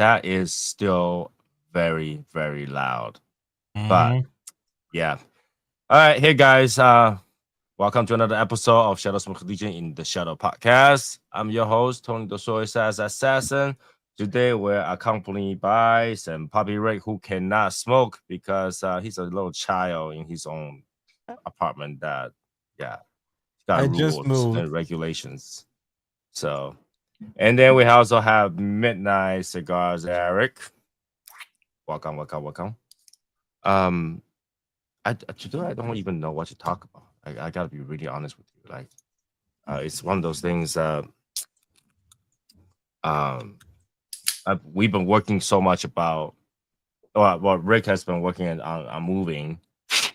that is still very, very loud. But Mhm. yeah. All right, hey guys. Welcome to another episode of Shadow Smoke Legion in the Shadow Podcast. I'm your host, Tony the Soysauceassassin. Today we're accompanied by some puppy Rick who cannot smoke because he's a little child in his own apartment that he's got I just rules moved. and regulations. So, and then we also have Midnight Cigars Eric. Welcome. Today I don't even know what to talk about. I gotta be really honest with you. Like, it's one of those things. We've been working so much about. Well, Rick has been working on moving.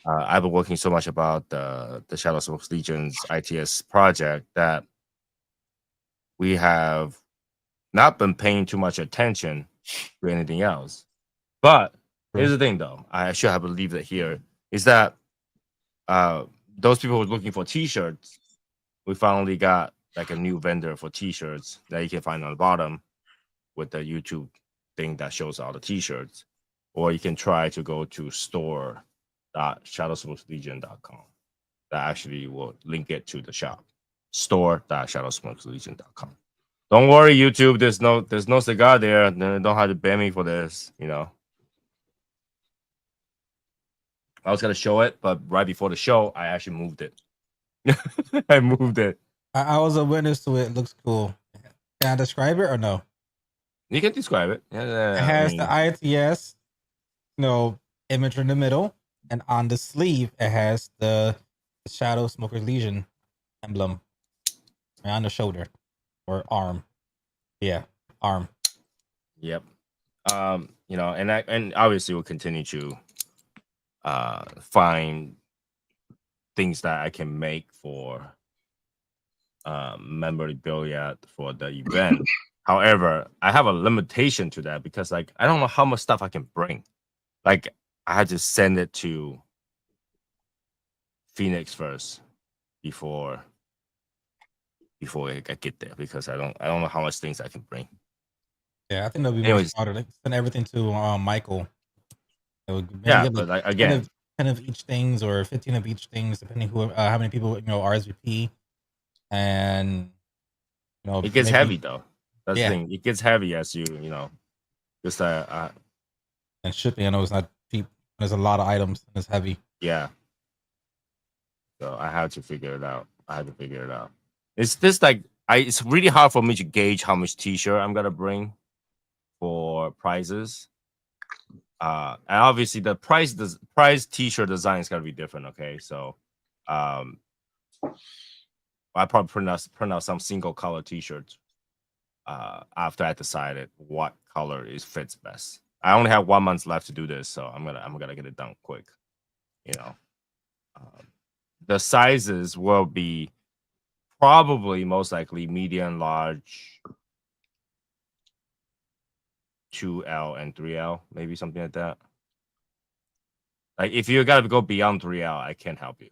I've been working so much about the Shadows of Legion's ITS project that we have not been paying too much attention to anything else. But here's the thing, though. I should have believed it here is that those people who are looking for T-shirts, we finally got like a new vendor for T-shirts that you can find on the bottom with the YouTube thing that shows all the T-shirts, or you can try to go to store.shadowsmokelegion.com. That actually will link it to the shop. Store.shadowsmokelegion.com. Don't worry, YouTube. There's no cigar there. Don't have to ban me for this. I was gonna show it, but right before the show, I actually moved it. I moved it. I was a witness to it. It looks cool. Can I describe it or no? You can describe it. It has the ITS, image in the middle, and on the sleeve it has the Shadow Smoker Legion emblem, and on the shoulder or arm. Yeah, arm. Yep. And obviously we'll continue to find things that I can make for memorabilia for the event. However, I have a limitation to that because like I don't know how much stuff I can bring. Like I had to send it to Phoenix first before I get there because I don't know how much things I can bring. Yeah, I think that'll be more smarter. Like, send everything to Michael. It would but like again, 10 of each things or 15 of each things, depending how many people RSVP, and it gets heavy though. That's the thing. It gets heavy as you just and shipping. I know it's not cheap. There's a lot of items and it's heavy. Yeah. So I had to figure it out. It's just like it's really hard for me to gauge how much t-shirt I'm gonna bring for prizes. And obviously the price t-shirt design is gonna be different. Okay, so I probably print out some single color t-shirts after I decided what color fits best. I only have 1 month left to do this, so I'm gonna get it done quick. The sizes will be probably most likely medium, large, 2L and 3L, maybe something like that. Like if you gotta go beyond 3L, I can't help you.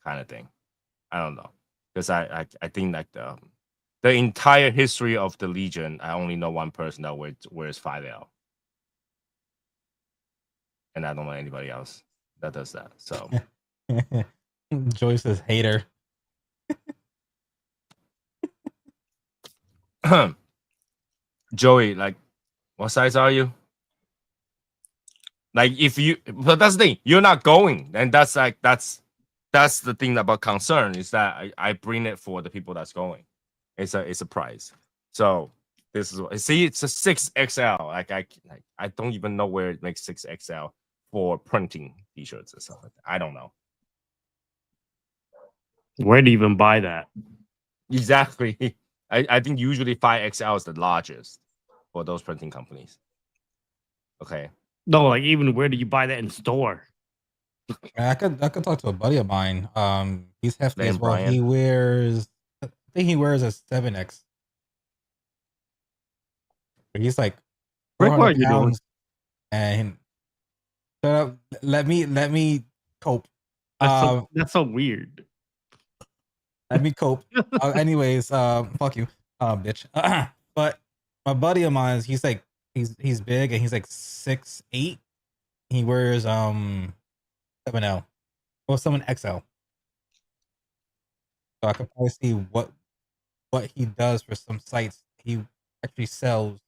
Kind of thing. I don't know. Because I think like the entire history of the Legion, I only know one person that wears 5L. And I don't know anybody else that does that. So Joyce is hater. Joey, like, what size are you? Like, but that's the thing, you're not going, and that's the thing about concern is that I bring it for the people that's going. It's a prize. So this is it's a 6XL. Like I don't even know where it makes 6XL for printing t-shirts and stuff like that. I don't know. Where do you even buy that? Exactly. I think usually 5XL is the largest for those printing companies. Okay. No, like even where do you buy that in store? I could talk to a buddy of mine. He's hefty as well. Brian. He wears, I think he wears a 7X. He's like 400 pounds. And shut up. Let me cope. That's so weird. Let me cope. Anyways, fuck you. bitch. But my buddy of mine, he's like he's big and he's like 6'8". He wears 7L or 7XL. So I could probably see what he does for some sites. He actually sells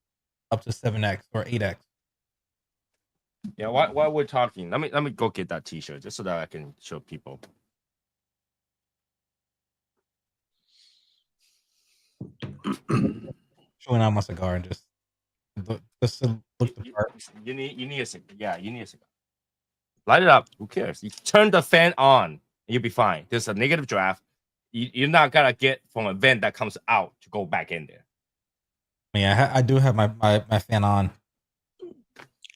up to 7X or 8X. Yeah, while we're talking, let me go get that T-shirt just so that I can show people. Showing out my cigar and just to look the part. You need a cigar. Yeah, you need a cigar. Light it up. Who cares? You turn the fan on, and you'll be fine. There's a negative draft. You're not gonna get from a vent that comes out to go back in there. Yeah, I do have my fan on.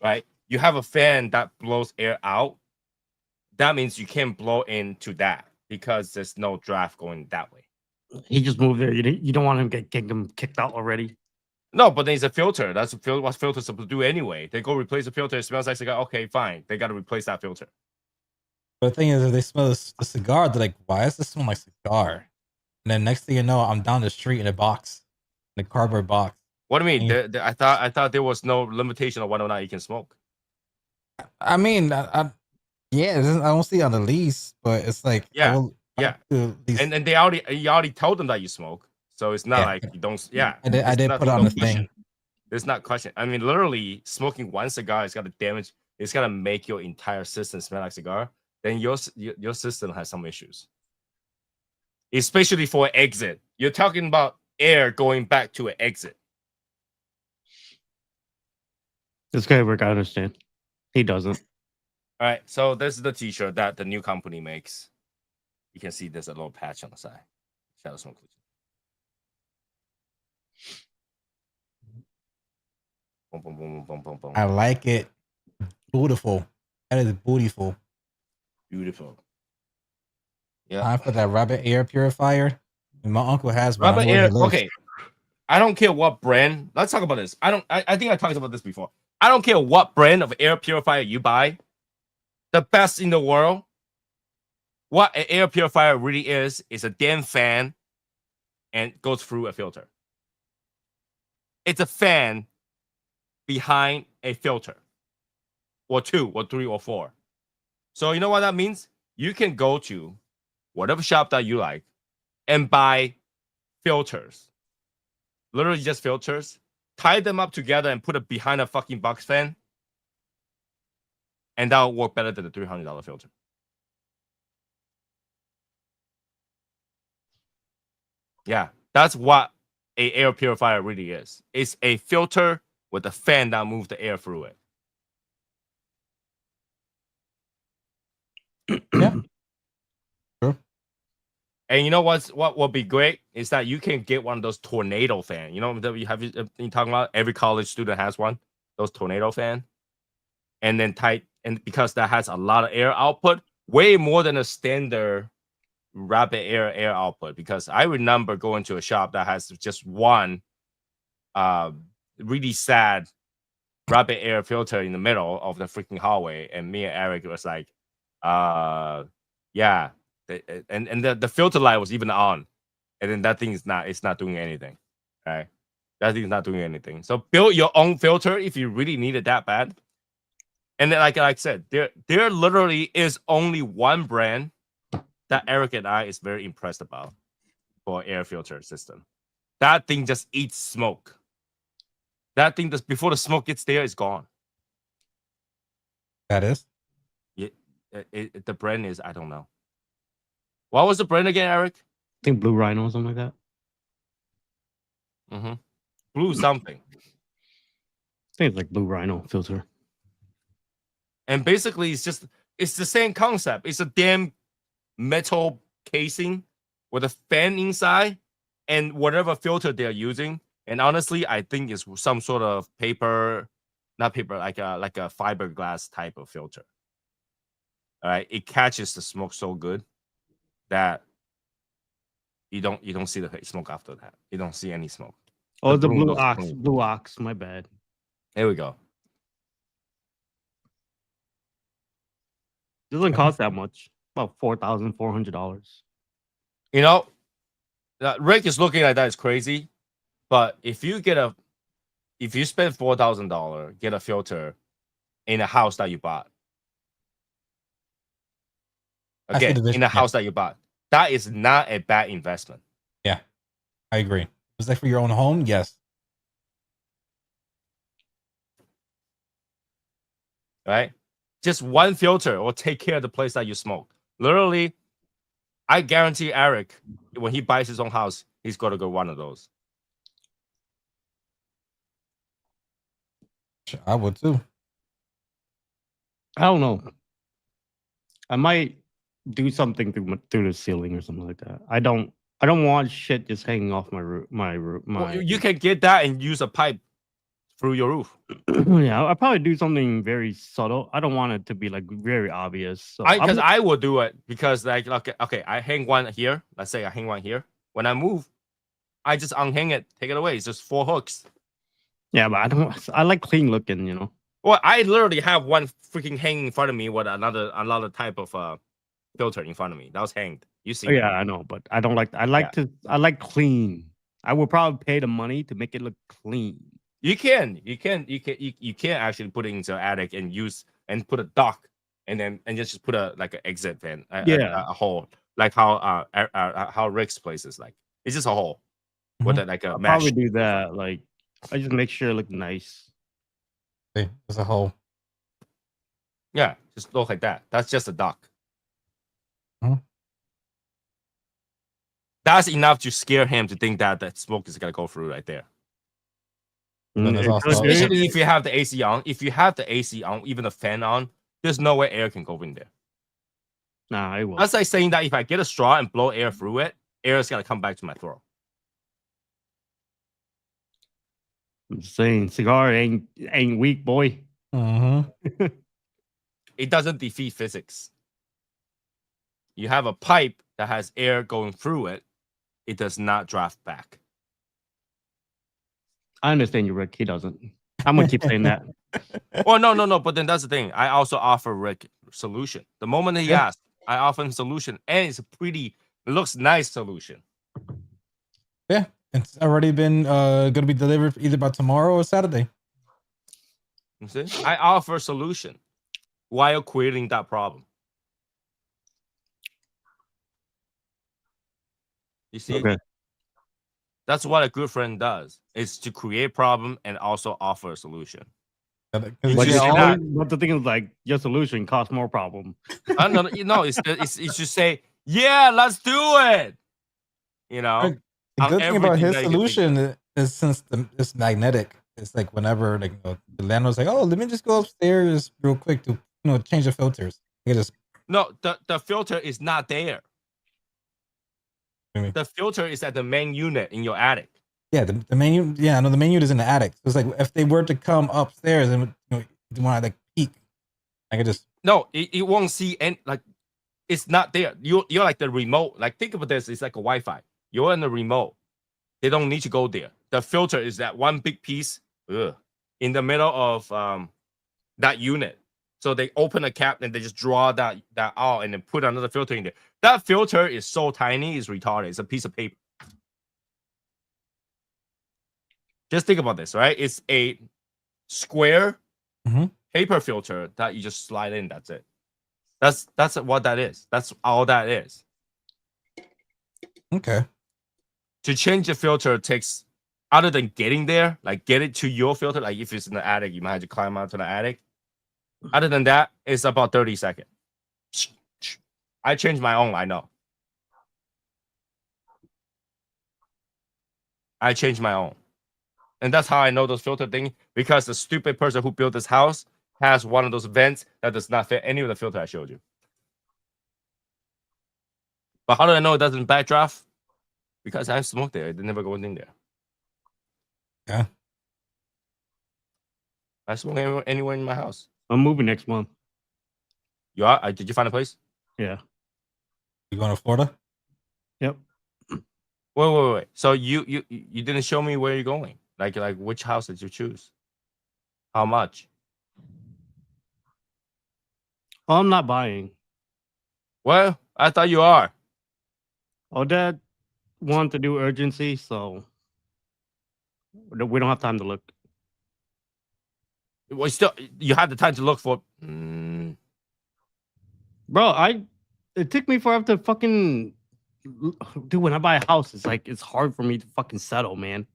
Right? You have a fan that blows air out. That means you can't blow into that because there's no draft going that way. He just moved there. You don't want him getting him kicked out already. No, but there's a filter. That's what filter's supposed to do anyway. They go replace the filter. It smells like cigar. Okay, fine. They got to replace that filter. But the thing is, if they smell the cigar, they're like, "Why does this smell like cigar?" And then next thing you know, I'm down the street in a box, in a cardboard box. What do you mean? I thought there was no limitation of whether or not you can smoke. I mean, yeah, I don't see it on the lease, but it's like, Yeah. And you already told them that you smoke, so it's not like you don't. Yeah, I did put it on the thing. There's not question. I mean, literally, smoking one cigar is gonna damage. It's gonna make your entire system smell like cigar. Then your system has some issues, especially for an exit. You're talking about air going back to an exit. This guy, Rick, I understand. He doesn't. All right, so this is the T-shirt that the new company makes. You can see there's a little patch on the side. Shadow Smoke Legion. Boom, boom, boom, boom, boom, boom. I like it. Beautiful. That is beautiful. Beautiful. Yeah. Time for that rabbit air purifier. And my uncle has one. Rabbit air. Okay. I don't care what brand. Let's talk about this. I think I talked about this before. I don't care what brand of air purifier you buy. The best in the world. What an air purifier really is a damn fan and goes through a filter. It's a fan behind a filter. Or 2, or 3, or 4. So you know what that means? You can go to whatever shop that you like and buy filters. Literally just filters. Tie them up together and put it behind a fucking box fan. And that'll work better than the $300 filter. Yeah, that's what an air purifier really is. It's a filter with a fan that moves the air through it. Yeah. Sure. And you know what will be great is that you can get one of those tornado fan. You know that you talking about? Every college student has one. Those tornado fan. And then and because that has a lot of air output, way more than a standard rapid air output. Because I remember going to a shop that has just one really sad rapid air filter in the middle of the freaking hallway, and me and Eric was like, yeah, and the filter light was even on, and then that thing is not doing anything, right? That thing is not doing anything. So build your own filter if you really need it that bad. And then, like I said, there literally is only one brand that Eric and I is very impressed about for air filter system. That thing just eats smoke. That thing just before the smoke gets there, it's gone. That is? Yeah, the brand is, I don't know. What was the brand again, Eric? I think Blue Rhino or something like that. Blue something. I think it's like Blue Rhino filter. And basically, it's the same concept. It's a damn metal casing with a fan inside and whatever filter they're using. And honestly, I think it's some sort of paper, not paper, like a fiberglass type of filter. All right, it catches the smoke so good that you don't see the smoke after that. You don't see any smoke. Oh, the Blue Ox. Blue Ox. My bad. There we go. It doesn't cost that much. About $4,400. You know, Rick is looking like that is crazy. But if you spend $4,000, get a filter in a house that you bought. I see Again, the vision, in a yeah. house that you bought, that is not a bad investment. Yeah, I agree. It's like for your own home, yes. Right? Just one filter will take care of the place that you smoke. Literally, I guarantee Eric, when he buys his own house, he's got to go one of those. I would too. I don't know. I might do something through the ceiling or something like that. I don't want shit just hanging off my roof. Well, you can get that and use a pipe through your roof. Yeah, I'll probably do something very subtle. I don't want it to be like very obvious. So Because I will do it because like okay, I hang one here. Let's say I hang one here. When I move, I just unhang it, take it away. It's just 4 hooks. yeah, but I like clean looking, you know. Well, I literally have one freaking hanging in front of me with another type of filter in front of me. That was hanged. You see? Oh, yeah, I know, but I don't like. I like clean. I will probably pay the money to make it look clean. You can actually put it into an attic and use and put a dock and just put an exit fan, a hole, like how Rick's place is like. It's just a hole with a I'll mesh. probably do that. Like, I just make sure it look nice. See, there's a hole. Yeah, just look like that. That's just a dock. Mhm. That's enough to scare him to think that smoke is gonna go through right there. Then there's also- Especially if you have the AC on. If you have the AC on, even the fan on, there's no way air can go in there. Nah, I will. That's like saying that if I get a straw and blow air through it, air is gonna come back to my throat. I'm just saying, cigar ain't weak, boy. Mm-hmm. It doesn't defeat physics. You have a pipe that has air going through it. It does not draft back. I understand you, Rick. He doesn't. I'm gonna keep saying that. Well, no. But then that's the thing. I also offer Rick solution. The moment he asks, I offer him solution, and it's it looks nice solution. Yeah, it's already been gonna be delivered either by tomorrow or Saturday. You see, I offer solution while creating that problem. You see, Okay. that's what a good friend does: is to create problem and also offer a solution. But you say that- the thing is, like, your solution costs more problem. No, it's just say, yeah, let's do it. You know, The good thing about everything his that you can think solution is since it's magnetic. It's like whenever the landlord's like, oh, let me just go upstairs real quick to change the filters. You just No, the filter is not there. Maybe. The filter is at the main unit in your attic. Yeah, the menu. Yeah, no, the menu is in the attic. So it's like if they were to come upstairs and they want to like peek, I could just No, it won't see any it's not there. You're like the remote. Like think about this. It's like a Wi-Fi. You're in the remote. They don't need to go there. The filter is that one big piece in the middle of that unit. So they open a cap and they just draw that out and then put another filter in there. That filter is so tiny, it's retarded. It's a piece of paper. Just think about this, right? It's a square paper filter that you just slide in. That's it. That's what that is. That's all that is. okay. To change the filter takes, other than getting there, like get it to your filter. Like if it's in the attic, you might have to climb out to the attic. Other than that, it's about 30 seconds. I changed my own. I know. I changed my own. And that's how I know those filter thing, because the stupid person who built this house has one of those vents that does not fit any of the filter I showed you. But how do I know it doesn't backdraft? Because I smoke there. It never goes in there. Yeah. I smoke anywhere in my house. I'm moving next month. You are? Did you find a place? Yeah. You going to Florida? Yep. Wait. So you didn't show me where you're going. Like which house did you choose? How much? Oh, I'm not buying. Well, I thought you are. Oh, Dad wanted to do urgency, so We don't have time to look. Well, still, you had the time to look for. Bro, it took me forever to fucking dude. When I buy a house, it's hard for me to fucking settle, man.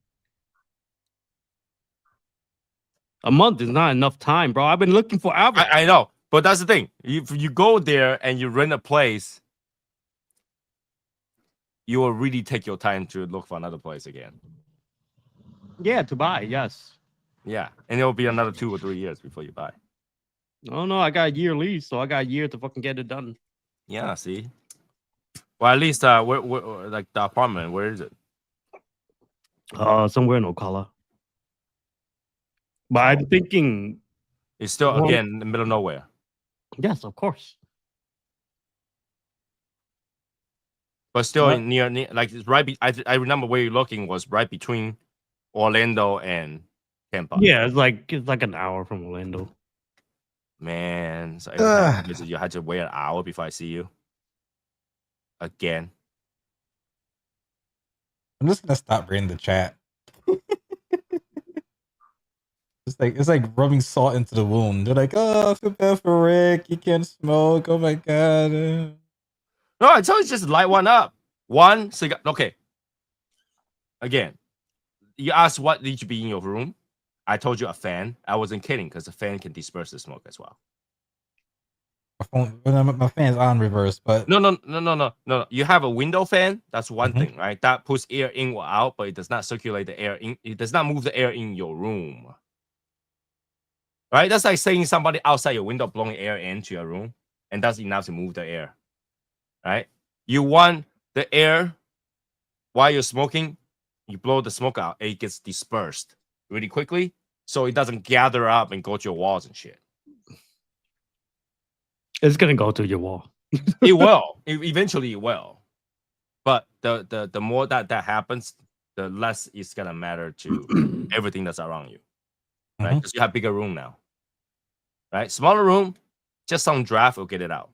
A month is not enough time, bro. I've been looking forever. I know, but that's the thing. If you go there and you rent a place, you will really take your time to look for another place again. Yeah, to buy, yes. Yeah, and it'll be another 2 or 3 years before you buy. Oh no, I got a year lease, so I got a year to fucking get it done. Yeah, see. Well, at least where like the apartment, where is it? Somewhere in Ocala. But I'm thinking, It's still Well- again in the middle of nowhere. yes, of course. But still What? near like it's right. I remember where you're looking was right between Orlando and Tampa. Yeah, it's like an hour from Orlando. Man, so every time I visit, you had to wait an hour before I see you again. I'm just gonna stop reading the chat. It's like rubbing salt into the wound. They're like, "Oh, I feel bad for Rick. He can't smoke. Oh my god." No, I told you just light one up. One cigar. Okay. Again, you asked what need to be in your room. I told you a fan. I wasn't kidding because the fan can disperse the smoke as well. My fan's on reverse, but No. You have a window fan. That's one Mhm. thing, right? That puts air in or out, but it does not circulate the air in. It does not move the air in your room. Right? That's like saying somebody outside your window blowing air into your room, and that's enough to move the air. Right? You want the air while you're smoking, you blow the smoke out, it gets dispersed really quickly, so it doesn't gather up and go to your walls and shit. It's gonna go to your wall. It will. Eventually, it will. But the more that happens, the less it's gonna matter to everything that's around you, right? Because you have bigger room now, right? Smaller room, just some draft will get it out.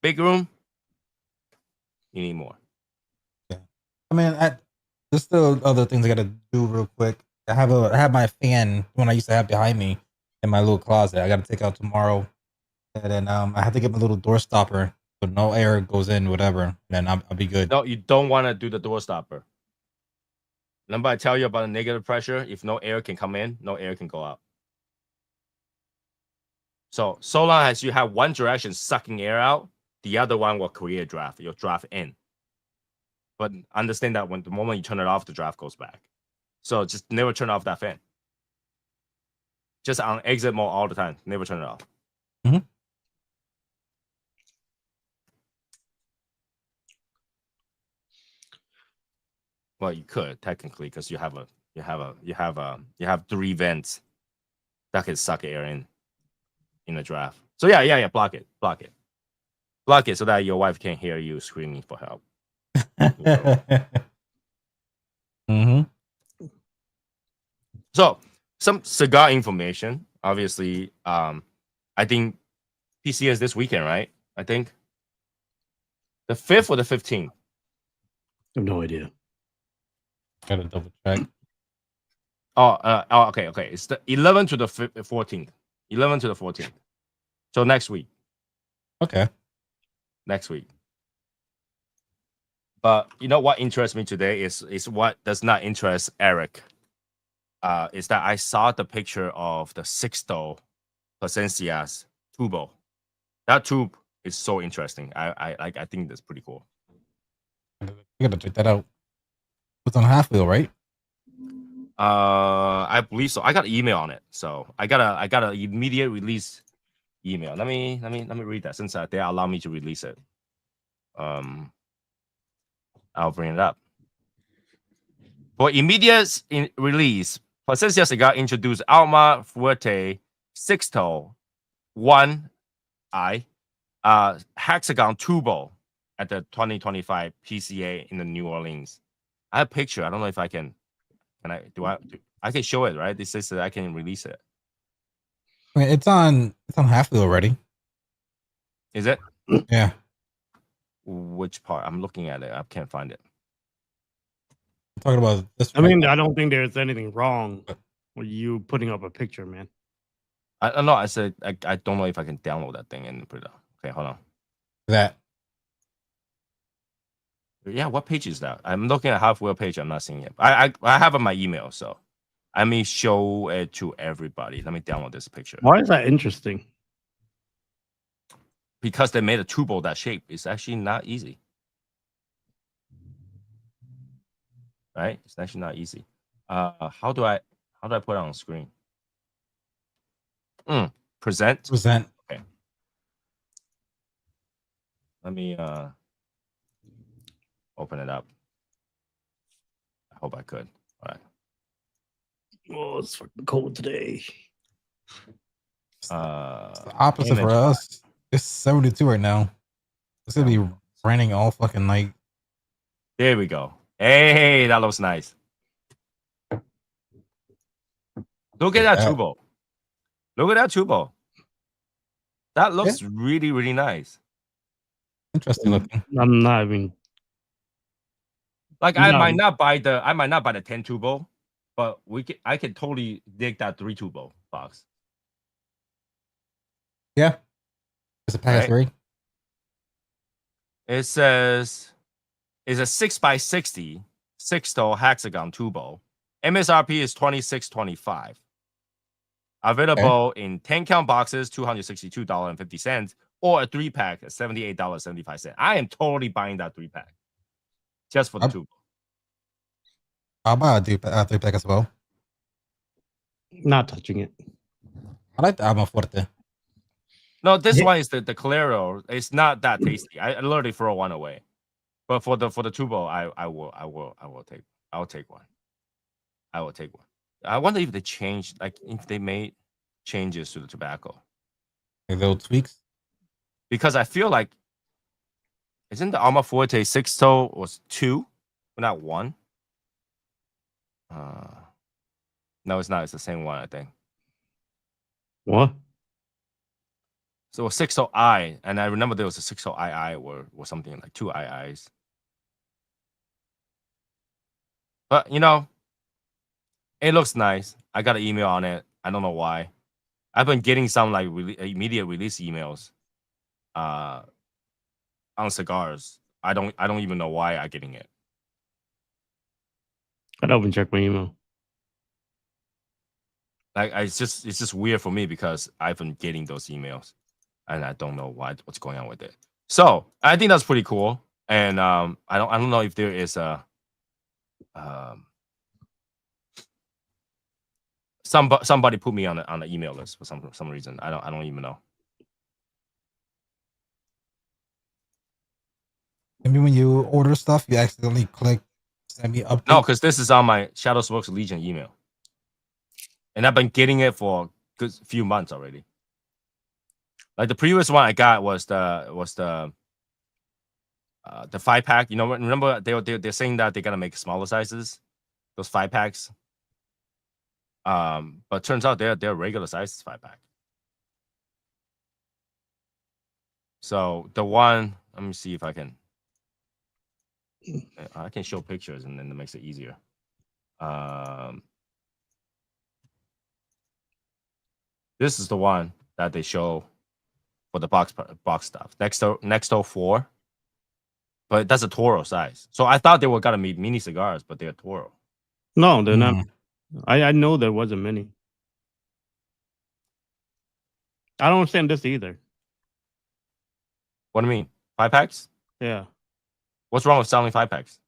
Big room, you need more. I mean, there's still other things I gotta do real quick. I have my fan one I used to have behind me in my little closet. I gotta take out tomorrow, and then I have to get my little door stopper so no air goes in, whatever. And then I'll be good. No, you don't want to do the door stopper. Remember, I tell you about the negative pressure. If no air can come in, no air can go out. So long as you have one direction sucking air out, the other one will create a draft. You'll draft in. But understand that when the moment you turn it off, the draft goes back. So just never turn off that fan. Just on exit mode all the time. Never turn it off. Mhm. Well, you could technically because you have 3 vents that can suck air in a draft. So yeah, block it so that your wife can't hear you screaming for help. Mm-hmm. So some cigar information. Obviously, I think PC is this weekend, right? I think the 5th or the 15th. I have no idea. Gotta double check. Okay. It's the 11th to the 14th. 11th to the 14th. So next week. Okay. Next week. But you know what interests me today is what does not interest Eric. Is that I saw the picture of the Sixto Plasencias tubo. That tube is so interesting. I think that's pretty cool. I gotta check that out. It's on half wheel, right? I believe so. I got an email on it, so I got an immediate release email. Let me read that since they allow me to release it. I'll bring it up. For immediate release, Plasencia Cigar introduced Alma Fuerte Sixto 1i hexagon tubo at the 2025 PCA in the New Orleans. I have a picture. I don't know if I can. I can show it, right? This says that I can release it. I mean, it's on half wheel already. Is it? Yeah. Which part? I'm looking at it. I can't find it. I'm talking about this. I mean, I don't think there's anything wrong with you putting up a picture, man. I don't know. I said I don't know if I can download that thing and put it up. Okay, hold on. That. Yeah, what page is that? I'm looking at halfway page. I'm not seeing it. I have it on my email, so I may show it to everybody. Let me download this picture. Why is that interesting? Because they made a tubo that shape. It's actually not easy. Right? It's actually not easy. How do I put it on screen? Present. Okay. Let me open it up. I hope I could. All right. Oh, it's fucking cold today. It's the opposite for us. It's 72 right now. It's gonna be raining all fucking night. There we go. Hey, that looks nice. Look at that tubo. Look at that tubo. That looks really, really nice. Interesting looking. I'm not even. Like I might not buy the 10 tubo, but I can totally dig that 3 tubo box. Yeah. It's a pack of 3. It says it's a 6x60 6-toe hexagon tubo. MSRP is $26.25. Available in 10 count boxes, $262.50, or a 3-pack at $78.75. I am totally buying that 3-pack just for the tubo. I'll buy a 3-pack as well. Not touching it. I like the Alma Fuerte. No, this one is the Calero. It's not that tasty. I literally throw one away. But for the tubo, I'll take one. I will take one. I wonder if they changed, like if they made changes to the tobacco. Like little tweaks. Because I feel like isn't the Alma Fuerte 6-toe was 2, but not 1? No, it's not. It's the same one, I think. What? So a 6-toe I, and I remember there was a 6-toe II or something like 2 IIs. But you know, it looks nice. I got an email on it. I don't know why. I've been getting some like immediate release emails on cigars. I don't even know why I'm getting it. I don't even check my email. Like it's just weird for me because I've been getting those emails and I don't know what's going on with it. So I think that's pretty cool. And I don't know if there is a somebody put me on the email list for some reason. I don't even know. Maybe when you order stuff, you accidentally click send me update. No, because this is on my Shadow Smokes Legion email, and I've been getting it for a good few months already. Like the previous one I got was the 5-pack. You know, remember they're saying that they're gonna make smaller sizes, those 5-packs. But turns out they're regular sizes 5-pack. So the one, let me see if I can show pictures and then it makes it easier. This is the one that they show for the box stuff. Nexto 4, but that's a Toro size. So I thought they were gonna be mini cigars, but they're Toro. No, they're not. I know there wasn't many. I don't understand this either. What do you mean? 5-packs? Yeah. What's wrong with selling 5-packs?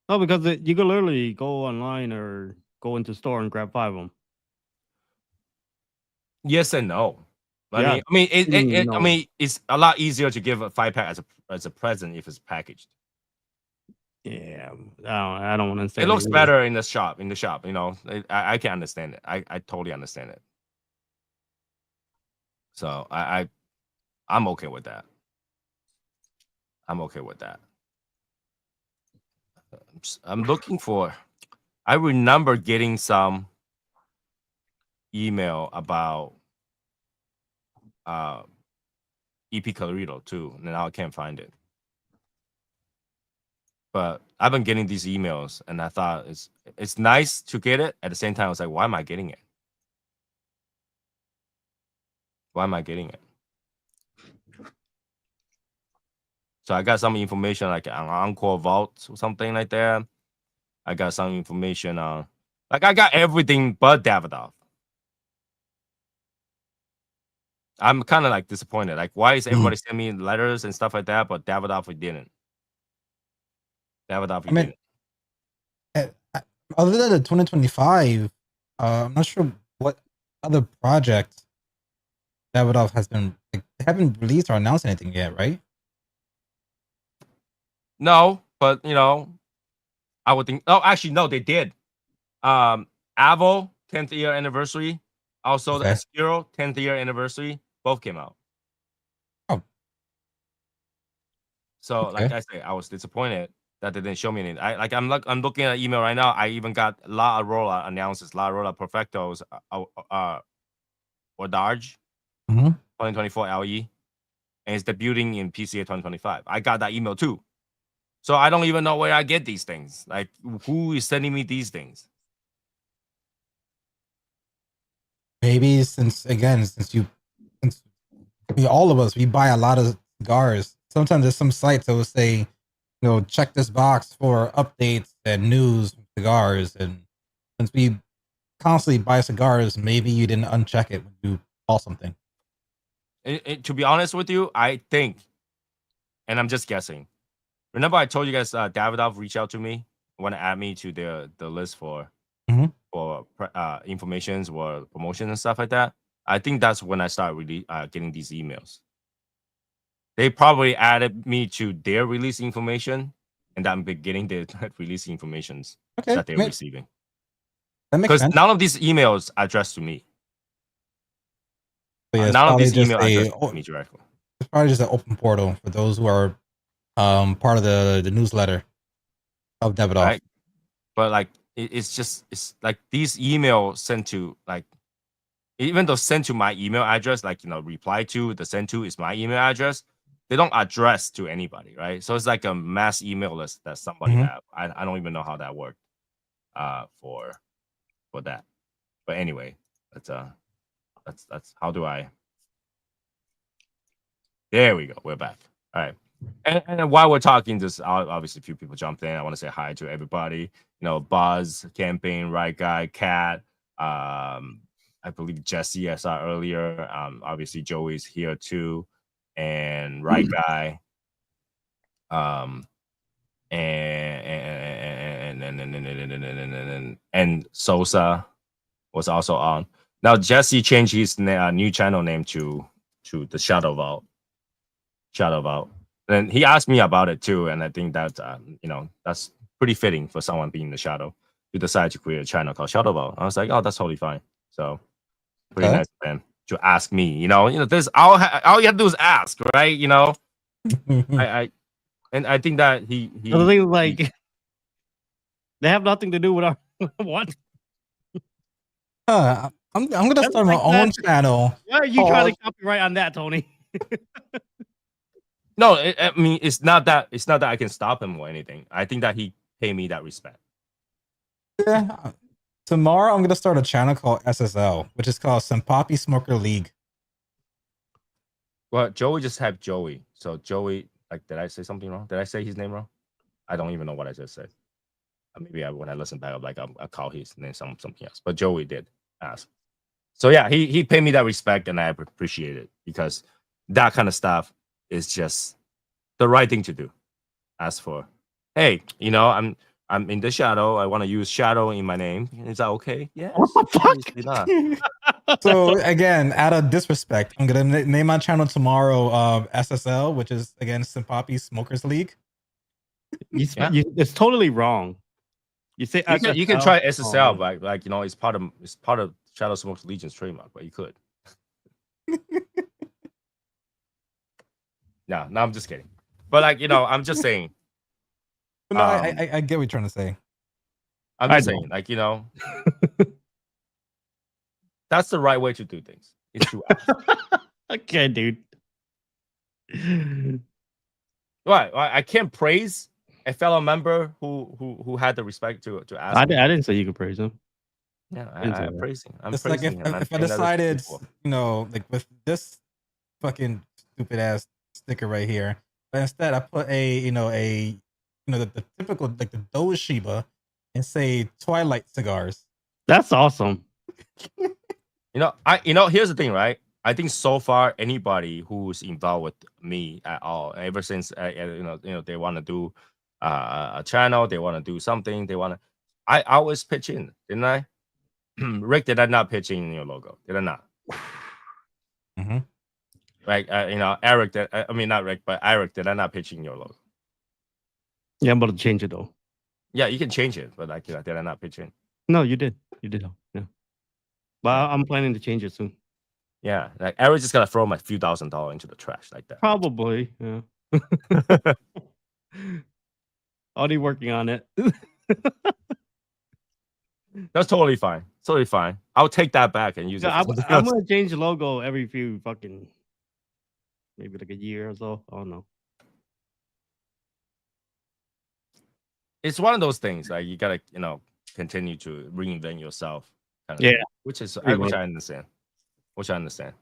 No, because you could literally go online or go into store and grab 5 of them. Yes and no. Yeah, I mean, it's a lot easier to give a 5-pack as a present if it's packaged. Yeah, I don't want to say it looks better in the shop. You know, I can understand it. I totally understand it. So I'm okay with that. I'm okay with that. I'm looking for. I remember getting some email about EP Colorado too, and now I can't find it. But I've been getting these emails, and I thought it's nice to get it. At the same time, I was like, why am I getting it? Why am I getting it? So I got some information like on Encore Vault or something like that. I got some information on, like I got everything but Davidoff. I'm kind of like disappointed. Like, why is everybody sending me letters and stuff like that, but Davidoff didn't? Davidoff didn't. Other than the 2025, I'm not sure what other project Davidoff has been. Like, they haven't released or announced anything yet, right? No, but I would think. Oh, actually, no, they did. Avo 10th year anniversary, also the Escuro 10th year anniversary, both came out. Oh, so like I say, I was disappointed that they didn't show me anything. I'm looking at email right now. I even got La Aurora announces La Aurora Perfectos Ordage 2024 LE, and it's debuting in PCA 2025. I got that email too. So I don't even know where I get these things. Like, who is sending me these things? Maybe since all of us, we buy a lot of cigars. Sometimes there's some sites that will say, check this box for updates and news from cigars. And since we constantly buy cigars, maybe you didn't uncheck it when you bought something. To be honest with you, I think, and I'm just guessing. Remember, I told you guys Davidoff reached out to me, want to add me to the list for informations or promotions and stuff like that. I think that's when I started really getting these emails. They probably added me to their release information, and I'm getting the release informations that they're receiving. That makes sense. Because none of these emails are addressed to me. So none of these emails are addressed to me directly. It's probably just an open portal for those who are part of the newsletter of Davidoff. Right? But like it's like these emails sent to, like, even though sent to my email address, like, reply to the sent to is my email address, they don't address to anybody, right? So it's like a mass email list that somebody have. I don't even know how that worked for that. But anyway, that's how do I. There we go. We're back. All right. And while we're talking, just obviously a few people jumped in. I want to say hi to everybody. Buzz, Campaign, Right Guy, Cat, I believe Jesse I saw earlier. Obviously Joey's here too, and Right Guy. And Sosa was also on. Now Jesse changed his new channel name to the Shadow Vault. And he asked me about it too, and I think that that's pretty fitting for someone being in the shadow to decide to create a channel called Shadow Vault. I was like, oh, that's totally fine. So pretty nice, man, to ask me. This all you have to do is ask, right? I think that he they have nothing to do with our what. I'm gonna start my own channel. Why are you trying to copyright on that, Tony? No, I mean, it's not that I can stop him or anything. I think that he pay me that respect. Yeah. Tomorrow I'm gonna start a channel called SSL, which is called Senpapi Smoker League. Well, Joey just had Joey. So Joey, like, did I say something wrong? Did I say his name wrong? I don't even know what I just said. Maybe when I listen back, I'll call his name something else. But Joey did ask. So yeah, he paid me that respect, and I appreciate it, because that kind of stuff is just the right thing to do. Ask for, hey, I'm in the shadow. I want to use shadow in my name. Is that okay? Yeah. What the fuck? So again, out of disrespect, I'm gonna name my channel tomorrow SSL, which is again Senpapi Smokers League. It's totally wrong. You say you can try SSL, but like it's part of Shadow Smokes Legion's trademark, but you could. No, I'm just kidding. But like I'm just saying. No, I get what you're trying to say. I'm just saying, like that's the right way to do things. It's true. Okay, dude. Right, I can't praise a fellow member who had the respect to ask I me. didn't say you could praise him. Yeah, Didn't say I'm that. praising. I'm It's like praising him. I'm if I saying that it's decided, beautiful. you know, like with this fucking stupid ass sticker right here, but instead I put the typical like the Doge Shiba and say Twilight Cigars. That's awesome. Here's the thing, right? I think so far anybody who's involved with me at all, ever since they want to do a channel, they want to do something, I always pitch in, didn't I? Rick, did I not pitch in your logo? Did I not? Mm-hmm. Like Eric, I mean not Rick, but Eric, did I not pitch in your logo? Yeah, I'm about to change it though. Yeah, you can change it, but like, did I not pitch in? No, you did. You did. Yeah. But I'm planning to change it soon. Yeah, like Eric's just gonna throw my few $1,000s into the trash like that. Probably. Yeah. Already working on it. That's totally fine. Totally fine. I'll take that back and use it. I'm gonna change the logo every few fucking maybe like a year or so. I don't know. It's one of those things like you gotta continue to reinvent yourself. Yeah, which much. I understand. Which I understand.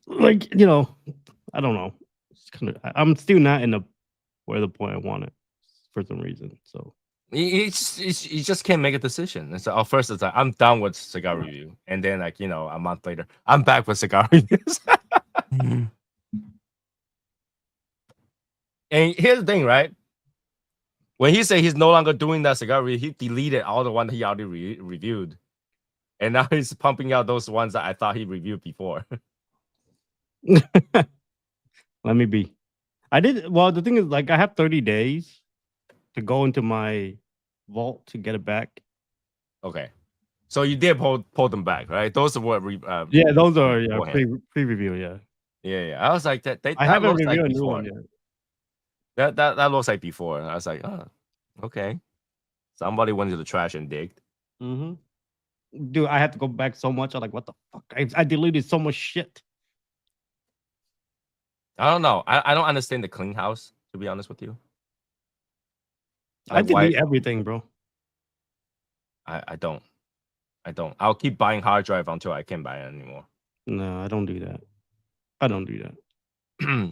Like I don't know. It's I'm still not in where the point I want it for some reason. So You just can't make a decision. And so first it's like I'm done with cigar review, and then like a month later I'm back with cigar reviews. Mm-hmm. And here's the thing, right? When he said he's no longer doing that cigar review, he deleted all the ones he already reviewed, and now he's pumping out those ones that I thought he reviewed before. let me be. I did. Well, the thing is, like, I have 30 days to go into my vault to get it back. Okay, so you did pull them back, right? Those are what yeah, those are pre-review. Yeah. I was like that. I haven't reviewed a new one yet. That looks like before. I was like, oh, okay. Somebody went to the trash and digged. Mm-hmm. Dude, I have to go back so much. I'm like, what the fuck? I deleted so much shit. I don't know. I don't understand the clean house, to be honest with you. Like, I delete everything, bro. I don't. I'll keep buying hard drive until I can't buy it anymore. No, I don't do that. I don't do that.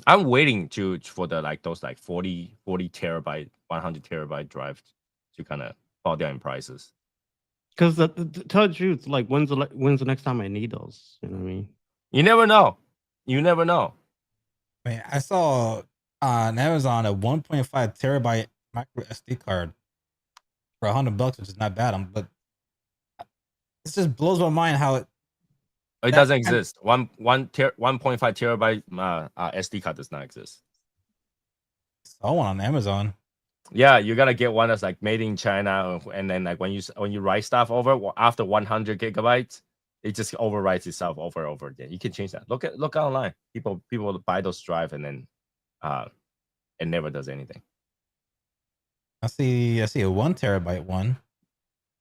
I'm waiting for those 40 terabyte, 100 terabyte drive to kind of fall down in prices. Because to tell the truth, like when's the next time I need those? You know what I mean? You never know. You never know. Man, I saw on Amazon a 1.5 terabyte micro SD card for $100, which is not bad. But it just blows my mind how it doesn't exist. 1.5 terabyte SD card does not exist. Saw one on Amazon. Yeah, you gotta get one that's like made in China, and then like when you write stuff over after 100 gigabytes, it just overwrites itself over and over again. You can change that. Look online. People buy those drive and then it never does anything. I see a 1 terabyte one.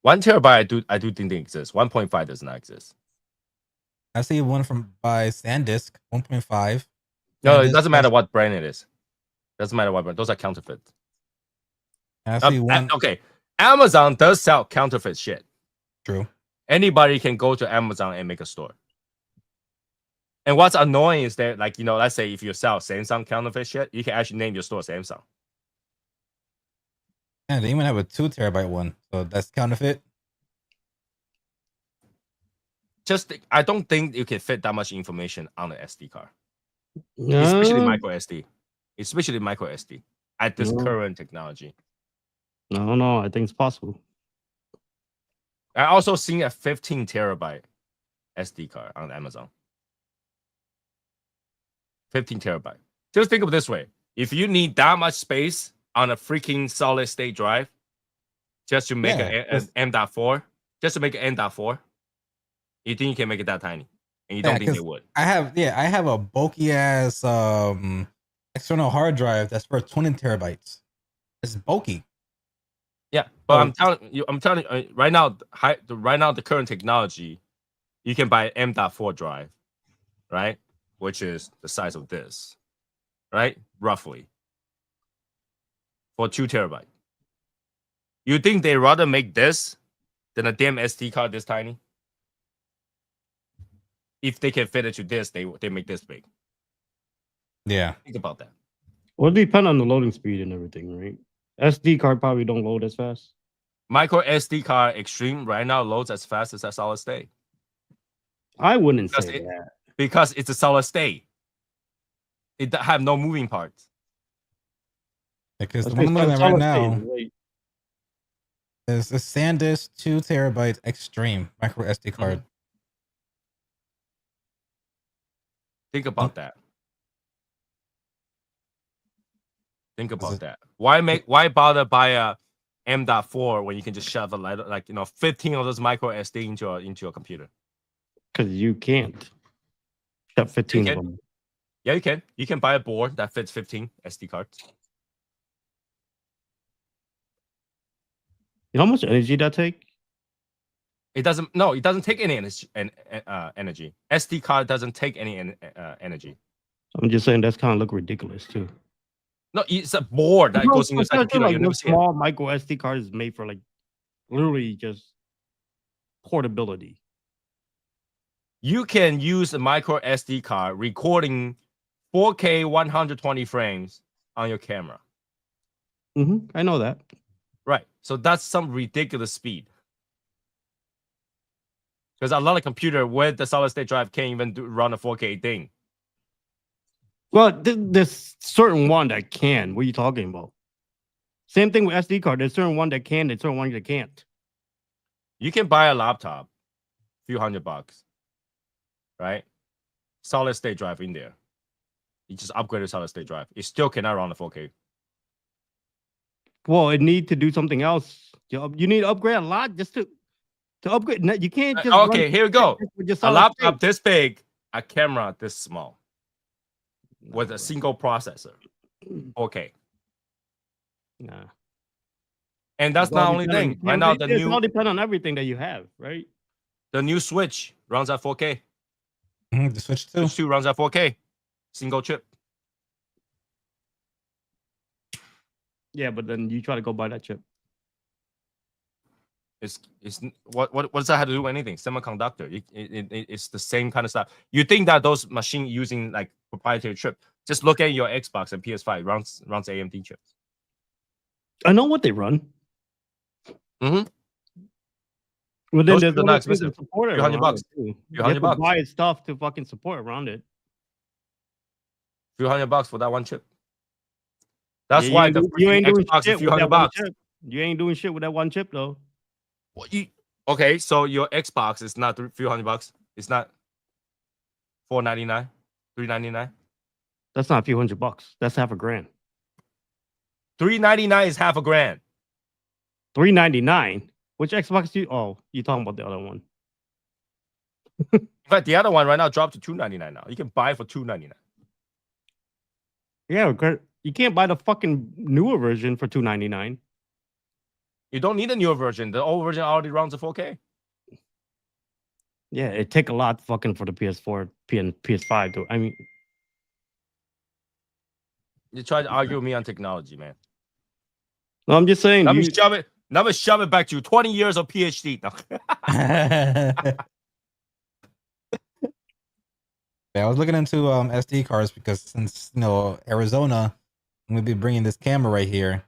1 terabyte I do think they exist. 1.5 does not exist. I see one by SanDisk 1.5. No, it doesn't matter what brand it is. Doesn't matter what brand. Those are counterfeit. I see one. Okay, Amazon does sell counterfeit shit. True. Anybody can go to Amazon and make a store. And what's annoying is that, like, let's say if you sell Samsung counterfeit shit, you can actually name your store Samsung. And they even have a 2 terabyte one, so that's counterfeit. I don't think you can fit that much information on an SD card, No. especially micro SD at this current technology. No, I think it's possible. I also seen a 15 terabyte SD card on Amazon. 15 terabyte. Just think of it this way: if you need that much space on a freaking solid state drive, just to make an M.4, you think you can make it that tiny? And you don't think they would? I have a bulky ass external hard drive that's for 20 terabytes. It's bulky. Yeah, but I'm telling you, right now, the current technology, you can buy an M.4 drive, right? Which is the size of this, right? Roughly. for 2 terabyte. You think they rather make this than a damn SD card this tiny? If they can fit it to this, they make this big. Yeah. Think about that. Well, it depends on the loading speed and everything, right? SD card probably don't load as fast. Micro SD card Extreme right now loads as fast as a solid state. I wouldn't Because say that. Because it's a solid state. It have no moving parts. Because the Okay, one I'm looking at right solid now state, right? is a SanDisk 2 terabyte Extreme micro SD card. Think about that. Think about that. Why bother buy a M.4 when you can just shove a like 15 of those micro SD into your computer? Because you can't shove 15 of them. Yeah, you can. You can buy a board that fits 15 SD cards. You know how much energy that take? It doesn't. No, it doesn't take any energy. SD card doesn't take any energy. I'm just saying that's kind of look ridiculous too. No, it's a board that goes in your computer. Like You never those see it. small micro SD card is made for like literally just portability. You can use a micro SD card recording 4K 120 frames on your camera. I know that. Right. So that's some ridiculous speed. Because a lot of computer with the solid state drive can't even run a 4K thing. Well, there's certain one that can. What are you talking about? Same thing with SD card. There's certain one that can. There's certain one that can't. You can buy a laptop, few $100, right? Solid state drive in there. You just upgrade a solid state drive. It still cannot run the 4K. Well, it need to do something else. You need to upgrade a lot just to upgrade. You can't just okay. Here we go. A laptop state. this big, a camera this small, with a single processor. Okay. Nah. And that's not only thing. Right now, it all depends on everything that you have, right? The new Switch runs at 4K. The Switch 2. Switch 2 runs at 4K. Single chip. Yeah, but then you try to go buy that chip. What does that have to do with anything? Semiconductor. It's the same kind of stuff. You think that those machines using like proprietary chip? Just look at your Xbox and PS5 runs AMD chips. I know what they run. Mm-hmm. Well, then Those there's are not expensive. support it. $100. You $100 have to buy stuff to fucking support around it. Few $100 for that one chip. That's Yeah, why you ain't doing Xbox shit is few with that $100. one chip. You ain't doing shit with that one chip though. Okay, so your Xbox is not few $100. It's not $499, $399. That's not a few $100. That's half a grand. $399 is half a grand. $399. Which Xbox you talking about the other one? In fact, the other one right now dropped to $299 now. You can buy it for $299. Yeah, you can't buy the fucking newer version for $299. You don't need a newer version. The old version already runs a 4K. Yeah, it take a lot fucking for the PS4 and PS5 though. I mean, You try to argue with me on technology, man. no, I'm just saying. Let me shove it back to you. 20 years of PhD. No. Yeah, I was looking into SD cards because since Arizona, I'm gonna be bringing this camera right here.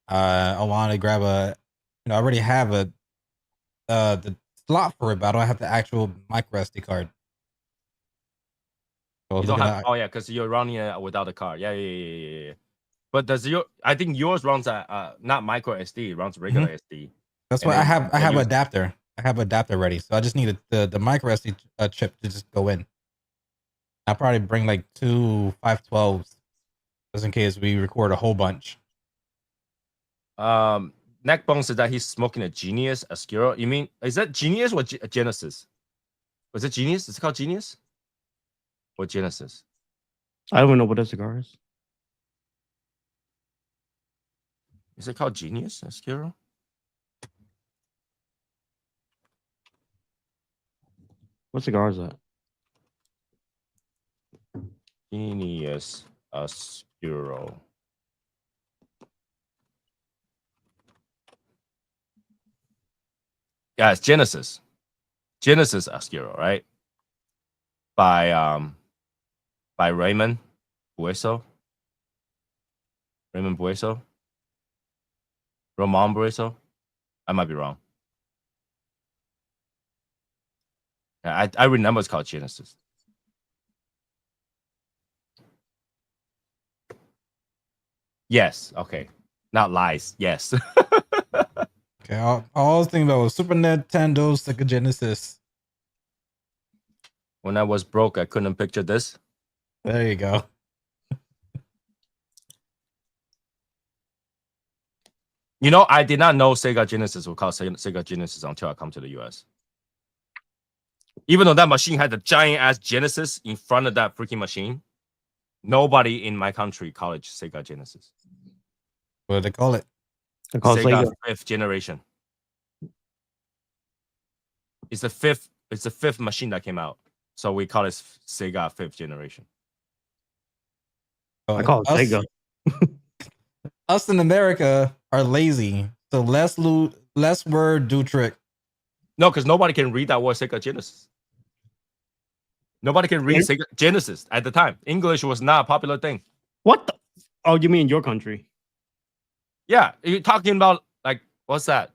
I wanted to grab I already have the slot for it, but I don't have the actual micro SD card. So You don't have, because you're running it without a card. Yeah. But I think yours runs not micro SD, it runs regular SD. That's why I have an adapter. I have an adapter ready, so I just need the micro SD chip to just go in. I'll probably bring like 2 512s just in case we record a whole bunch. Neckbone said that he's smoking a Genius, a Skiro. You mean, is that Genius or Genesis? Was it Genius? Is it called Genius? Or Genesis? I don't even know what a cigar is. Is it called Genius, a Skiro? What cigar is that? Genius, a Skiro. Yeah, it's Genesis Oscuro, right? By Raymond Bueso. Ramon Bueso. I might be wrong. Yeah, I remember it's called Genesis. Yes. Okay. Not lies. Yes. Okay, I was thinking about was Super Nintendo, Sega Genesis. When I was broke, I couldn't picture this. There you go. You know, I did not know Sega Genesis was called Sega Genesis until I come to the US. Even though that machine had the giant ass Genesis in front of that freaking machine, nobody in my country called it Sega Genesis. What do they call it? They're called Sega Sega. 5th generation. It's the fifth machine that came out. So we call it Sega 5th generation. I call it Sega. Us in America are lazy, so less word do trick. No, because nobody can read that word Sega Genesis. Nobody can read Sega Genesis at the time. English was not a popular thing. What the? Oh, you mean your country? Yeah, you're talking about like what's that?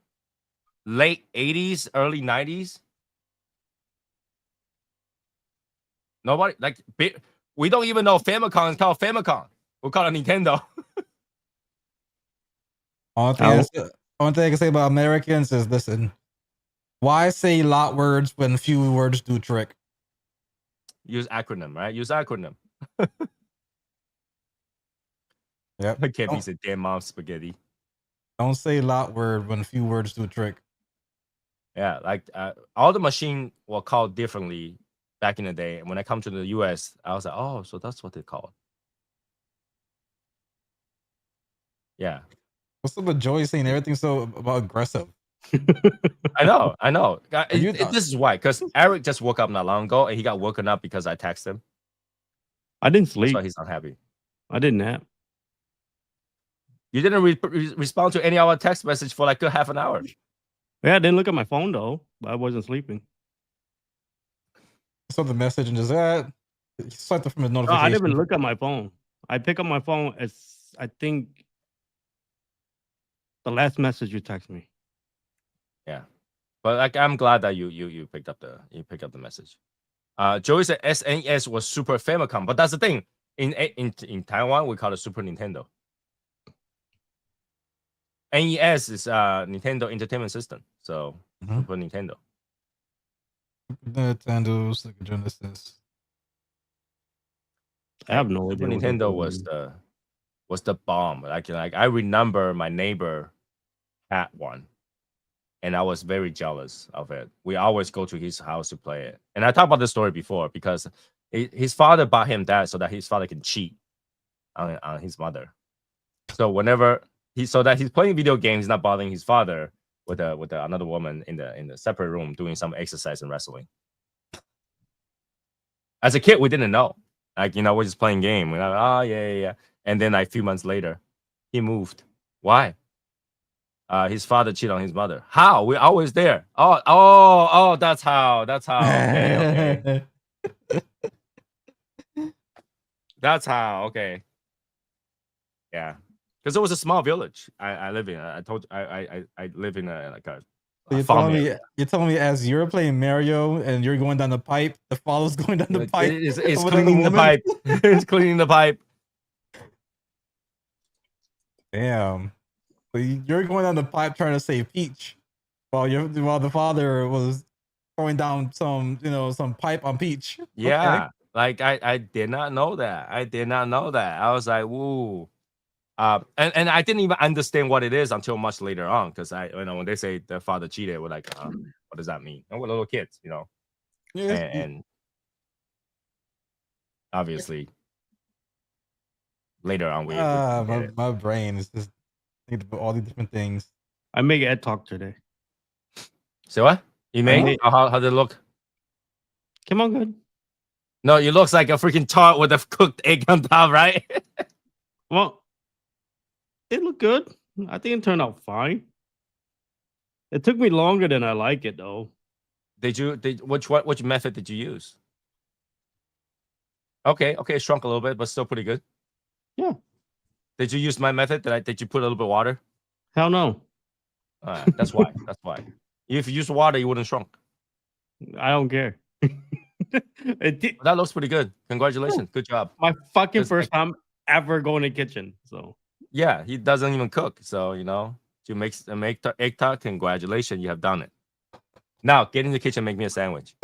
Late 80s, early 90s. Nobody like we don't even know Famicom is called Famicom. We call it Nintendo. Only thing I can say about Americans is listen. Why say lot words when few words do trick? Use acronym, right? Use acronym. Yep. I can't be say damn mom spaghetti. Don't say lot word when few words do trick. Yeah, like all the machine were called differently back in the day. And when I come to the US, I was like, oh, so that's what they call it. Yeah. What's up with Joey saying everything so about aggressive? I know. This is why, because Eric just woke up not long ago and he got woken up because I texted him. I didn't That's sleep. why he's not happy. I didn't nap. You didn't respond to any of our text message for like a half an hour. Yeah, I didn't look at my phone though, but I wasn't sleeping. I saw the message and just he swiped it from his No, notification. I didn't even look at my phone. I pick up my phone as I think the last message you text me. Yeah, but like I'm glad that you picked up the message. Joey said SNES was Super Famicom, but that's the thing. In Taiwan, we call it Super Nintendo. NES is Nintendo Entertainment System, so Super Nintendo. Nintendo, Sega Genesis. I have no Super idea. Nintendo was the bomb. Like I remember my neighbor had one, and I was very jealous of it. We always go to his house to play it. And I talked about this story before because his father bought him that so that his father can cheat on his mother. So whenever he's playing video games, he's not bothering his father with another woman in the separate room doing some exercise and wrestling. As a kid, we didn't know. Like, we're just playing game. We're like, oh yeah. And then like a few months later, he moved. Why? His father cheated on his mother. How? We're always there. Oh, that's how. Okay. That's how. Okay. Yeah. Because it was a small village I live in. I told you, I live in a farm area. You're telling me as you're playing Mario and you're going down the pipe, the father's going down the pipe. It's cleaning the pipe. It's cleaning the pipe. Damn. So you're going down the pipe trying to save Peach, while the father was throwing down some pipe on Peach. Yeah, okay. Like I did not know that. I was like, woo. And I didn't even understand what it is until much later on, because when they say their father cheated, we're like, what does that mean? And we're little kids, Yes. and obviously later on we my brain is just thinking about all these different things. I make Ed talk today. So what you made? How did it look? Came on good. No, it looks like a freaking tart with a cooked egg on top, right? Well, it looked good. I think it turned out fine. It took me longer than I like it though. Which method did you use? Okay, it shrunk a little bit, but still pretty good. Yeah. Did you use my method? Did you put a little bit of water? Hell no. That's why. That's why. If you use water, you wouldn't shrunk. I don't care. It did, That looks pretty good. Congratulations. Good job. my fucking Just first time ever going to the kitchen. So Yeah, he doesn't even cook. So, to make egg tart, congratulations, you have done it. Now, get in the kitchen and make me a sandwich.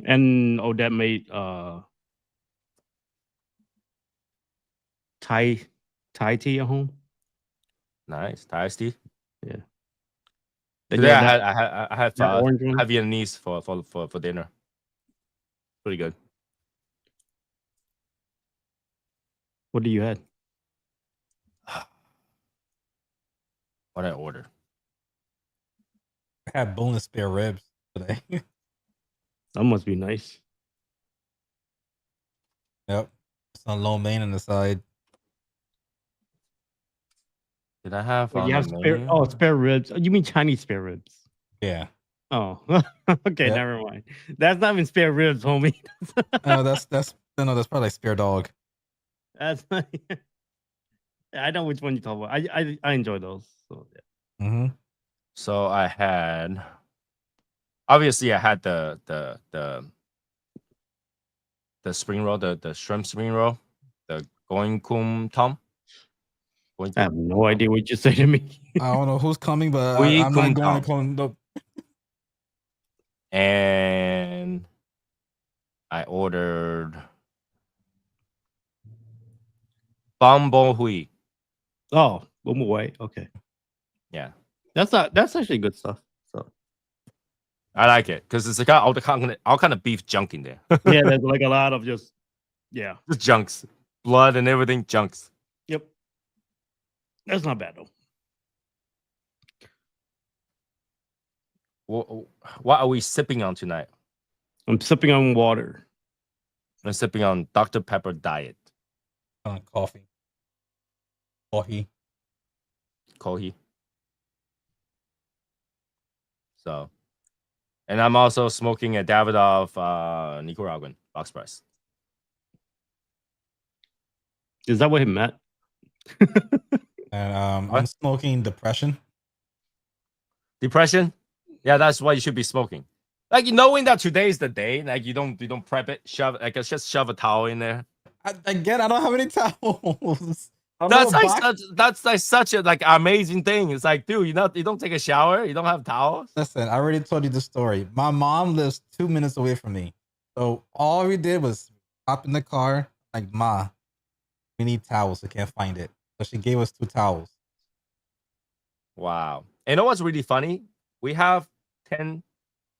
and Odette made Thai tea at home. Nice. Tasty. Yeah. Today Yeah, I had that orange one? Vietnamese for dinner. Pretty good. What do you had? What I ordered? I had boneless spare ribs today. That must be nice. Yep. Some lo mein on the side. Did I have? Well, on you have the spare. menu? Oh, spare ribs. Oh, you mean Chinese spare ribs? Yeah. Oh, okay. Yep. Never mind. That's not even spare ribs, homie. No, that's probably like spare dog. That's not, I know which one you talk about. I enjoy those. So yeah. Mm-hmm. So I had. Obviously, I had the spring roll, the shrimp spring roll, the going kum tom. I have no idea what you say to me. I don't know who's coming, but Gui I'm not kum going tom. to come. Nope. And I ordered Bumbo Hui. Oh, boom away. Okay, Yeah, that's actually good stuff. So I like it because it's got all kind of beef junk in there. yeah, there's like a lot of just junks, blood and everything, junks. Yep, that's not bad though. What are we sipping on tonight? I'm sipping on water. I'm sipping on Dr. Pepper Diet. Coffee. Kohi. So, and I'm also smoking a Davidoff Nicaraguan box press. Is that what he meant? And What? I'm smoking Depression. Depression? Yeah, that's what you should be smoking. Like knowing that today is the day, like you don't prep it, just shove a towel in there. Again, I don't have any towels. That's like such a like amazing thing. It's like, dude, you don't take a shower, you don't have towels. Listen, I already told you the story. My mom lives 2 minutes away from me, so all we did was hop in the car. Like, Ma, we need towels. We can't find it, so she gave us 2 towels. Wow. And you know what's really funny? We have 10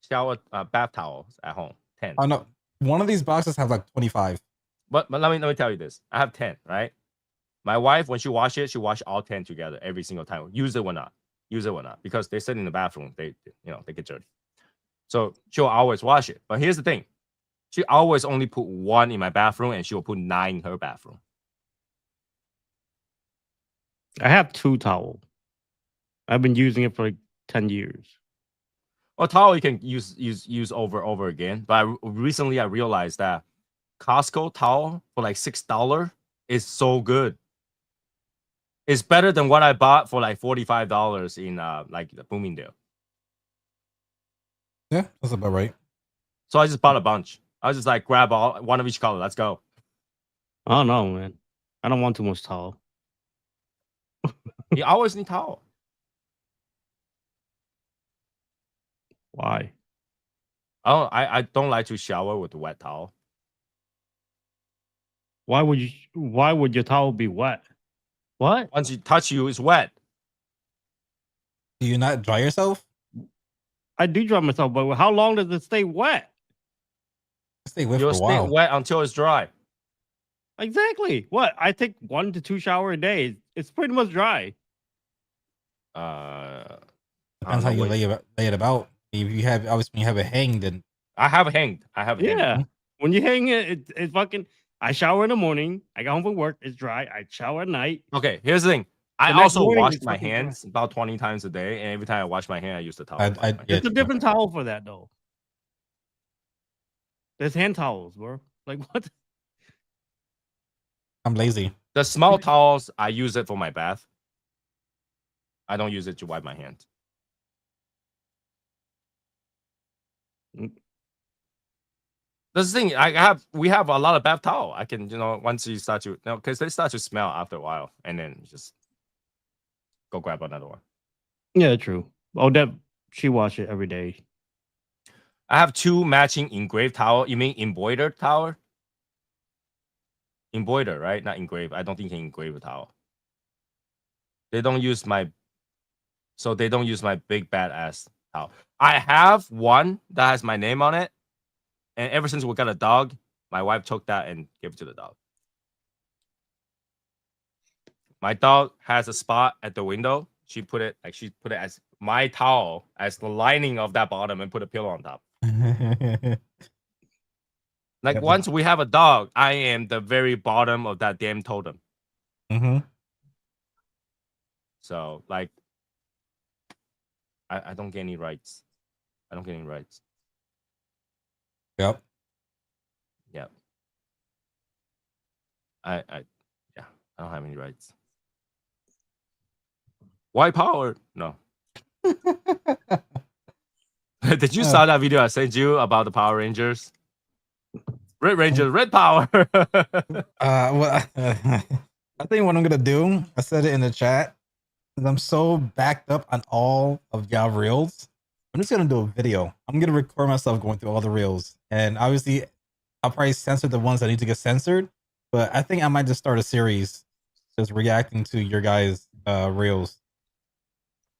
shower bath towels at home. 10. Oh no, one of these boxes have like 25. But let me tell you this. I have 10, right? My wife, when she wash it, she wash all 10 together every single time. Use it or not. Because they sit in the bathroom. They get dirty. So she'll always wash it. But here's the thing. She always only put 1 in my bathroom and she will put 9 in her bathroom. I have 2 towels. I've been using it for like 10 years. Well, towel you can use over again. But recently I realized that Costco towel for like $6 is so good. It's better than what I bought for like $45 in like the Bloomingdale. Yeah, that's about right. So I just bought a bunch. I was just like, grab one of each color. Let's go. I don't know, man. I don't want too much towel. You always need towel. Why? I don't like to shower with a wet towel. Why would your towel be wet? What? Once you touch you, it's wet. Do you not dry yourself? I do dry myself, but how long does it stay wet? Stay wet You'll for a stay while. wet until it's dry. Exactly. What? I take 1 to 2 showers a day. It's pretty much dry. Depends how you lay it about. If you have when you have it hanged, then I have it hanged. Yeah. When you hang it, it's fucking. I shower in the morning. I got home from work. It's dry. I shower at night. Okay, here's the thing. I The next also morning wash it's my fucking hands about 20 times a day, and every time I wash my hand, I use the towel. I to wash my yeah, hand. It's a different towel for that though. There's hand towels, bro. Like what? I'm lazy. The small towels, I use it for my bath. I don't use it to wipe my hands. That's the thing. We have a lot of bath towel. I can, once you start to, because they start to smell after a while, and then just go grab another one. Yeah, true. Oh, that she wash it every day. I have 2 matching engraved towel. You mean embroidered towel? Embroidered, right? Not engraved. I don't think you can engrave a towel. They don't use my big badass towel. I have one that has my name on it, and ever since we got a dog, my wife took that and gave it to the dog. My dog has a spot at the window. She put it as my towel as the lining of that bottom and put a pillow on top. Like once we have a dog, I am the very bottom of that damn totem. Mm-hmm. So like, I don't get any rights. I don't get any rights. Yep. Yep. I don't have any rights. White power? No. Did you saw that video I sent you about the Power Rangers? Red Rangers, red power. Well, I think what I'm gonna do, I said it in the chat, is I'm so backed up on all of y'all reels. I'm just gonna do a video. I'm gonna record myself going through all the reels, and obviously, I'll probably censor the ones that need to get censored. But I think I might just start a series, just reacting to your guys' reels.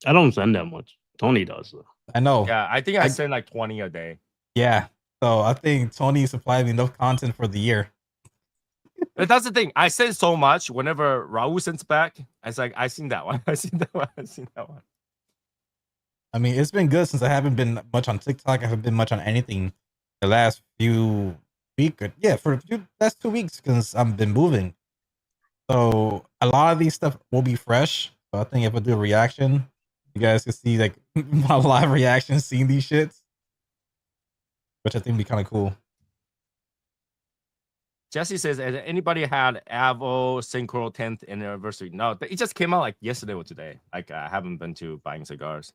I don't send that much. Tony does. Though. I know. Yeah, I think I send like 20 a day. Yeah. So I think Tony supplied me enough content for the year. But that's the thing. I send so much. Whenever Raul sends back, it's like, I seen that one. I seen that one. I seen that one. I mean, it's been good since I haven't been much on TikTok. I haven't been much on anything the last few weeks. Yeah, for the last 2 weeks because I've been moving. So a lot of these stuff will be fresh. So I think if I do a reaction, you guys can see like my live reaction seeing these shits, which I think would be kind of cool. Jesse says, has anybody had Avo Synchro 10th anniversary? No, it just came out like yesterday or today. Like I haven't been to buying cigars.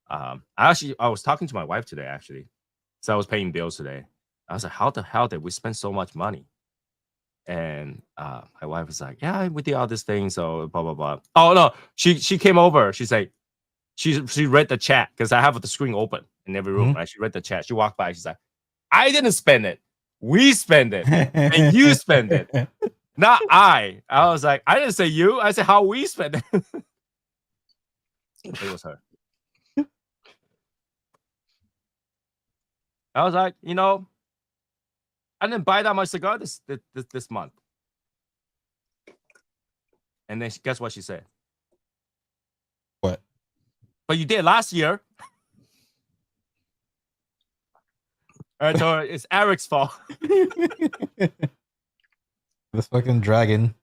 I was talking to my wife today actually, so I was paying bills today. I was like, how the hell did we spend so much money? And my wife was like, yeah, we did all this thing, so blah blah blah. Oh no, she came over. She's like, she read the chat because I have the screen open in every room. Right? She read the chat. She walked by. She's like, I didn't spend it. We spend it, and you spend it, not I. I was like, I didn't say you. I said how we spend it. It was her. I was like, I didn't buy that much cigar this month. And then guess what she said? What? But you did last year. I told her it's Eric's fault. This fucking dragon.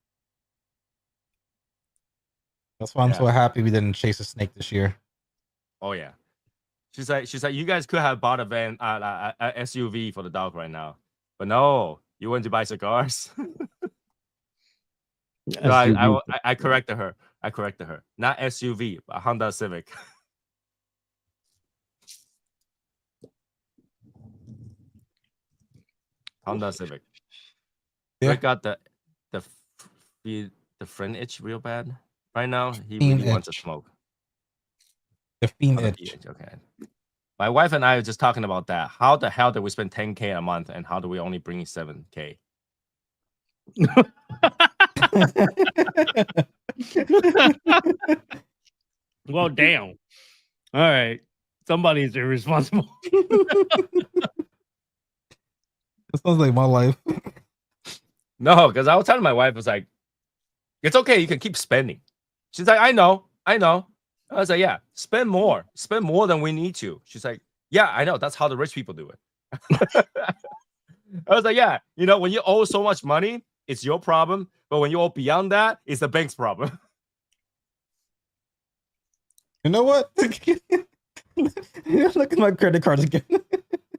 That's why I'm so happy we didn't chase a snake this year. Oh yeah. She's like, you guys could have bought a SUV for the dog right now, but no, you went to buy cigars. No, I corrected her. Not SUV, but Honda Civic. Honda Civic. Yeah. Rick got the friend itch real bad right now. He really wants to smoke. The fiend itch. Okay. My wife and I are just talking about that. How the hell did we spend 10K a month, and how do we only bring 7K? Well, damn. All right. Somebody's irresponsible. That sounds like my life. No, because I was telling my wife, I was like, it's okay. You can keep spending. She's like, I know. I was like, yeah, spend more than we need to. She's like, yeah, I know. That's how the rich people do it. I was like, yeah, when you owe so much money, it's your problem. But when you owe beyond that, it's the bank's problem. You know what? Look at my credit cards again.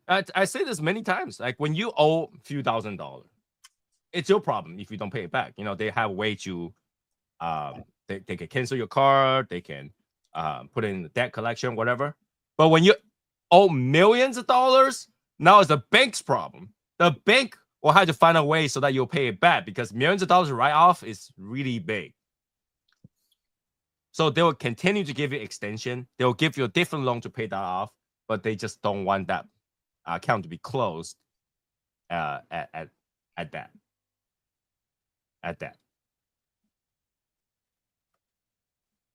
I say this many times. Like when you owe a few $1,000s, it's your problem if you don't pay it back. You know, they have a way to they can cancel your card, they can put it in the debt collection, whatever. But when you owe millions of dollars, now it's the bank's problem. The bank will have to find a way so that you'll pay it back because millions of dollars write off is really big. So they will continue to give you extension. They will give you a different loan to pay that off, but they just don't want that account to be closed at that.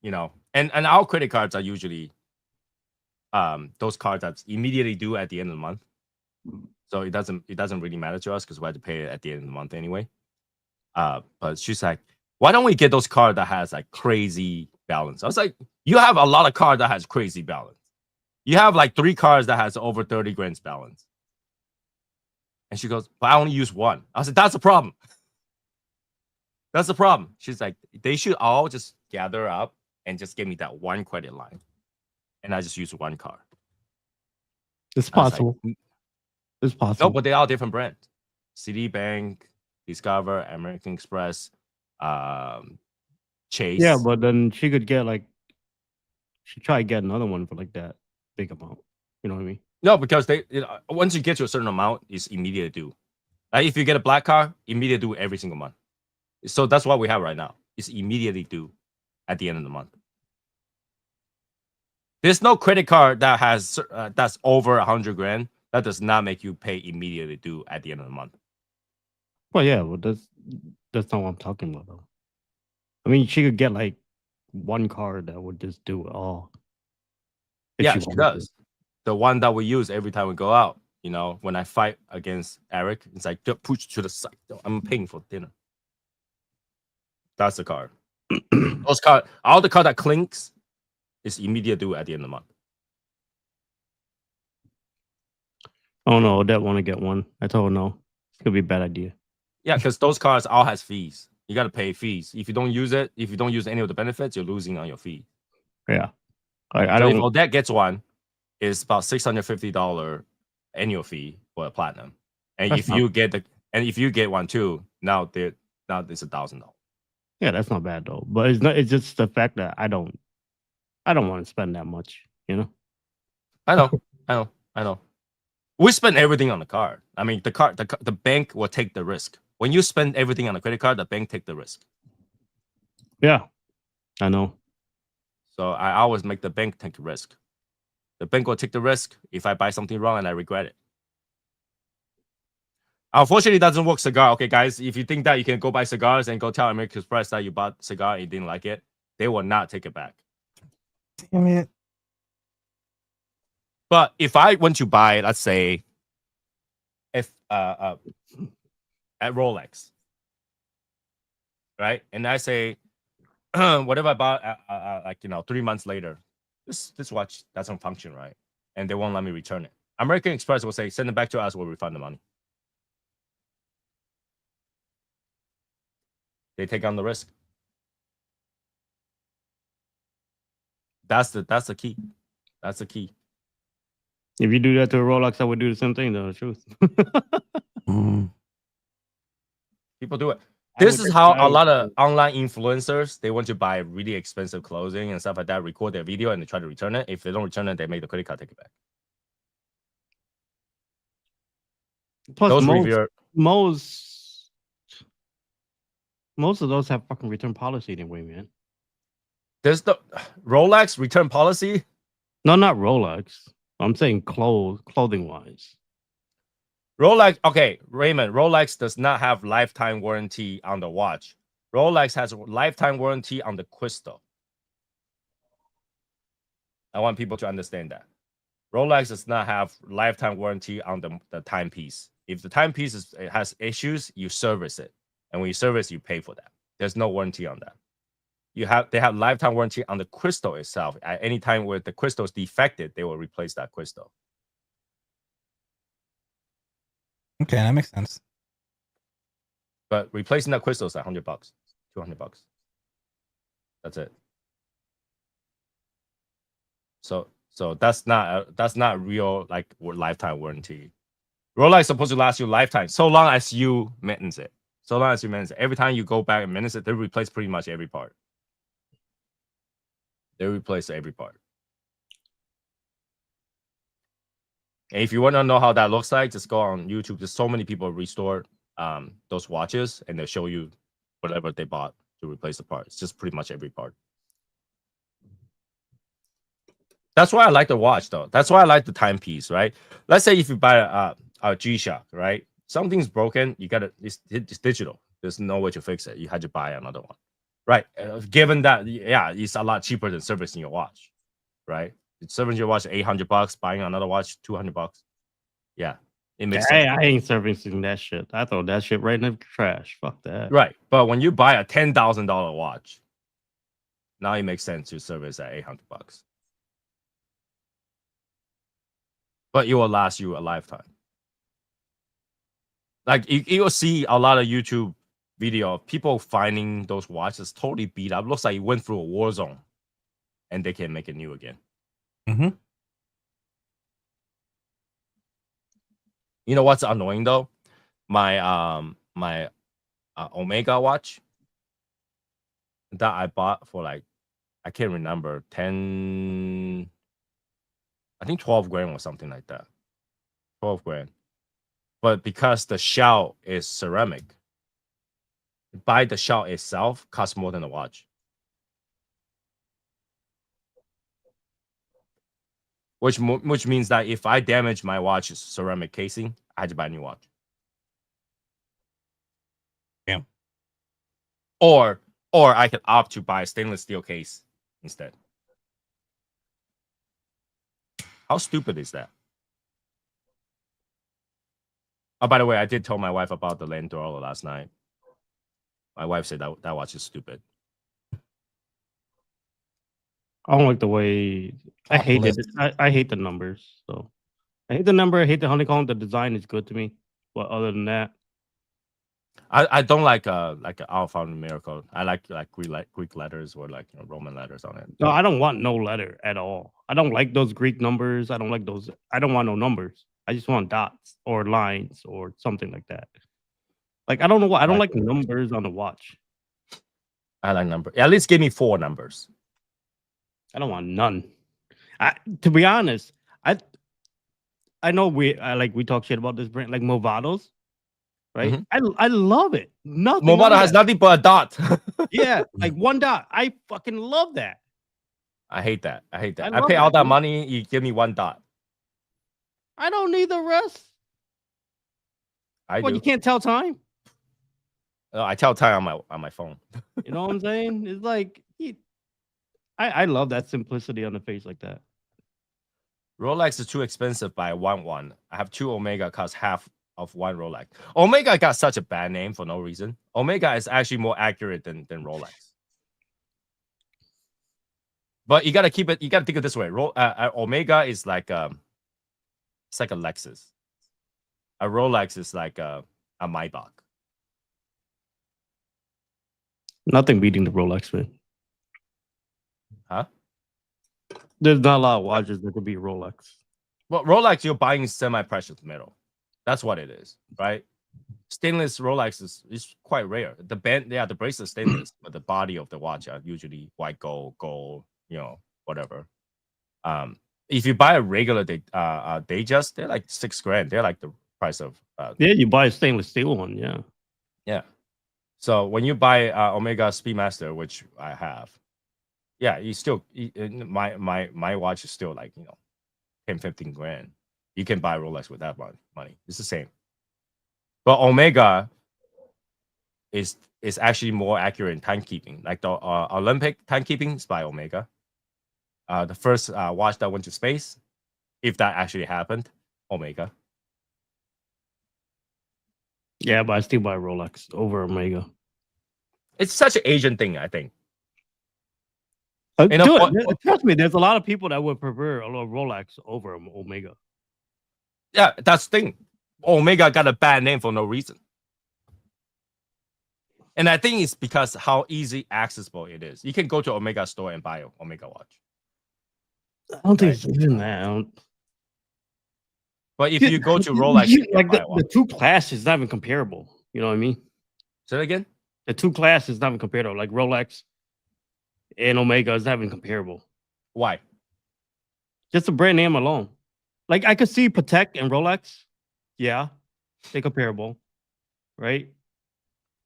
You know, and our credit cards are usually those cards that's immediately due at the end of the month. So it doesn't really matter to us because we have to pay it at the end of the month anyway. But she's like, why don't we get those cards that has like crazy balance? I was like, you have a lot of cards that has crazy balance. You have like 3 cards that has over 30 grand balance. And she goes, but I only use one. I said, that's the problem. That's the problem. She's like, they should all just gather up and just give me that one credit line. And I just use one card. It's possible. Like, it's possible. no, but they are different brands. Citibank, Discover, American Express, Chase. Yeah, but then she could get like, she try to get another one for like that big amount. You know what I mean? No, because they once you get to a certain amount, it's immediate due. Like if you get a black card, immediate due every single month. So that's what we have right now. It's immediately due at the end of the month. There's no credit card that has that's over 100 grand that does not make you pay immediately due at the end of the month. Well, yeah, well that's not what I'm talking about though. I mean, she could get like one card that would just do it all. Yeah, she does. The one that we use every time we go out. You know, when I fight against Eric, it's like push to the side. I'm paying for dinner. That's the card. Those card, all the card that clinks is immediate due at the end of the month. Oh no, Odette want to get one. I told her no. It's gonna be a bad idea. Yeah, because those cards all has fees. You got to pay fees. If you don't use it, if you don't use any of the benefits, you're losing on your fee. Yeah, I So don't. if Odette gets one, it's about $650 annual fee for a platinum. And That's if not- you get one too, now it's $1,000. Yeah, that's not bad though. But it's not. It's just the fact that I don't want to spend that much. You know. I know. We spend everything on the card. I mean, the bank will take the risk. When you spend everything on a credit card, the bank take the risk. Yeah, I know. So I always make the bank take the risk. The bank will take the risk if I buy something wrong and I regret it. Unfortunately, it doesn't work cigar. Okay, guys, if you think that you can go buy cigars and go tell American Express that you bought cigar and you didn't like it, they will not take it back. Damn it. But if I want to buy, let's say, if at Rolex, right, and I say, whatever I bought, like 3 months later, this watch doesn't function right, and they won't let me return it. American Express will say, send it back to us, we'll refund the money. They take on the risk. That's the key. That's the key. If you do that to a Rolex, I would do the same thing. Though, the truth. People do it. This is how a lot of online influencers, they want to buy really expensive clothing and stuff like that, record their video, and they try to return it. If they don't return it, they make the credit card take it back. Plus, Those most of those have fucking return policy anyway, man. There's the Rolex return policy. No, not Rolex. I'm saying clothing wise. Rolex, okay, Raymond, Rolex does not have lifetime warranty on the watch. Rolex has a lifetime warranty on the crystal. I want people to understand that. Rolex does not have lifetime warranty on the timepiece. If the timepiece has issues, you service it. And when you service, you pay for that. There's no warranty on that. They have lifetime warranty on the crystal itself. At any time where the crystal is defected, they will replace that crystal. Okay, that makes sense. But replacing that crystal is $100, $200. That's it. So that's not real like lifetime warranty. Rolex is supposed to last you lifetime, so long as you maintenance it. So long as you maintenance it. Every time you go back and maintenance it, they replace pretty much every part. They replace every part. And if you want to know how that looks like, just go on YouTube. There's so many people restore those watches, and they show you whatever they bought to replace the part. It's just pretty much every part. That's why I like the watch, though. That's why I like the timepiece, right? Let's say if you buy a G-Shock, right? Something's broken, you gotta it's digital. There's no way to fix it. You had to buy another one, right? Given that, yeah, it's a lot cheaper than servicing your watch, right? Servicing your watch $800, buying another watch $200. Yeah, it makes sense. I ain't servicing that shit. I throw that shit right in the trash. Fuck that. Right, but when you buy a $10,000 watch, now it makes sense to service at $800. But it will last you a lifetime. Like you'll see a lot of YouTube video of people finding those watches totally beat up. Looks like it went through a war zone, and they can make it new again. Mm-hmm. You know what's annoying though? My Omega watch that I bought for like, I can't remember, 10, I think 12 grand or something like that. 12 grand. But because the shell is ceramic, buy the shell itself costs more than the watch. Which means that if I damage my watch's ceramic casing, I had to buy a new watch. Yeah. Or I could opt to buy a stainless steel case instead. How stupid is that? Oh, by the way, I did tell my wife about the Landoro last night. My wife said that watch is stupid. I don't like the way. I hate it. I hate the numbers. So I hate the number. I hate the honeycomb. The design is good to me, but other than that, I don't like an alphanumerical. I like Greek letters or like Roman letters on it. no, I don't want no letter at all. I don't like those Greek numbers. I don't like those. I don't want no numbers. I just want dots or lines or something like that. Like I don't know what I don't like numbers on the watch. I like number. At least give me 4 numbers. I don't want none. To be honest, I know we talk shit about this brand like Movados, right? Mm-hmm. I love it. Nothing. Movado has nothing but a dot. Yeah, like one dot. I fucking love that. I hate that. I love pay all that, that dude. money. You give me 1 dot. I don't need the rest. I do. You can't tell time. No, I tell time on my phone. You know what I'm saying? It's like I love that simplicity on the face like that. Rolex is too expensive by one. I have 2 Omega cost half of 1 Rolex. Omega got such a bad name for no reason. Omega is actually more accurate than Rolex. But you gotta think of it this way. Omega is like it's like a Lexus. A Rolex is like a Maybach. Nothing beating the Rolex, man. Huh? There's not a lot of watches that could beat Rolex. Well, Rolex, you're buying semi-precious metal. That's what it is, right? Stainless Rolex is quite rare. The bracelet is stainless, but the body of the watch are usually white gold, whatever. If you buy a regular Datejust, they're like $6,000. They're like the price of yeah, you buy a stainless steel one, yeah. So when you buy Omega Speedmaster, which I have, yeah, you still my watch is still like 10-15 grand. You can buy Rolex with that money. It's the same. But Omega is actually more accurate in timekeeping. Like the Olympic timekeeping is by Omega. The first watch that went to space, if that actually happened, Omega. Yeah, but I still buy Rolex over Omega. It's such an Asian thing, I think. Trust me, there's a lot of people that would prefer a Rolex over Omega. Yeah, that's the thing. Omega got a bad name for no reason. And I think it's because how easy accessible it is. You can go to Omega store and buy an Omega watch. I don't think Right. it's even that. I don't- But if you go to Rolex, you can like buy the one. two classes not even comparable. You know what I mean? Say it again. The two classes not even comparable. Like Rolex and Omega is not even comparable. Why? Just the brand name alone. Like I could see Patek and Rolex. Yeah, they're comparable, right?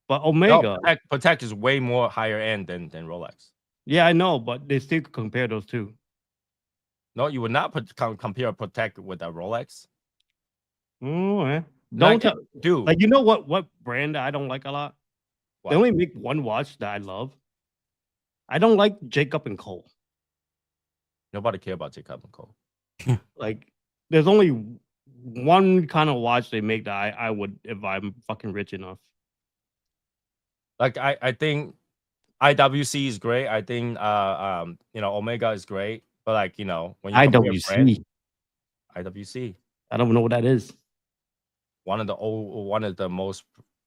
But No, Omega, Patek is way more higher end than Rolex. yeah, I know, but they still could compare those two. No, you would not compare Patek with a Rolex. Oh, yeah. Like, Don't tell, dude. like you know what brand I don't like a lot? What? They only make one watch that I love. I don't like Jacob and Cole. Nobody care about Jacob and Cole. Like there's only one kind of watch they make that I would if I'm fucking rich enough. Like I think IWC is great. I think Omega is great. But like, when you compare brand, IWC, I don't know what that is. one of the most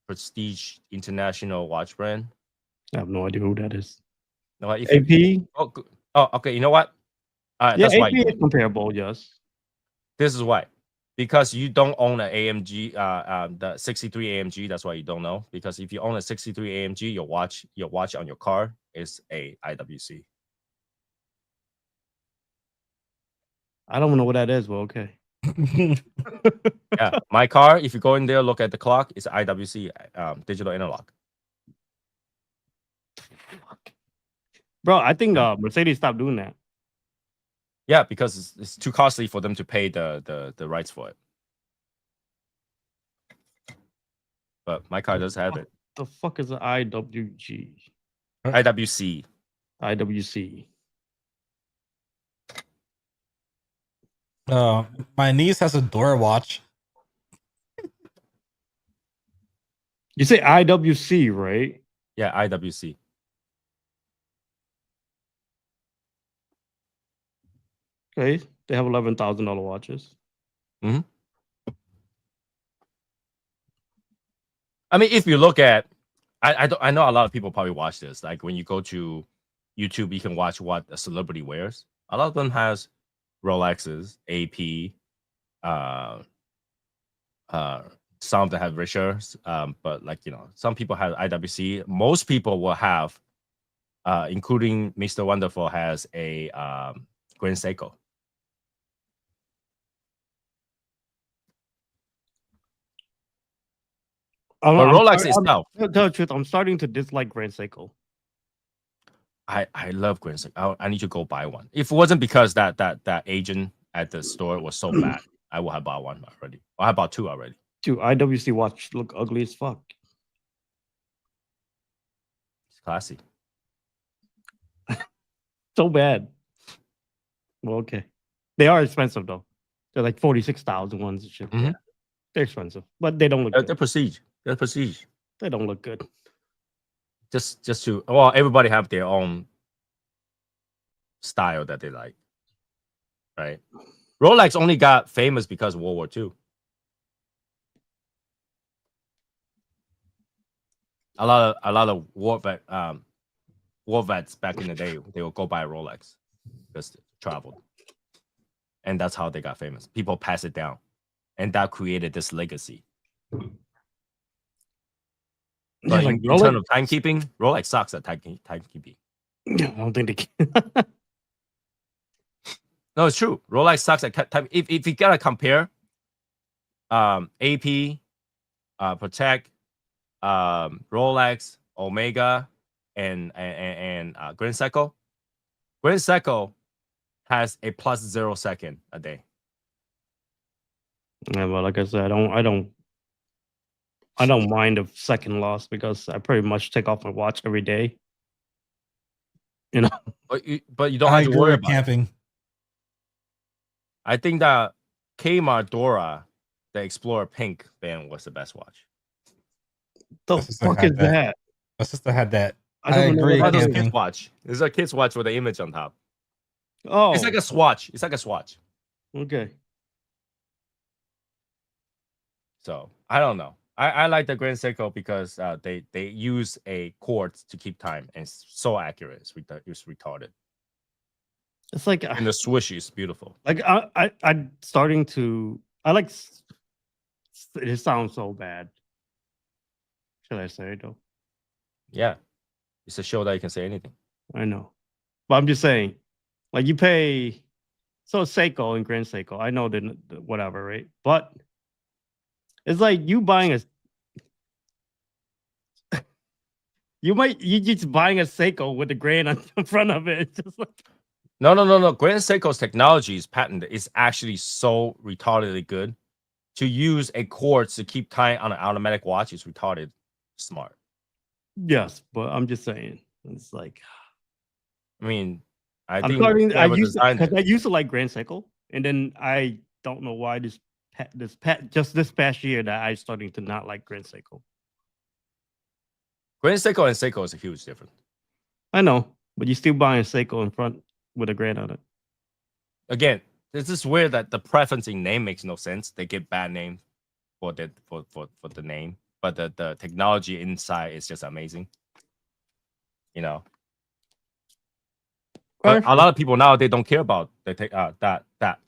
prestige international watch brand. I have no idea who that is. No, if AP? you, okay. You know what? Yeah, that's why AP is comparable, yes. this is why. Because you don't own an AMG, the 63 AMG. That's why you don't know. Because if you own a 63 AMG, your watch on your car is a IWC. I don't know what that is, but okay. Yeah, my car. If you go in there, look at the clock. It's IWC, digital analog. Bro, I think Mercedes stopped doing that. Yeah, because it's too costly for them to pay the rights for it. But my car does have it. The fuck is an IWG? IWC. IWC. My niece has a Dora watch. You say IWC, right? Yeah, IWC. Okay, they have $11,000 watches. I mean, if you look at, I know a lot of people probably watch this. Like when you go to YouTube, you can watch what a celebrity wears. A lot of them has Rolexes, AP, some of them have Richards, but like some people have IWC. Most people will have, including Mr. Wonderful, has a Grand Seiko. But Rolex itself, tell the truth, I'm starting to dislike Grand Seiko. I love Grand Seiko. I need to go buy one. If it wasn't because that agent at the store was so bad, I would have bought one already. I bought two already. Dude, IWC watch look ugly as fuck. It's classy. So bad. Well, okay. They are expensive though. They're like 46,000 ones and shit. Yeah. They're expensive, but they don't look good. They're prestige. They're prestige. They don't look good. Just to everybody have their own style that they like, right? Rolex only got famous because of World War II. A lot of war vets back in the day, they would go buy a Rolex because they traveled, and that's how they got famous. People pass it down, and that created this legacy. But like in terms of timekeeping, Rolex sucks at timekeeping. I don't think they can. No, it's true. Rolex sucks at time. If you gotta compare, AP, Patek, Rolex, Omega, and Grand Seiko. Grand Seiko has a plus 0 second a day. Yeah, but like I said, I don't mind a second loss because I pretty much take off my watch every day. You know, but you don't have to worry about camping. it. I think that Kmart Dora, the Explorer Pink band, was the best watch. The fuck is that? My sister had that. I agree. What does kids watch? It's a kids watch with an image on top. Oh, it's like a swatch. It's like a swatch. Okay. So I don't know. I like the Grand Seiko because they use a quartz to keep time and it's so accurate. It's retarded. It's like And the swishy is beautiful. like I'm starting to. I like. It sounds so bad. Should I say it though? Yeah. It's a show that you can say anything. I know, but I'm just saying, like you pay. So Seiko and Grand Seiko, I know the whatever, right? But it's like you buying a. You just buying a Seiko with a Grand on the front of it. It's just like, No. Grand Seiko's technology is patented. It's actually so retardedly good. To use a quartz to keep time on an automatic watch is retarded smart. yes, but I'm just saying, it's like I mean, I I'm think starting. I whoever used designed because I it. used to like Grand Seiko, and then I don't know why just this past year that I'm starting to not like Grand Seiko. Grand Seiko and Seiko is a huge difference. I know, but you're still buying a Seiko in front with a Grand on it. Again, this is weird that the preferencing name makes no sense. They get bad names for the name, but the technology inside is just amazing. You know. But a lot of people now they don't care about that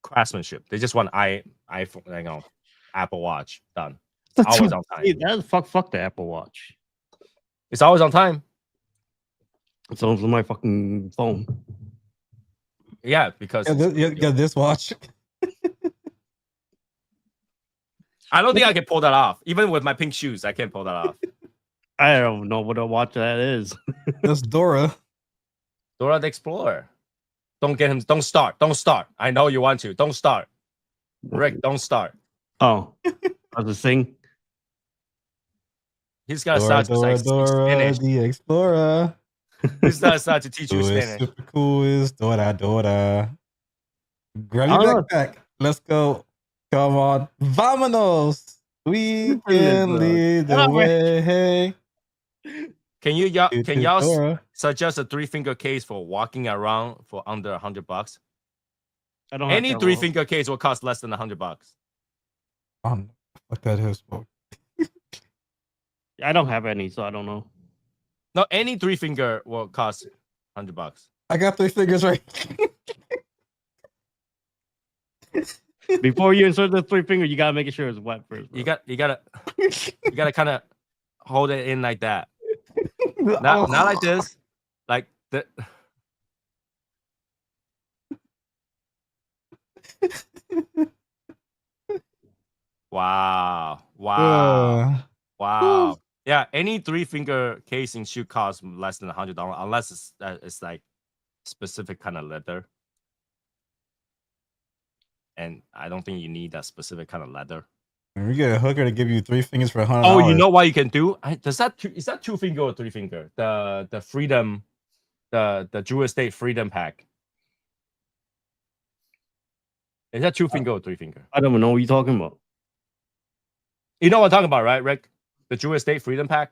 craftsmanship. They just want iPhone, Apple Watch done. It's always on time. That's fuck the Apple Watch. It's always on time. It's on my fucking phone. Yeah, because this watch. I don't think I can pull that off. Even with my pink shoes, I can't pull that off. I don't know what a watch that is. That's Dora. Dora the Explorer. Don't get him. Don't start. Don't start. I know you want to. Don't start. Rick, don't start. Oh, I was sing. He's got to start to speak Spanish. the Explorer. He's got to start to teach you Who is Spanish. super cool is Dora. Grab your backpack. Let's go. Come on. Vámonos. We can lead the way. Can y'all suggest a 3-finger case for walking around for under $100? I don't. Any 3-finger case will cost less than $100. Fuck that is. I don't have any, so I don't know. No, any 3-finger will cost $100. I got 3 fingers right. Before you insert the 3-finger, you gotta make sure it's wet first. Bro. You gotta kind of hold it in like that. Not like this. Like the. Wow. Yeah, any 3-finger casing should cost less than $100 unless it's like specific kind of leather. And I don't think you need that specific kind of leather. We get a hooker to give you 3 fingers for $100. Oh, you know what you can do? Is that 2-finger or 3-finger? The freedom, the Drew Estate Freedom Pack. Is that 2-finger or 3-finger? I don't know what you're talking about. You know what I'm talking about, right, Rick? The Drew Estate Freedom Pack.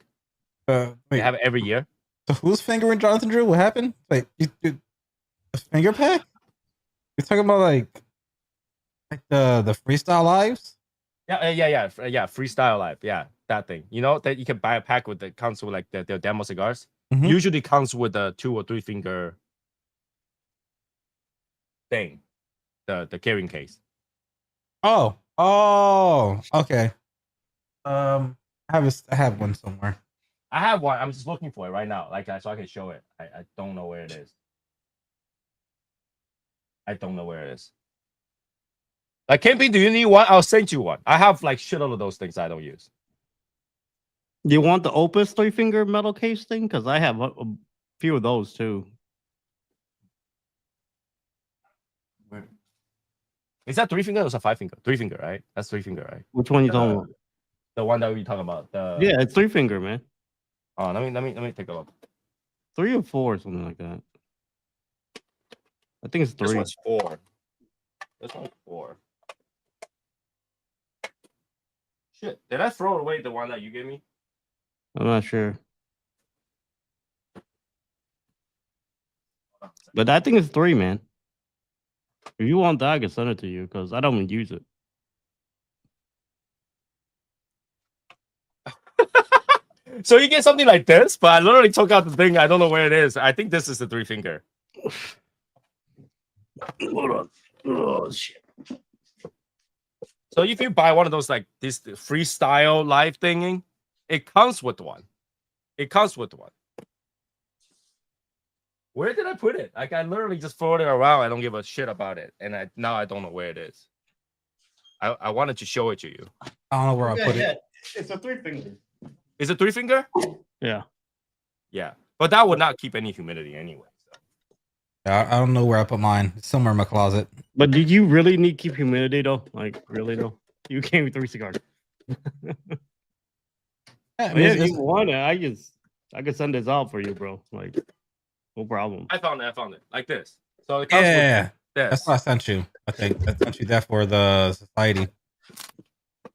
Wait, they have it every year. So who's fingering Jonathan Drew? What happened? Wait, the finger pack? You're talking about like the freestyle lives? Yeah. Freestyle life. Yeah, that thing. You know that you can buy a pack with that comes with like the demo cigars. Mm-hmm. Usually comes with a 2 or 3-finger thing, the carrying case. Oh, okay. I have one somewhere. I have one. I'm just looking for it right now, like so I can show it. I don't know where it is. Like, Camping, do you need one? I'll send you one. I have like shitload of those things I don't use. Do you want the Opus 3-finger metal case thing? Because I have a few of those too. Is that 3-finger or is that 5-finger? 3-finger, right? That's 3-finger, right? Which one you talking about? The one that we talking about. Yeah, it's 3-finger, man. Oh, let me take a look. 3 or 4 or something like that. I think it's 3. This one's 4. This one's 4. Shit, did I throw away the one that you gave me? I'm not sure. But I think it's 3, man. If you want that, I can send it to you because I don't even use it. So you get something like this, but I literally took out the thing. I don't know where it is. I think this is the 3-finger. Hold on. Oh shit. So if you buy one of those like this freestyle live thingy, it comes with one. It comes with one. Where did I put it? Like I literally just throw it around. I don't give a shit about it, and now I don't know where it is. I wanted to show it to you. I don't know where I put it. It's a 3-finger. Is it 3-finger? Yeah. Yeah, but that would not keep any humidity anyway. So. I don't know where I put mine. It's somewhere in my closet. But did you really need to keep humidity though? Like really though? You came with 3 cigars. Yeah, I But mean, yeah, it's- if you want it, I could send this out for you, bro. Like, no problem. I found it like this. So it comes yeah, with this. that's what I sent you. I think I sent you that for the society.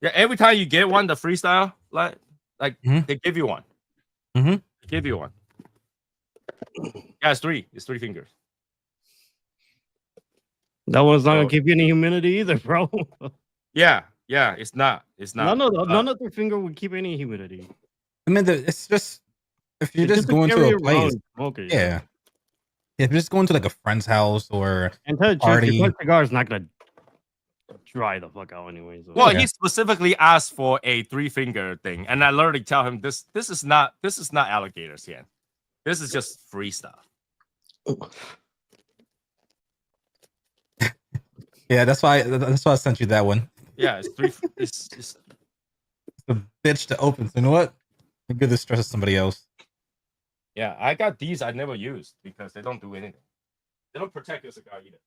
Yeah, every time you get one, the freestyle, like Mhm. they give you one. Mhm. They give you one. Yeah, it's 3. It's 3 fingers. That one's not So- gonna keep you any humidity either, bro. Yeah, it's not. It's not. None of the finger would keep any humidity. I mean, it's just if you're It's just to going to carry a around place, and smoke it, yeah. If you're just going to like a friend's house or And tell you the truth, Party. your cigar is not gonna dry the fuck out anyway. So. Well, Yeah. he specifically asked for a 3-finger thing, and I literally tell him this is not alligator skin. This is just free stuff. yeah, that's why I sent you that one. Yeah, it's 3. It's The bitch to open. So you know what? I'm good to stress to somebody else. yeah. I got these. I never used because they don't do anything. They don't protect your cigar either.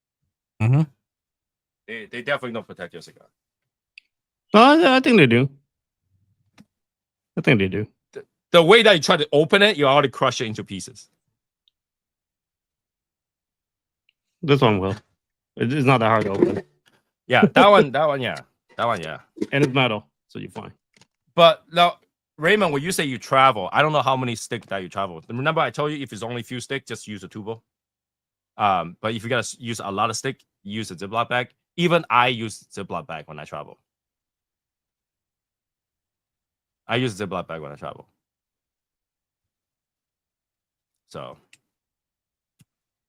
Mm-hmm. They definitely don't protect your cigar. I think they do. I think they do. The way that you try to open it, you already crush it into pieces. This one will. It's not that hard to open, Yeah, that one, yeah. That one, yeah. and it's metal, so you're fine. But now, Raymond, when you say you travel, I don't know how many sticks that you travel with. Remember, I told you if it's only a few sticks, just use a tubo. But if you gotta use a lot of stick, use a Ziploc bag. Even I use Ziploc bag when I travel. I use a Ziploc bag when I travel. So,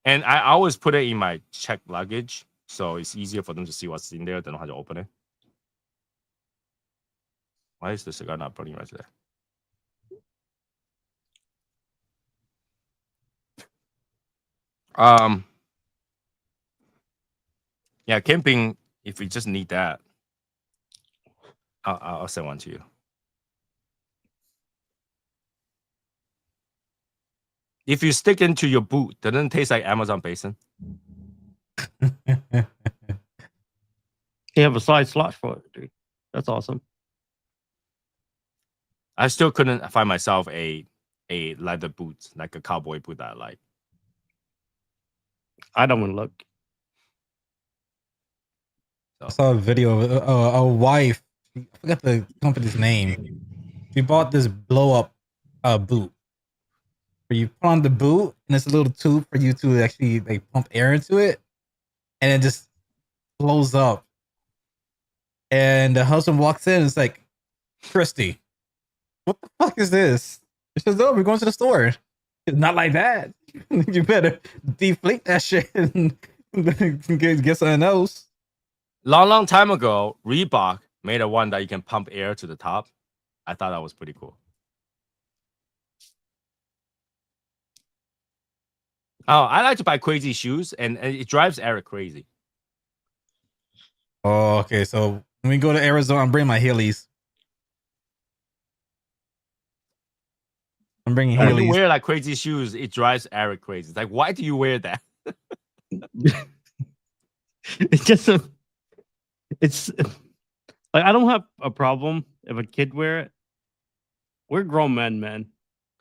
and I always put it in my checked luggage, so it's easier for them to see what's in there. They know how to open it. Why is the cigar not burning right there? Yeah, camping. If you just need that, I'll send one to you. If you stick into your boot, doesn't it taste like Amazon basin? You have a side slot for it, dude. That's awesome. I still couldn't find myself a leather boot, like a cowboy boot that I like. I don't want to look. I saw a video of a wife. I forgot the company's name. She bought this blow up boot. Where you put on the boot and it's a little tube for you to actually like pump air into it, and it just blows up. And the husband walks in and it's like, Christy, what the fuck is this? She says, oh, we're going to the store. It's not like that. You better deflate that shit and get something else. Long time ago, Reebok made a one that you can pump air to the top. I thought that was pretty cool. Oh, I like to buy crazy shoes, and it drives Eric crazy. Oh, okay. So when we go to Arizona, I'm bringing my Heelys. I'm bringing When you Heelys. wear like crazy shoes, it drives Eric crazy. It's like, why do you wear that? It's just it's like I don't have a problem if a kid wear it. We're grown men, man.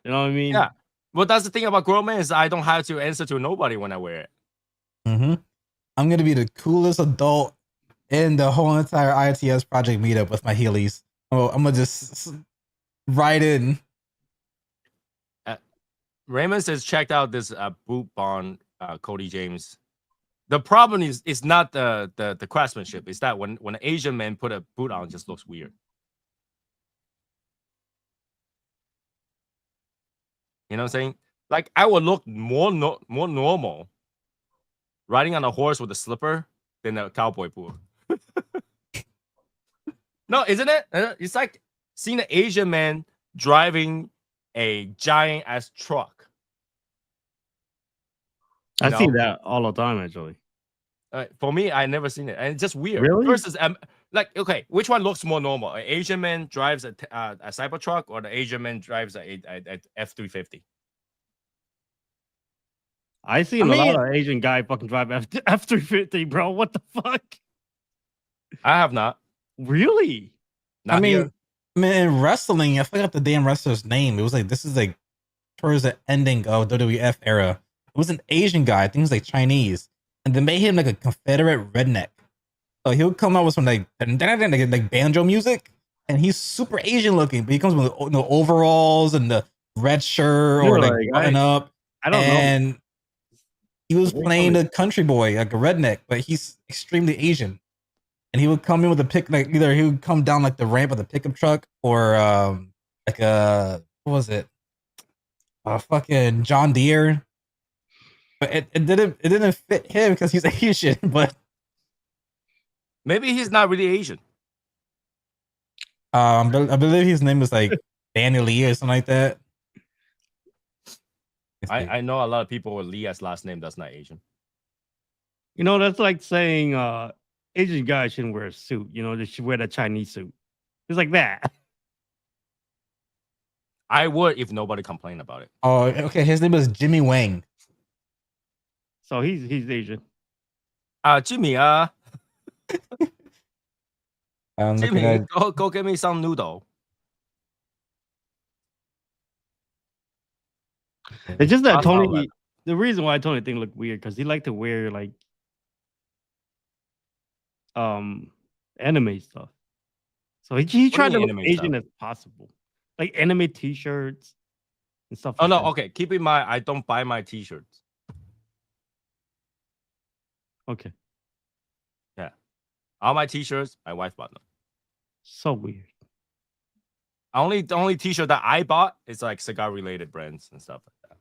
You know what I mean? Yeah. Well, that's the thing about grown men is I don't have to answer to nobody when I wear it. Mm-hmm. I'm gonna be the coolest adult in the whole entire ITS project meetup with my Heelys. Oh, I'm gonna just ride in. Raymond says, checked out this boot barn, Cody James. The problem is it's not the craftsmanship. It's that when an Asian man put a boot on, it just looks weird. You know what I'm saying? Like I would look more normal riding on a horse with a slipper than a cowboy boot. No, isn't it? It's like seeing an Asian man driving a giant ass truck. I see know? that all the time, actually. For me, I never seen it, and it's just weird. Really? Versus, like, okay, which one looks more normal? An Asian man drives a Cybertruck, or the Asian man drives a F-350? I see a lot of Asian guy fucking drive F-350, bro. What the fuck? I have not. Really? Not here. in wrestling, I forgot the damn wrestler's name. It was like, this is like towards the ending of WWF era. It was an Asian guy. I think he was like Chinese. And they made him like a Confederate redneck. So he would come out with some like banjo music. And he's super Asian looking, but he comes with overalls and the red shirt or like button up. I don't know. And he was playing the country boy, like a redneck, but he's extremely Asian. And he would come in with a either he would come down like the ramp of the pickup truck, or like a, what was it? A fucking John Deere. But it didn't fit him because he's Asian, but maybe he's not really Asian. I believe his name was like Danny Lee or something like that. I know a lot of people with Lee as last name that's not Asian. You know, that's like saying Asian guys shouldn't wear a suit. You know, they should wear the Chinese suit. It's like that. I would if nobody complained about it. Oh, okay. His name is Jimmy Wang. So he's Asian. Jimmy, Jimmy, go get me some noodle. It's just that Tony. The reason why Tony thing looked weird because he liked to wear like anime stuff. So he tried to look Asian as possible, like anime T-shirts and stuff. Oh, no, okay. Keep in mind, I don't buy my T-shirts. Okay. Yeah. All my T-shirts, my wife bought them. So weird. The only T-shirt that I bought is like cigar-related brands and stuff like that.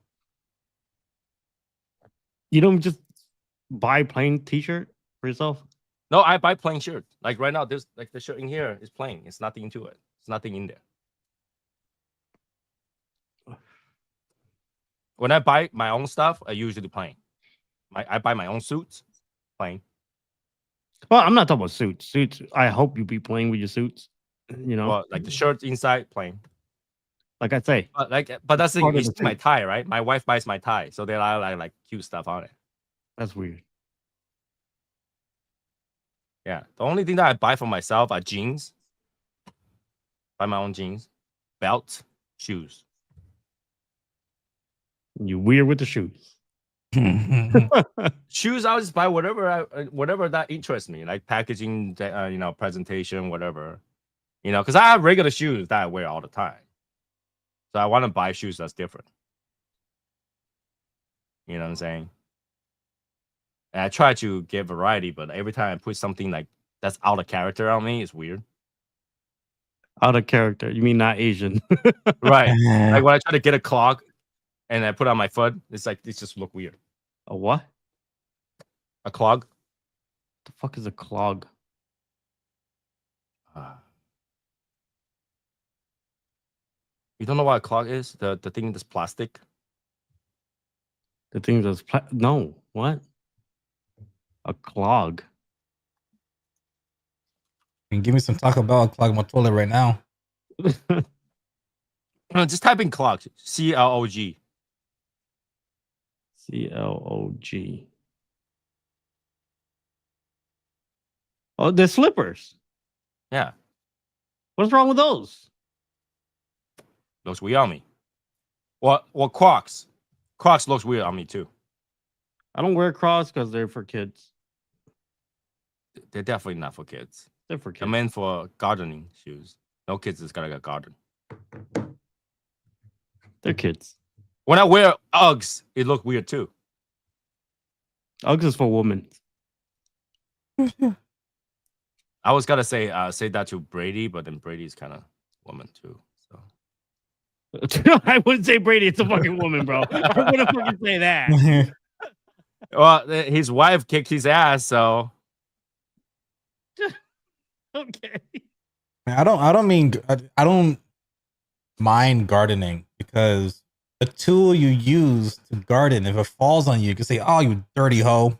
You don't just buy plain T-shirt for yourself? No, I buy plain shirts. Like right now, there's like the shirt in here is plain. It's nothing to it. It's nothing in there. When I buy my own stuff, I usually plain. I buy my own suits, plain. Well, I'm not talking about suits. Suits, I hope you be playing with your suits. You know, well, like the shirts inside, plain. Like I say, but that's my tie, right? My wife buys my tie, so they like cute stuff on it. That's weird. Yeah, the only thing that I buy for myself are jeans. Buy my own jeans, belt, shoes. You weird with the shoes. Shoes, I'll just buy whatever that interests me, like packaging, presentation, whatever. Because I have regular shoes that I wear all the time. So I want to buy shoes that's different. You know what I'm saying? And I try to get variety, but every time I put something like that's out of character on me, it's weird. Out of character? You mean not Asian? Right. Like when I try to get a clog and I put it on my foot, it's like it just look weird. A what? A clog? The fuck is a clog? You don't know what a clog is? The thing that's plastic? The thing that's no, what? A clog. You can give me some Taco Bell. I'll clog my toilet right now. Just type in clog. CLOG. CLOG. Oh, they're slippers. Yeah. What's wrong with those? Looks weird on me. What Crocs? Crocs looks weird on me too. I don't wear Crocs because they're for kids. They're definitely not for kids. They're for kids. They're meant for gardening shoes. No kids is gonna get garden. They're kids. When I wear Uggs, it look weird too. Uggs is for women. I was gonna say that to Brady, but then Brady's kind of woman too. So I wouldn't say Brady. It's a fucking woman, bro. I wouldn't fucking say that. Well, his wife kicked his ass, so Okay. I don't mind gardening because the tool you use to garden, if it falls on you, you can say, "Oh, you dirty hoe."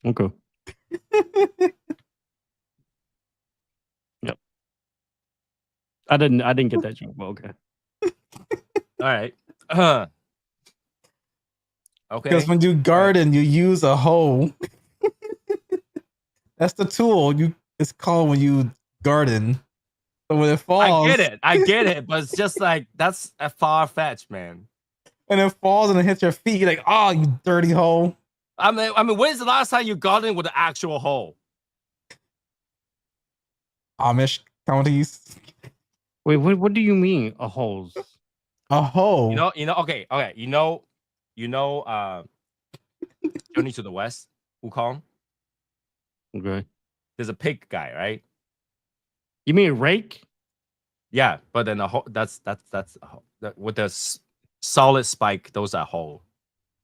Okay. Yep. I didn't get that joke, but okay. all right. Because Okay. when you garden, you use a hoe. That's the tool it's called when you garden. So when it falls, I get it, but it's just like that's a far fetched, man. and it falls and it hits your feet, you're like, "Oh, you dirty hoe." I mean, when's the last time you gardened with an actual hole? Amish counties. Wait, what do you mean a hose? A hoe. Okay, Journey to the West, Wukong. Okay. There's a pig guy, right? You mean a rake? Yeah, but then a hole. That's a hole. With the solid spike. Those are hole.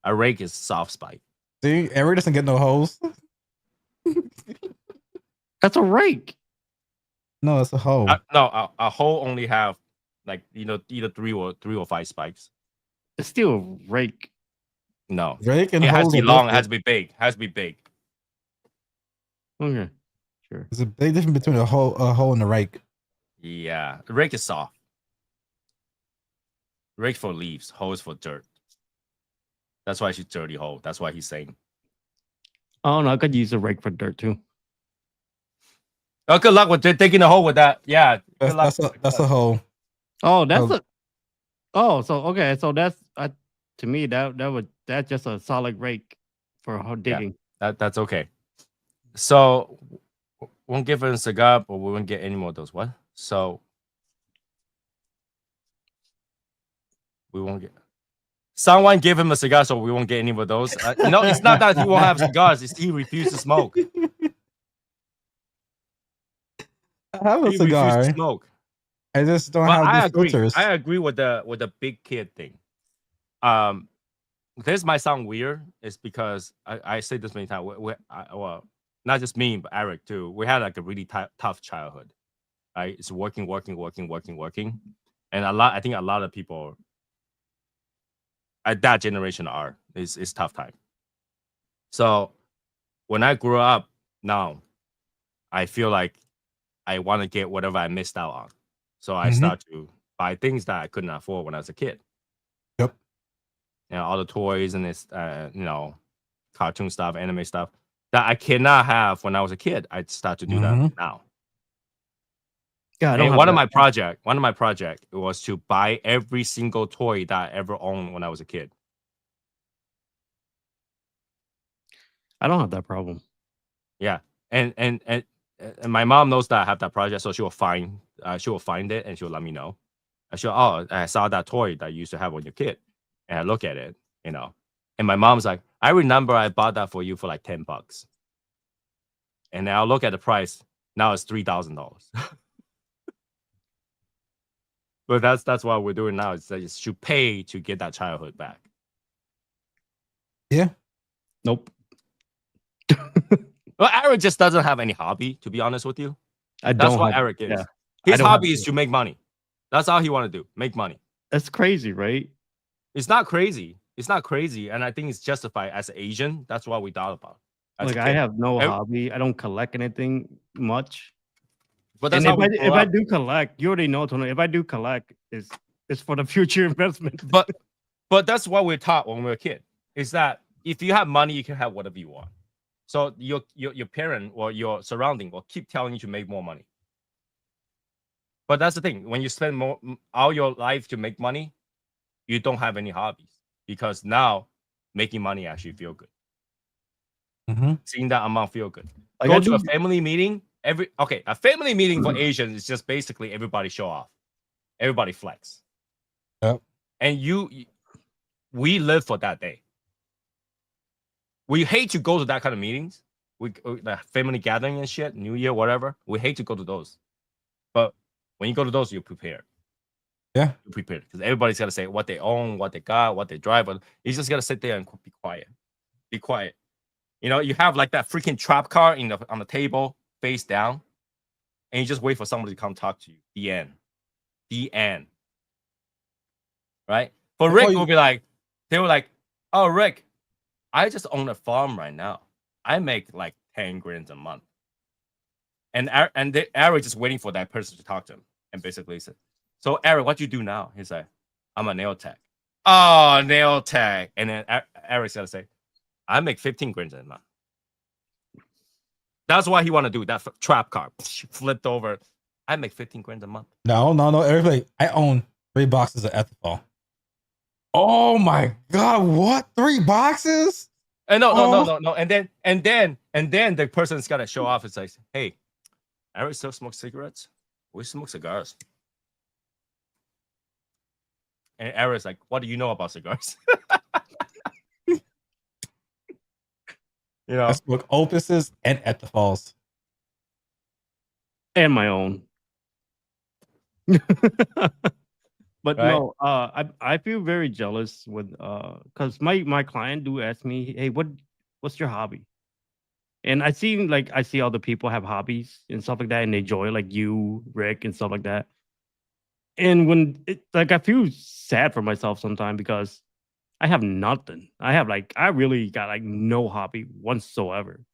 A rake is soft spike. See, Eric doesn't get no hoes. That's a rake. No, it's a hoe. No, a hole only have like either three or five spikes. It's still a rake. No, Rake and it has hoes to be are long. It different. has to be big. Has to be big. Okay. Sure. There's a big difference between a hoe and a rake. Yeah, the rake is soft. Rake for leaves, hoe is for dirt. That's why she's dirty hole. That's why he's saying. Oh no, I could use a rake for dirt too. Oh, good luck with digging a hole with that. Yeah, good luck. That's a hoe. Oh, that's Oh. a. Oh, so okay, so that's to me that's just a solid rake for digging. That's okay. So won't give him a cigar, but we won't get any more of those. What? So we won't get. Someone give him a cigar, so we won't get any of those. No, it's not that he won't have cigars. It's he refuses to smoke. I have a He cigar. refuses to smoke. I just don't But have I the agree. filters. I agree with the big kid thing. This might sound weird. It's because I say this many times. Well, not just me, but Eric too. We had like a really tough childhood. Right? It's working, and I think a lot of people at that generation is tough time. So when I grew up now, I feel like I want to get whatever I missed out on. So I start to buy things that I couldn't afford when I was a kid. Yep. All the toys and this, cartoon stuff, anime stuff that I cannot have when I was a kid. I start to do that now. Yeah, And one of my project was to buy every single toy that I ever owned when I was a kid. I don't have that problem. Yeah, and my mom knows that I have that project, so she will find it and she'll let me know. I saw that toy that you used to have when you're a kid, and I look at it, and my mom's like, I remember I bought that for you for like $10, and then I'll look at the price. Now it's $3,000. But that's what we're doing now. It's that you should pay to get that childhood back. Yeah. Nope. Well, Eric just doesn't have any hobby, to be honest with you. That's what Eric is. Yeah. His hobby is to make money. That's all he want to do, make money. That's crazy, right? It's not crazy. And I think it's justified as an Asian. That's what we thought about. Like I have no hobby. I don't collect anything much. But that's if I do collect, you already know, Tony. If I do collect, it's for the future investment. But that's what we're taught when we were a kid. Is that if you have money, you can have whatever you want. So your parent or your surrounding will keep telling you to make more money. But that's the thing. When you spend all your life to make money, you don't have any hobbies because now making money actually feel good. Seeing that amount feel good. Like go to a family meeting. A family meeting for Asians is just basically everybody show off, everybody flex. Yep. And we live for that day. We hate to go to that kind of meetings. The family gathering and shit, New Year, whatever. We hate to go to those. But when you go to those, you're prepared. Yeah. You're prepared because everybody's got to say what they own, what they got, what they drive. You just got to sit there and be quiet. Be quiet. You know, you have like that freaking trap car on the table, face down, and you just wait for somebody to come talk to you. The end. The end. Right? But Rick will be like, they were like, oh, Rick, I just own a farm right now. I make like 10 grand a month. And Eric just waiting for that person to talk to him. And basically said, so Eric, what you do now? He's like, I'm a nail tech. Oh, nail tech. And then Eric's gonna say, I make 15 grand a month. That's why he want to do that trap car. Flipped over. I make 15 grand a month. No. Everybody, I own 3 boxes of ethanol. Oh my God! What? 3 boxes? And no. And then the person's gotta show off. It's like, hey, Eric still smokes cigarettes. We smoke cigars. And Eric's like, what do you know about cigars? You know, I smoke opuses and ethanol. And my own. But right? no, I feel very jealous with because my client do ask me, hey, what's your hobby? And I see other people have hobbies and stuff like that, and they enjoy like you, Rick, and stuff like that. And when I feel sad for myself sometimes because I have nothing. I really got like no hobby whatsoever.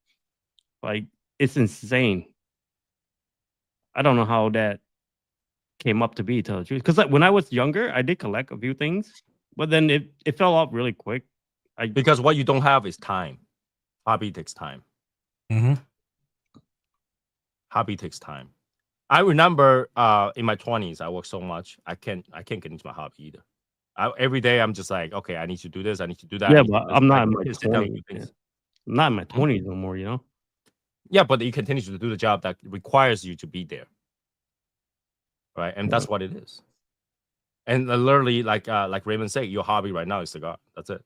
Like it's insane. I don't know how that came up to be, to tell the truth. Because when I was younger, I did collect a few things, but then it fell off really quick. Because what you don't have is time. Hobby takes time. Mm-hmm. Hobby takes time. I remember in my 20s, I worked so much. I can't get into my hobby either. Every day I'm just like, okay, I need to do this. I need to do that. Yeah, but I'm not in my 20s. 20s. Yeah. I'm not in my 20s no more, you know? Yeah, but you continue to do the job that requires you to be there. Right? And that's what it is. And literally, like Raymond said, your hobby right now is cigar. That's it.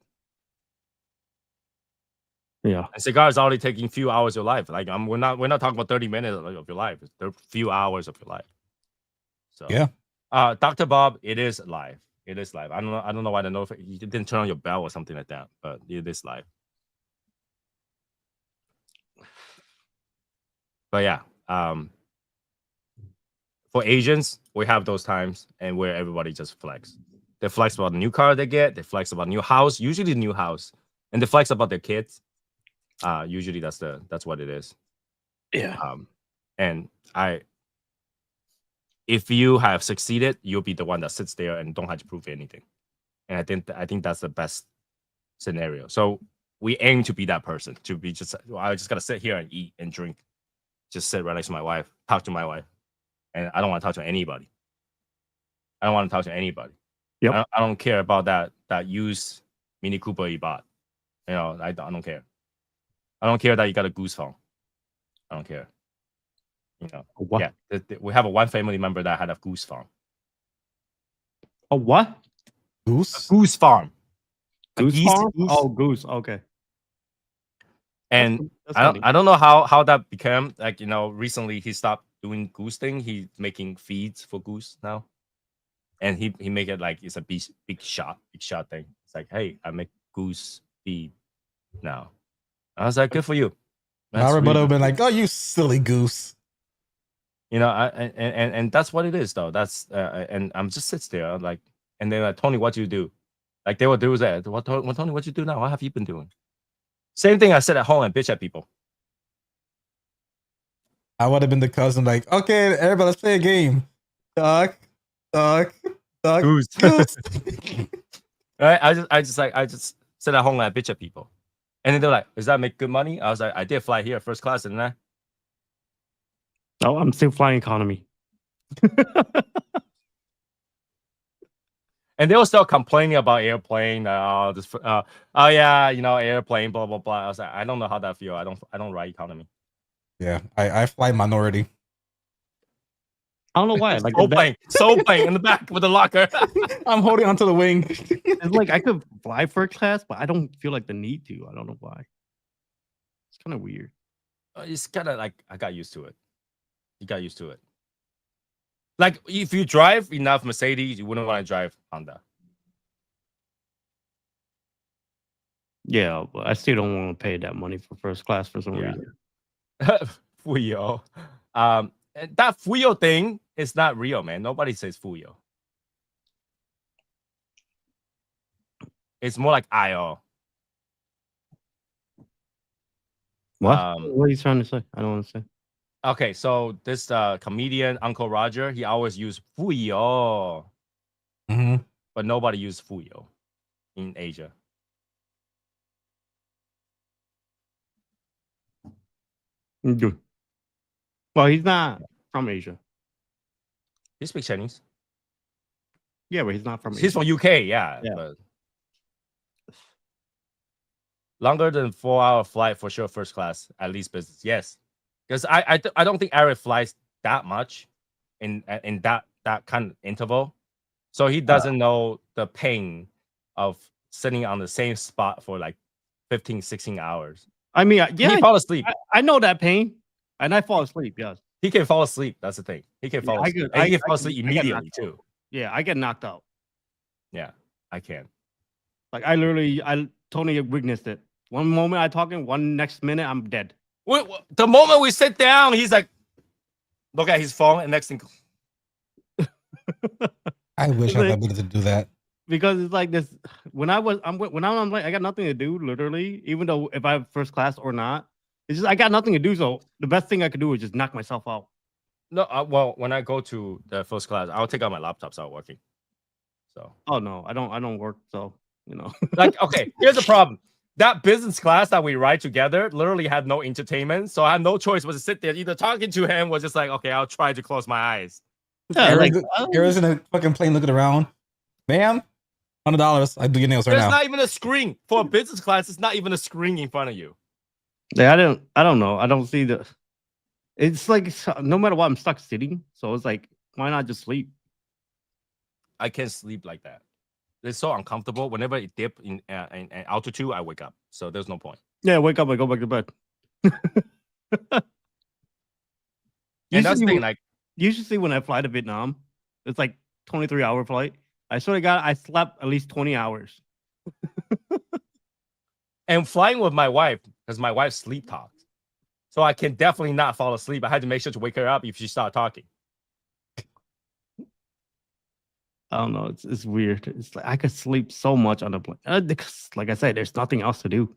Yeah. And cigar is already taking few hours of your life. Like we're not talking about 30 minutes of your life. It's a few hours of your life. So yeah. Dr. Bob, it is live. It is live. I don't know why you didn't turn on your bell or something like that, but it is live. But yeah, for Asians, we have those times and where everybody just flex. They flex about the new car they get. They flex about new house, usually the new house, and they flex about their kids. Usually that's what it is. Yeah. And if you have succeeded, you'll be the one that sits there and don't have to prove anything. And I think that's the best scenario. So we aim to be that person. To be I just gotta sit here and eat and drink, just sit right next to my wife, talk to my wife, and I don't want to talk to anybody. I don't want to talk to anybody. Yep. I don't care about that used Mini Cooper you bought. You know, I don't care. I don't care that you got a goose phone. I don't care. You know, what? Yeah, we have one family member that had a goose farm. A what? Goose? A goose farm. Goose geese, farm? goose. Oh, goose. Okay. And That's I don't know how that became. Like, you know, recently he stopped doing goose thing. He's making feeds for goose now. And he make it like it's a big shot thing. It's like, hey, I make goose feed now. I was like, good for you. My rebuttal would have been like, oh, you silly goose. You know, and that's what it is, though. That's and I'm just sits there like, and then like, Tony, what do you do? Like they would do that. What Tony, what you do now? What have you been doing? Same thing I said at home and bitch at people. I would have been the cousin, like, okay, everybody, let's play a game. Duck, Goose. goose. Right? I just sit at home and I bitch at people. And then they're like, does that make good money? I was like, I did fly here first class, didn't I? Oh, I'm still flying economy. And they will start complaining about airplane. Oh yeah, you know, airplane, blah blah blah. I was like, I don't know how that feel. I don't ride economy. Yeah, I fly minority. I don't know why. Like so plane in the back with the locker. I'm holding onto the wing. It's like I could fly first class, but I don't feel like the need to. I don't know why. It's kind of weird. It's kind of like I got used to it. You got used to it. Like if you drive enough Mercedes, you wouldn't want to drive Honda. Yeah, but I still don't want to pay that money for first class for some reason. Fuyo. And that Fuyo thing is not real, man. Nobody says Fuyo. It's more like IO. What? What are you trying to say? I don't understand. Okay, so this comedian Uncle Roger, he always used Fuyo, but nobody used Fuyo in Asia. Good. Well, he's not from Asia. He speaks Chinese. Yeah, but he's not from Asia. He's from UK, yeah. But longer than 4-hour flight for sure, first class, at least business. Yes, because I don't think Eric flies that much in that kind of interval, so he doesn't know the pain of sitting on the same spot for like 15, 16 hours. I mean, yeah, he fall asleep. I know that pain, and I fall asleep. Yes, he can fall asleep. That's the thing. He can fall asleep. He can fall asleep immediately too. Yeah, I get knocked out. Yeah, I can. Like I totally witnessed it. One moment I talking, one next minute I'm dead. The moment we sit down, he's like, look at his phone, and next thing. I wish I was able to do that. Because it's like this. When I'm like, I got nothing to do, literally. Even though if I have first class or not, it's just I got nothing to do. So the best thing I could do is just knock myself out. No, well, when I go to the first class, I'll take out my laptop, start working. So. Oh no, I don't work. So you know, like okay, here's the problem. That business class that we ride together literally had no entertainment, so I had no choice but to sit there either talking to him or just like, okay, I'll try to close my eyes. Yeah, Era's in a fucking plane looking around. Ma'am, $100. I do your nails right now. There's not even a screen for a business class. It's not even a screen in front of you. Yeah, I don't know. I don't see the. It's like no matter what, I'm stuck sitting. So it's like, why not just sleep? I can't sleep like that. It's so uncomfortable. Whenever it dip in altitude, I wake up. So there's no point. Yeah, wake up. I go back to bed. And that's the thing, like you should see when I fly to Vietnam. It's like 23-hour flight. I swear to God, I slept at least 20 hours. And flying with my wife, because my wife sleep talks. So I can definitely not fall asleep. I had to make sure to wake her up if she started talking. I don't know. It's weird. It's like I could sleep so much on the plane. Because, like I said, there's nothing else to do.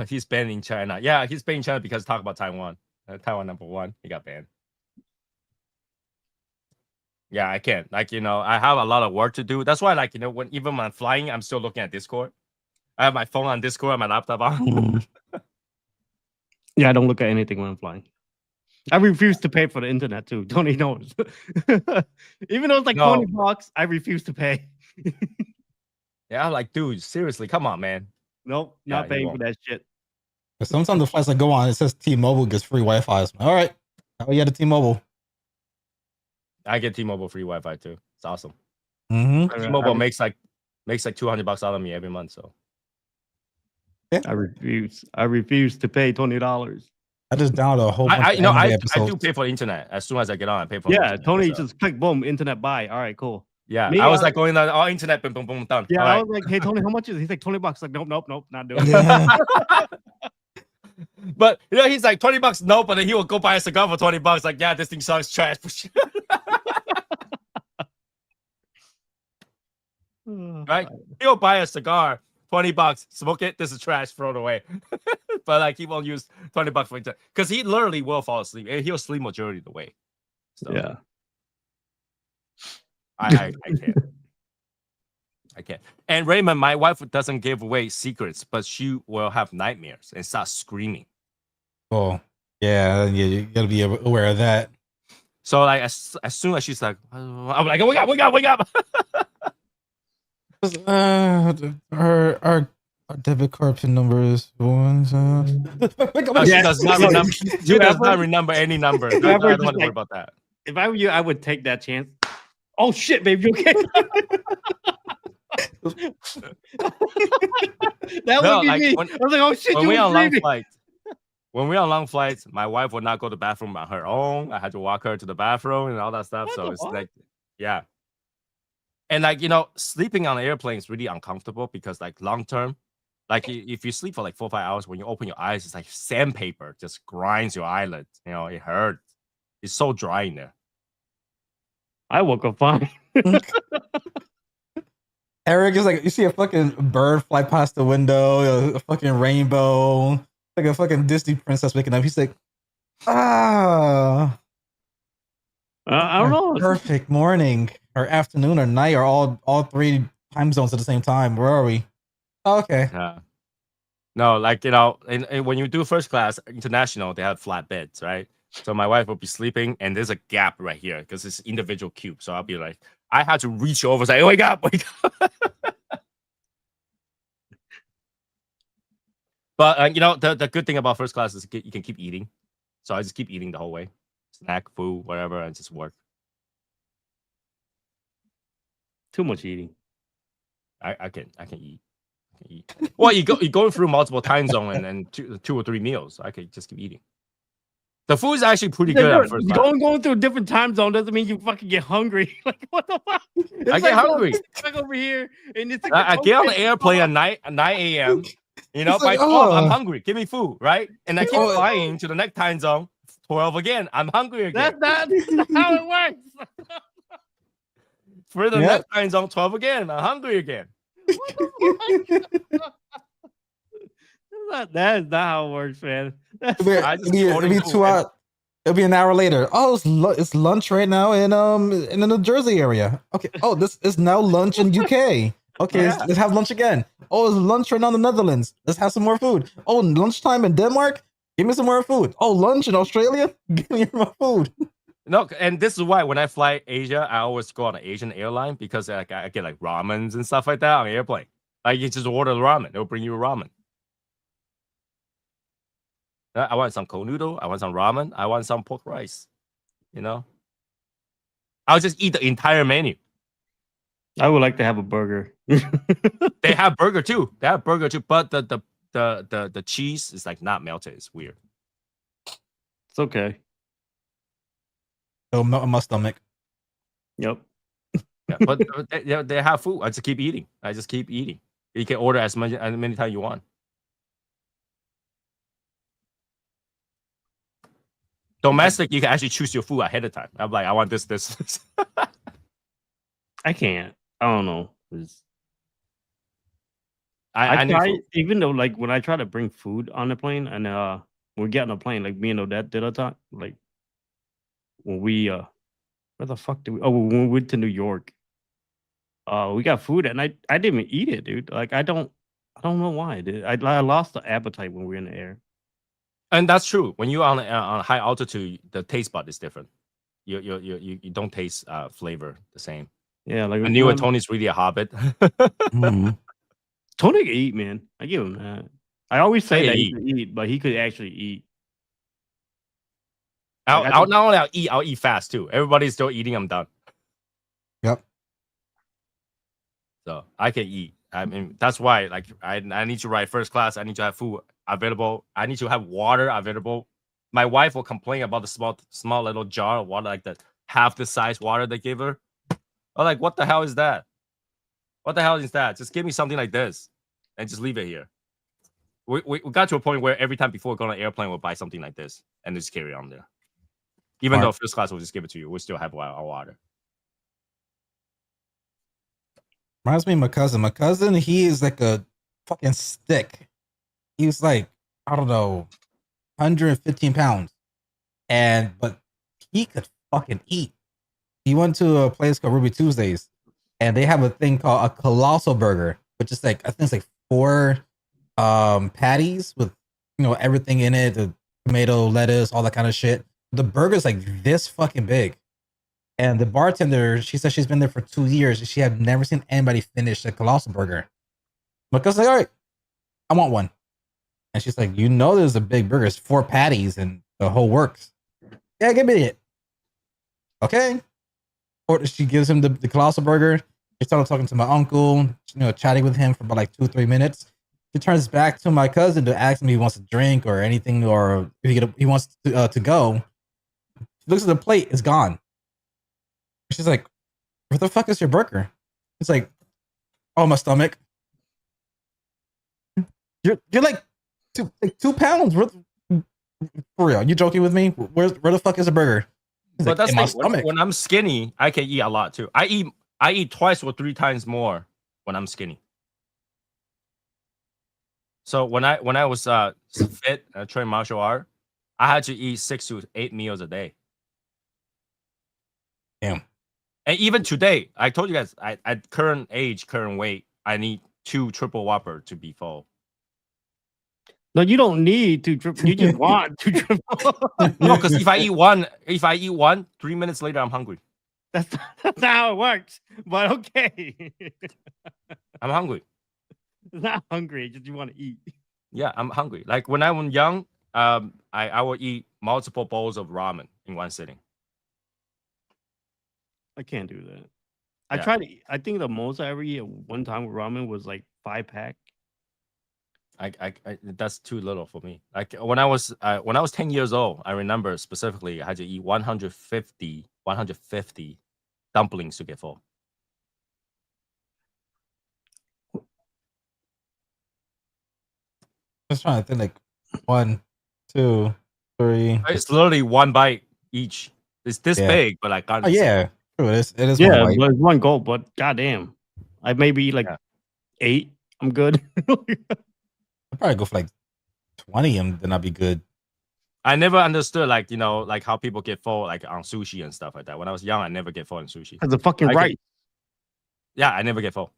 He's banned in China. Yeah, he's banned in China because talk about Taiwan. Taiwan #1. He got banned. Yeah, I can't. Like, you know, I have a lot of work to do. That's why, like, you know, when I'm flying, I'm still looking at Discord. I have my phone on Discord and my laptop on. Yeah, I don't look at anything when I'm flying. I refuse to pay for the internet too. Tony knows. Even though it's like $20, I refuse to pay. Yeah, I'm like, dude, seriously, come on, man. Nope, not paying for that shit. Sometimes the flights I go on, it says T-Mobile gets free Wi-Fi. All right, how you at the T-Mobile? I get T-Mobile free Wi-Fi too. It's awesome. T-Mobile makes like $200 out of me every month. So yeah. I refuse to pay $20. I just download a whole bunch I episodes. do pay for the internet. As soon as I get on, I pay for the Tony just click boom, internet buy. All right, cool. Yeah, I was like going on internet, boom, boom, boom, done. Yeah, I was like, hey Tony, how much is it? He's like $20. Like, nope, not doing it. But you know, he's like $20, no, but then he will go buy a cigar for $20. Like, yeah, this thing sucks, trash. Right? He'll buy a cigar, $20, smoke it, this is trash, throw it away. But like he won't use $20 for internet. Because he literally will fall asleep. And he'll sleep majority of the way. So yeah. I can't. I can't. And Raymond, my wife doesn't give away secrets, but she will have nightmares and start screaming. Oh, yeah, you gotta be aware of that. So like as soon as she's like, I'm like, wake up. Our debit card pin number is one. She does not remember. She does not remember any number. I don't want to worry about that. If I were you, I would take that chance. Oh shit, baby, you okay? That No, would be like, me. when- I was like, oh shit, when you we were on long dreaming. flights, when we're on long flights, my wife would not go to the bathroom on her own. I had to walk her to the bathroom and all that stuff. What So the it's fuck? like, yeah. And like, sleeping on an airplane is really uncomfortable because like long term, like if you sleep for like 4 or 5 hours, when you open your eyes, it's like sandpaper just grinds your eyelids. It hurts. It's so dry in there. I woke up fine. Eric is like, you see a fucking bird fly past the window, a fucking rainbow, like a fucking Disney princess waking up. He's like, ah, I don't know. perfect morning or afternoon or night or all three time zones at the same time. Where are we? Okay. Yeah. No, like, and when you do first class international, they have flat beds, right? So my wife will be sleeping and there's a gap right here because it's individual cube. So I'll be like, I had to reach over and say, wake up, wake up. But, the good thing about first class is you can keep eating. So I just keep eating the whole way. Snack, food, whatever, and just work. Too much eating. I can eat. Well, you go through multiple time zone and then two or three meals. I can just keep eating. The food is actually pretty good on first class. Going through a different time zone doesn't mean you fucking get hungry. Like, what the fuck? I get hungry. Back over here, and it's like I get on the airplane at 9 a.m. It's by like, 12, I'm oh. hungry. Give me food, right? And I keep Oh. flying to the next time zone. 12 again. I'm hungry again. That's not how it works. For the Yep. next time zone, 12 again. I'm hungry again. That is not how it works, man. It'll be, I just it'll be ordered 2 food. hours. It'll be an hour later. Oh, it's lunch right now in the New Jersey area. Okay. Oh, this is now lunch in UK. Okay, Yeah. let's have lunch again. Oh, it's lunch right now in the Netherlands. Let's have some more food. Oh, lunchtime in Denmark. Give me some more food. Oh, lunch in Australia. Give me more food. No, and this is why when I fly Asia, I always go on an Asian airline because like, I get like ramens and stuff like that on the airplane. Like you just order the ramen, they'll bring you a ramen. I want some cold noodle. I want some ramen. I want some pork rice. I'll just eat the entire menu. I would like to have a burger. They have burger too. But the cheese is like not melted. It's weird. It's okay. It'll melt in my stomach. Yep. Yeah, but they have food. I just keep eating. You can order as many times you want. Domestic, you can actually choose your food ahead of time. I'm like, I want this. I can't. I don't know. I need try, food. even though like when I try to bring food on the plane and we get on a plane, like me and Odette did a time, like when we where the fuck did we when we went to New York. We got food and I didn't even eat it, dude. Like I don't know why, dude. I lost the appetite when we were in the air. And that's true. When you're on high altitude, the taste bud is different. You don't taste flavor the same. Yeah, like I knew Tony's really a hobbit. Mm-hmm. Tony could eat, man. I give him that. I always say He that could he could eat, but he could actually eat. Not only I'll eat fast too. Everybody's still eating. I'm done. Yep. So I can eat. I mean, that's why like I need to ride first class. I need to have food available. I need to have water available. My wife will complain about the small little jar of water, like the half the size water they give her. I'm like, what the hell is that? What the hell is that? Just give me something like this and just leave it here. We got to a point where every time before going on an airplane, we'll buy something like this and just carry on there. Even though first class will just give it to you, we'll still have our water. Reminds me of my cousin. My cousin, he is like a fucking stick. He's like, I don't know, 115 pounds. But he could fucking eat. He went to a place called Ruby Tuesdays, and they have a thing called a colossal burger, which is like, I think it's like 4 patties with everything in it, the tomato, lettuce, all that kind of shit. The burger's like this fucking big. And the bartender, she said she's been there for 2 years. She had never seen anybody finish a colossal burger. My cousin's like, all right, I want one. And she's like, there's a big burger. It's 4 patties and the whole works. Yeah, give me it. Okay. Or she gives him the colossal burger. He started talking to my uncle, chatting with him for about like 2-3 minutes. He turns back to my cousin to ask him if he wants a drink or anything, or if he wants to go. He looks at the plate, it's gone. She's like, "Where the fuck is your burger?" It's like, "Oh, my stomach." You're like 2 pounds. For real? You joking with me? Where the fuck is the burger? He's But like, that's in my like stomach. when I'm skinny, I can eat a lot too. I eat twice or 3 times more when I'm skinny. So when I was fit, trained martial art, I had to eat 6 to 8 meals a day. Damn. And even today, I told you guys, at current age, current weight, I need 2 triple whopper to be full. No, you don't need to triple. You just want to triple. No, because if I eat one, 3 minutes later, I'm hungry. That's not how it works. But okay. I'm hungry. It's not hungry, just you want to eat. Yeah, I'm hungry. Like when I was young, I would eat multiple bowls of ramen in one sitting. I can't do that. Yeah. I tried to I think the most I ever eat at one time with ramen was like 5-pack. I that's too little for me. Like when I was 10 years old, I remember specifically I had to eat 150 dumplings to get full. Just trying to think, like 1, 2, 3. It's literally one bite each. It's this Yeah. big, but I got Oh yeah, true. It is. Yeah, One bite. but it's one goal, but goddamn. I maybe eat like Yeah. 8. I'm good. I'd probably go for like 20, and then I'd be good. I never understood like how people get full like on sushi and stuff like that. When I was young, I never get full on sushi. Because the fucking I rice. Yeah, I never get full.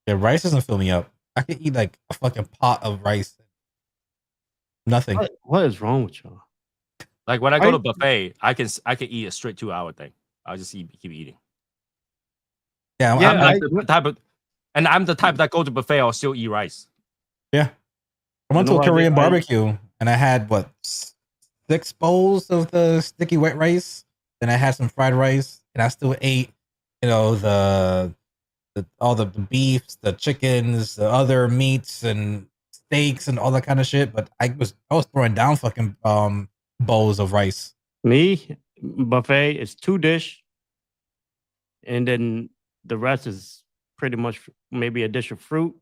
Yeah, rice doesn't fill me up. I could eat like a fucking pot of rice. Nothing. What is wrong with y'all? Like when I go to buffet, I can eat a straight 2-hour thing. I'll just keep eating. Yeah, I'm like the type of, and I'm the type that go to buffet. I'll still eat rice. yeah. I went to a Korean barbecue and I had 6 bowls of the sticky wet rice. Then I had some fried rice, and I still ate, all the beefs, the chickens, the other meats and steaks and all that kind of shit. But I was throwing down fucking bowls of rice. Me, buffet is 2 dish, and then the rest is pretty much maybe a dish of fruit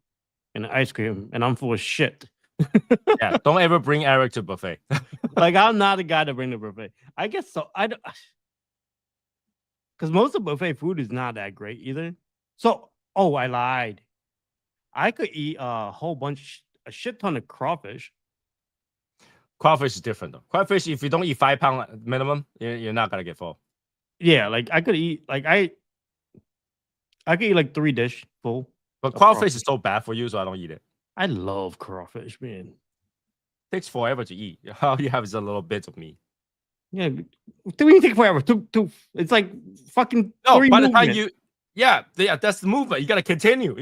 and ice cream, and I'm full of shit. Yeah, don't ever bring Eric to buffet. Like I'm not a guy to bring the buffet. I guess so. I don't, because most of buffet food is not that great either. So, I lied. I could eat a shit ton of crawfish. Crawfish is different though. Crawfish, if you don't eat 5 pound minimum, you're not gonna get full. Yeah, like I could eat I could eat like 3 dish full. But crawfish is so bad for you, so I don't eat it. I love crawfish, man. Takes forever to eat. All you have is a little bit of meat. Yeah, do you take forever? It's like fucking. No, 3 by the time movements. yeah, that's the movement. You gotta continue.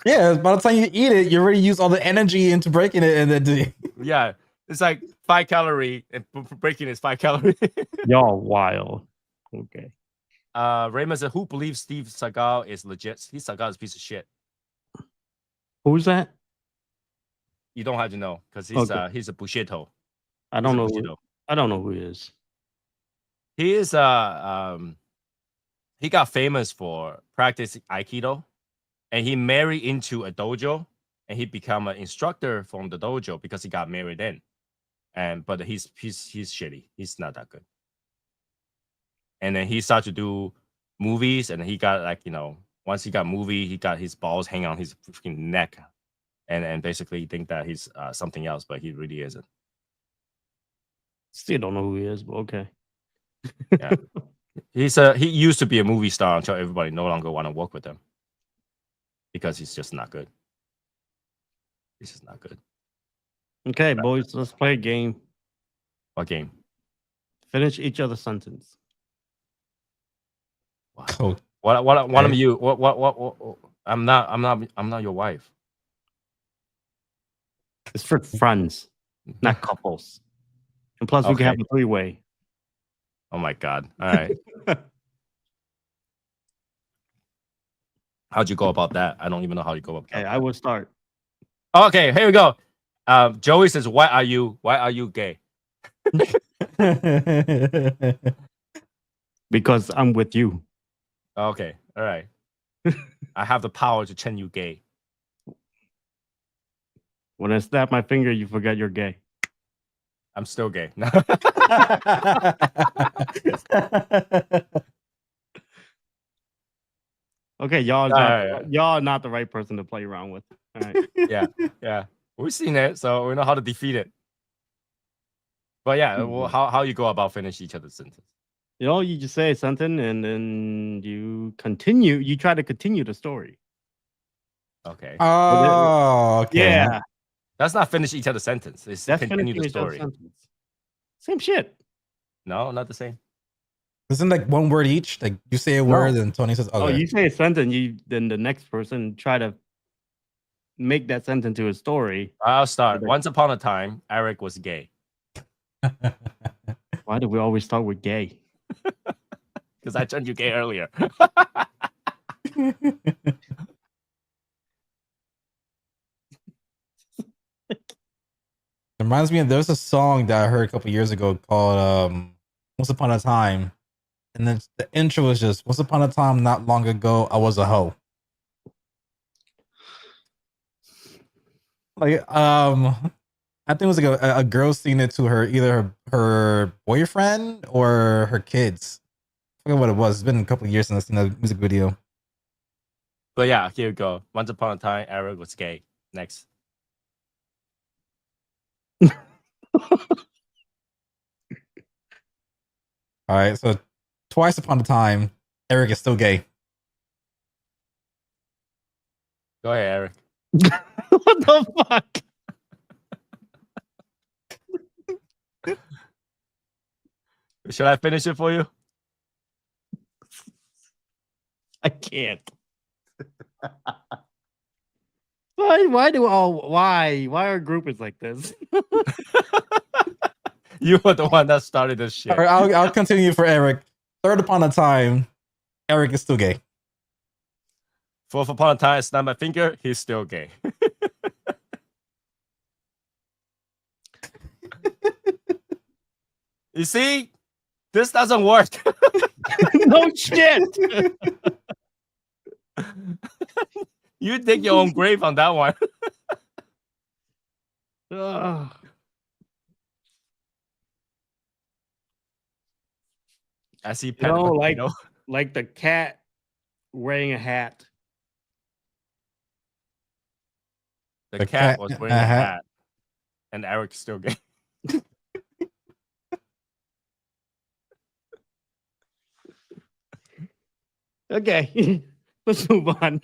Yeah, by the time you eat it, you already use all the energy into breaking it, and then Yeah, it's like 5 calorie, and breaking is 5 calorie. Y'all wild. Okay. Raymond said, "Who believes Steve Cigar is legit? Steve Cigar is a piece of shit." Who's that? You don't have to know because he's a bullshito. I don't know. I don't know who he is. He is he got famous for practicing Aikido, and he married into a dojo, and he became an instructor from the dojo because he got married in. But he's shitty. He's not that good. And then he started to do movies, and he got once he got movie, he got his balls hanging on his freaking neck, and basically think that he's something else, but he really isn't. Still don't know who he is, but okay. Yeah. He used to be a movie star until everybody no longer want to work with him because he's just not good. He's just not good. Okay, boys, let's play a game. What game? Finish each other's sentence. Wow. Oh, What one of you? What? I'm not your wife. It's for friends, not couples. And plus, we can have a 3-way. Oh my god! All right. How'd you go about that? I don't even know how you go about Okay, that. I will start. Okay, here we go. Joey says, why are you gay? Because I'm with you. Okay, all right. I have the power to turn you gay. When I snap my finger, you forget you're gay. I'm still gay. Okay, y'all are not the right person to play around with. All right. Yeah. We've seen it, so we know how to defeat it. But yeah, well, how you go about finish each other's sentence? You know, you just say something and then you continue. You try to continue the story. Okay. Oh, okay. Yeah, That's not finish each other's sentence. It's that's continue the finishing each other's story. sentence. Same shit. No, not the same. Isn't like one word each? Like you say a word and Tony says, Oh, okay. you say a sentence, then the next person try to make that sentence into a story. I'll start. Once upon a time, Eric was gay. Why do we always start with gay? Because I turned you gay earlier. It reminds me of there's a song that I heard a couple years ago called Once Upon a Time. And then the intro was just Once Upon a Time, not long ago, I was a hoe. Like I think it was like a girl singing it to her, either her boyfriend or her kids. I forget what it was. It's been a couple of years since I've seen the music video. But yeah, here we go. Once upon a time, Eric was gay. Next. All right, so twice upon a time, Eric is still gay. Go ahead, Eric. What the fuck? Should I finish it for you? I can't. Why our group is like this? You were the one that started this shit. All right, I'll continue for Eric. Third upon a time, Eric is still gay. Fourth upon a time, I snap my finger, he's still gay. You see? This doesn't work. No shit. You dig your own grave on that one. I see pen. Like the cat wearing a hat. The cat was wearing a hat, and Eric's still gay. Okay, let's move on.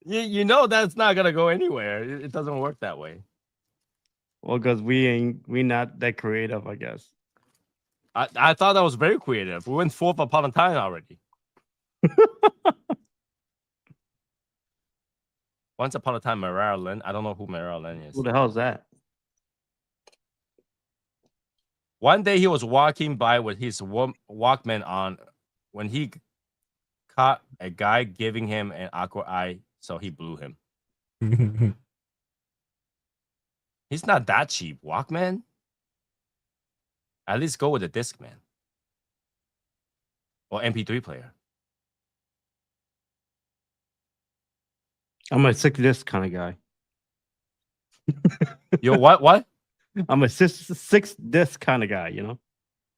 You know that's not gonna go anywhere. It doesn't work that way. Well, because we not that creative, I guess. I thought that was very creative. We went fourth upon a time already. Once upon a time, Marilyn. I don't know who Marilyn is. Who the hell is that? One day he was walking by with his Walkman on when he caught a guy giving him an awkward eye, so he blew him. He's not that cheap. Walkman? At least go with a Discman. Or MP3 player. I'm a 6-disc kind of guy. Yo, what? I'm a 6-disc kind of guy, you know?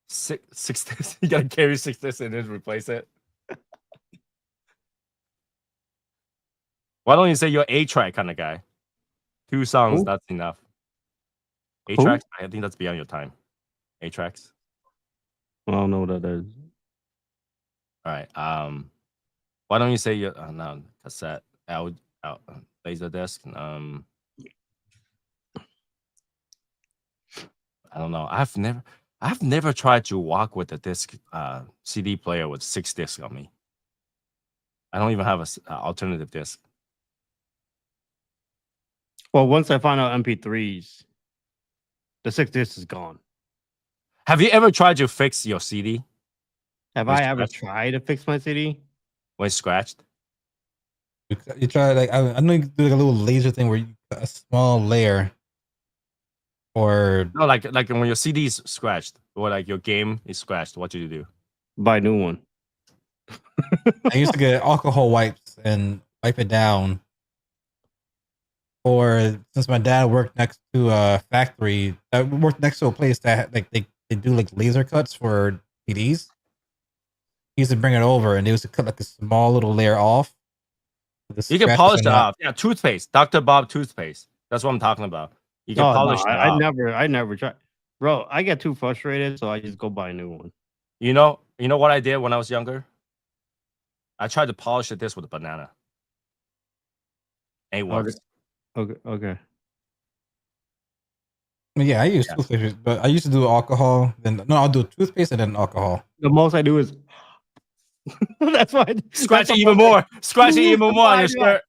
Six discs. You gotta carry 6 discs and then replace it. Why don't you say you're 8-track kind of guy? 2 songs, Who? that's enough. 8 tracks? I think that's beyond your time. 8 tracks. I don't know what that is. All right. Why don't you say your no cassette out laser disc? I don't know. I've never tried to walk with a disc CD player with 6 discs on me. I don't even have a alternative disc. Well, once I find out MP3s, the 6 disc is gone. Have you ever tried to fix your CD Have when I it's ever scratched? tried to fix my CD? When it's scratched? You try like I know you can do like a little laser thing where you cut a small layer, or No, like when your CD is scratched or like your game is scratched. What do you do? Buy a new one. I used to get alcohol wipes and wipe it down. Or since my dad worked next to a factory, I worked next to a place that like they do like laser cuts for CDs. He used to bring it over and they used to cut like a small little layer off. You can polish it off. Yeah, toothpaste. Dr. Bob toothpaste. That's what I'm talking about. You can No, polish it I off. never tried. Bro, I get too frustrated, so I just go buy a new one. You know what I did when I was younger? I tried to polish this with a banana. And it works. Okay. Yeah, I use toothpaste, but I used to do alcohol. Then no, I'll do toothpaste and then alcohol. The most I do is that's why Scratch it even more. Scratch it even more on your shirt.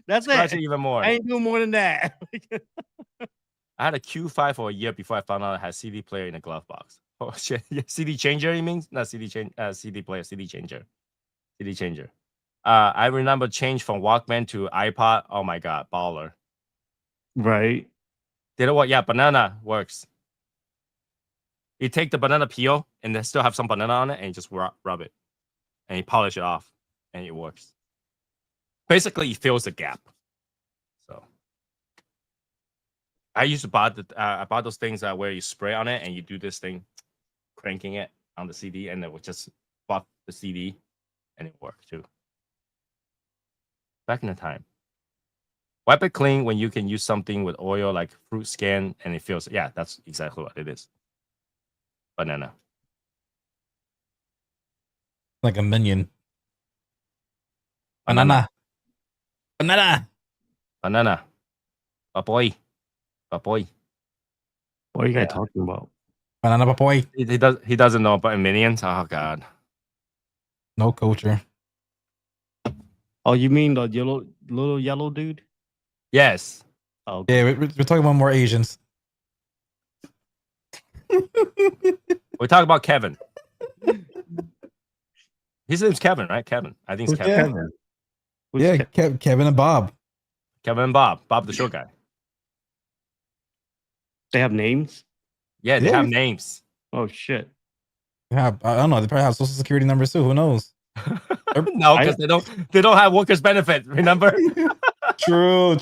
That's Scratch it. it even more. I ain't doing more than that. I had a Q5 for a year before I found out I had CD player in a glove box. Oh shit! CD changer, you mean? Not CD change. CD player, CD changer, CD changer. I remember change from Walkman to iPod. Oh my god, baller! Right. Did it work? Yeah, banana works. You take the banana peel and then still have some banana on it, and you just rub it, and you polish it off, and it works. Basically, it fills the gap. So I used to buy I bought those things where you spray on it and you do this thing, cranking it on the CD, and it would just buff the CD, and it worked too. Back in the time. Wipe it clean when you can use something with oil like fruit scan, and it feels. Yeah, that's exactly what it is. Banana. Like a minion. Banana. Banana. Banana. Papoy. Papoy. What are you guys talking about? Banana papoy. He doesn't know about minions. Oh god. No culture. Oh, you mean the little yellow dude? Yes. Oh, okay. Yeah, we're talking about more Asians. We talk about Kevin. His name's Kevin, right? Kevin. I think it's Kevin. Kevin and Bob. Kevin and Bob. Bob the short guy. They have names? Yeah, they have names. Oh shit. Yeah, I don't know. They probably have social security numbers too. Who knows? No, because they don't have workers' benefit. Remember? True.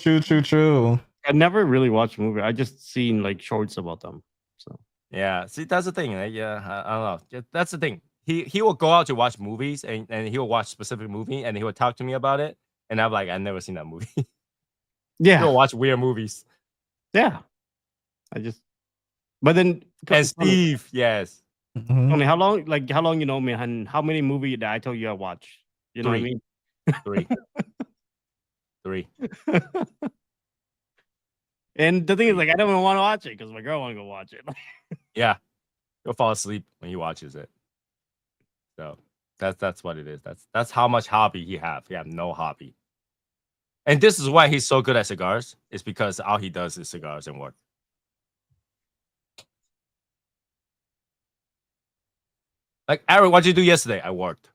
I never really watched the movie. I just seen like shorts about them. So yeah, see, that's the thing. Yeah, I don't know. Yeah, that's the thing. He will go out to watch movies and he will watch specific movie and he will talk to me about it. And I'm like, I've never seen that movie. yeah, He'll watch weird movies. yeah. But then And Steve, yes. Tony, how long you know me and how many movies that I told you I watch? You know what I mean? 3. 3. And the thing is, like, I don't even want to watch it because my girl want to go watch it. Yeah, he'll fall asleep when he watches it. So that's what it is. That's how much hobby he have. He have no hobby. And this is why he's so good at cigars. It's because all he does is cigars and work. Like, Aaron, what did you do yesterday? I worked.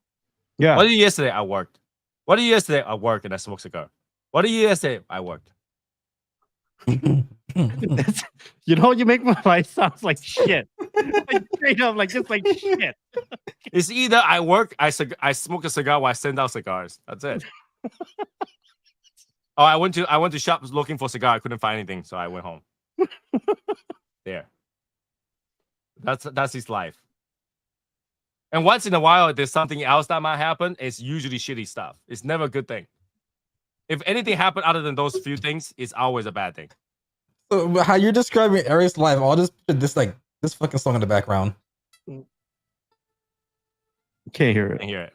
Yeah. What did you do yesterday? I worked. What did you do yesterday? I worked and I smoked cigar. What did you do yesterday? I worked. You make my life sounds like shit. Like straight up, like just like shit. It's either I work, I smoke a cigar, or I send out cigars. That's it. Oh, I went to shop looking for cigar. I couldn't find anything, so I went home. There. That's his life. And once in a while, if there's something else that might happen, it's usually shitty stuff. It's never a good thing. If anything happened other than those few things, it's always a bad thing. So how you're describing Eric's life, I'll just put this fucking song in the background. Can't hear it. Can't hear it.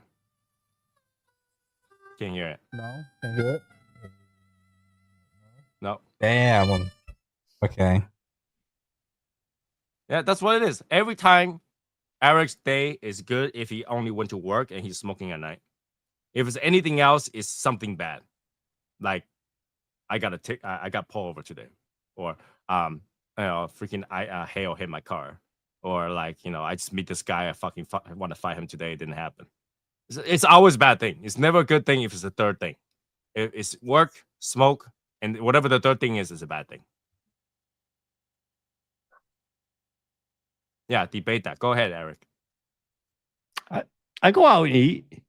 Can't hear it. No, can't hear it. No. Damn. Okay. Yeah, that's what it is. Every time Eric's day is good if he only went to work and he's smoking at night. If it's anything else, it's something bad. Like I got pulled over today. Or freaking hail hit my car, or like, I just meet this guy, I fucking want to fight him today. It didn't happen. It's always a bad thing. It's never a good thing if it's a third thing. If it's work, smoke, and whatever the third thing is a bad thing. Yeah, debate that. Go ahead, Eric. I go out and eat.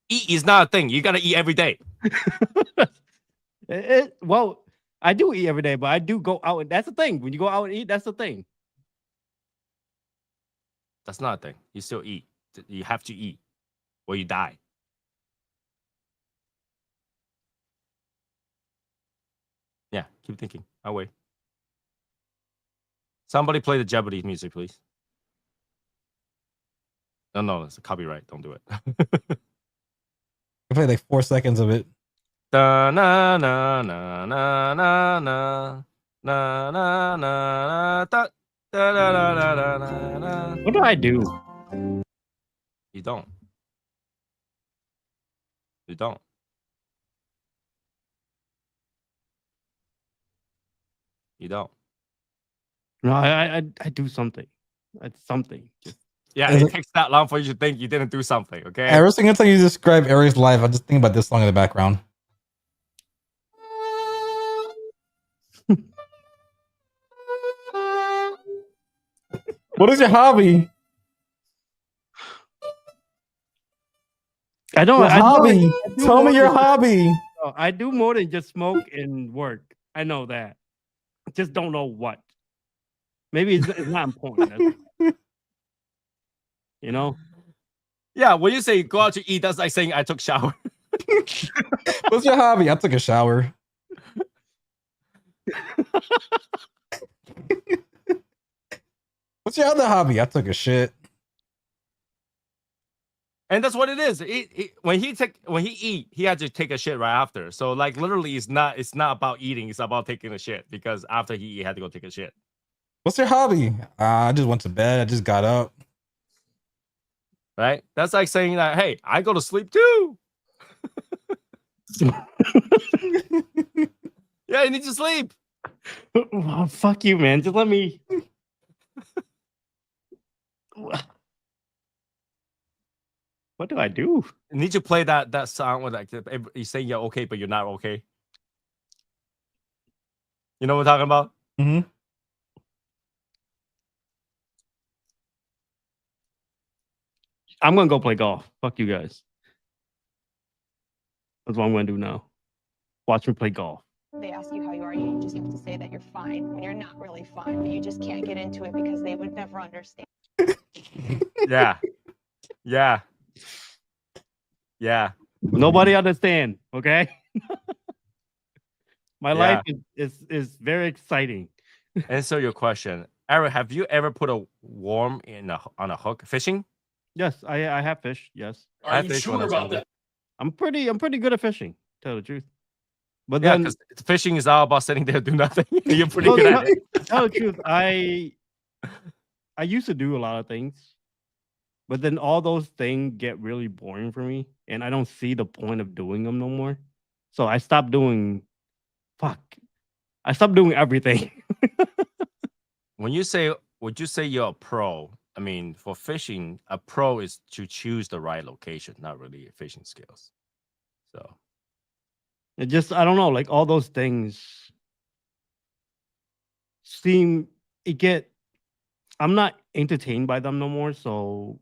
Eat is not a thing. You gotta eat every day. Well, I do eat every day, but I do go out, and that's the thing. When you go out and eat, that's the thing. That's not a thing. You still eat. You have to eat, or you die. Yeah, keep thinking. I'll wait. Somebody play the Jeopardy music, please. No, it's a copyright. Don't do it. I played like 4 seconds of it. Da na na na na na na na na na da da da da da da. What do I do? You don't. You don't. You don't. No, I do something. It's something. Just Yeah, it takes that long for you to think you didn't do something. Okay. Every single time you describe Eric's life, I just think about this song in the background. What is your hobby? I don't. Your hobby. Tell me your hobby. I do more than just smoke and work. I know that. I just don't know what. Maybe it's not important. You know? Yeah, when you say go out to eat, that's like saying I took shower. What's your hobby? I took a shower. What's your other hobby? I took a shit. And that's what it is. When he eat, he had to take a shit right after. So like literally, it's not about eating. It's about taking a shit, because after he had to go take a shit. What's your hobby? I just went to bed. I just got up. Right? That's like saying that, hey, I go to sleep too. Yeah, you need to sleep. Oh, fuck you, man. Just let me. What do I do? You need to play that song with like you saying you're okay, but you're not okay. You know what I'm talking about? Mm-hmm. I'm gonna go play golf. Fuck you guys. That's what I'm gonna do now. Watch me play golf. They ask you how you are, you just have to say that you're fine when you're not really fine, but you just can't get into it because they would never understand. Yeah. Yeah. Yeah. Nobody understand, okay? My Yeah. life is very exciting. Answer your question, Eric. Have you ever put a worm on a hook fishing? Yes, I have fish. Yes, Are you sure about that? I'm pretty good at fishing. Tell the truth. But Yeah, then, because fishing is all about sitting there do nothing. You're pretty no, good no, at it. tell the truth. I used to do a lot of things, but then all those things get really boring for me, and I don't see the point of doing them no more. So I stopped doing. I stopped doing everything. Would you say you're a pro? I mean, for fishing, a pro is to choose the right location, not really fishing skills. So It just, I don't know, like all those things I'm not entertained by them no more. So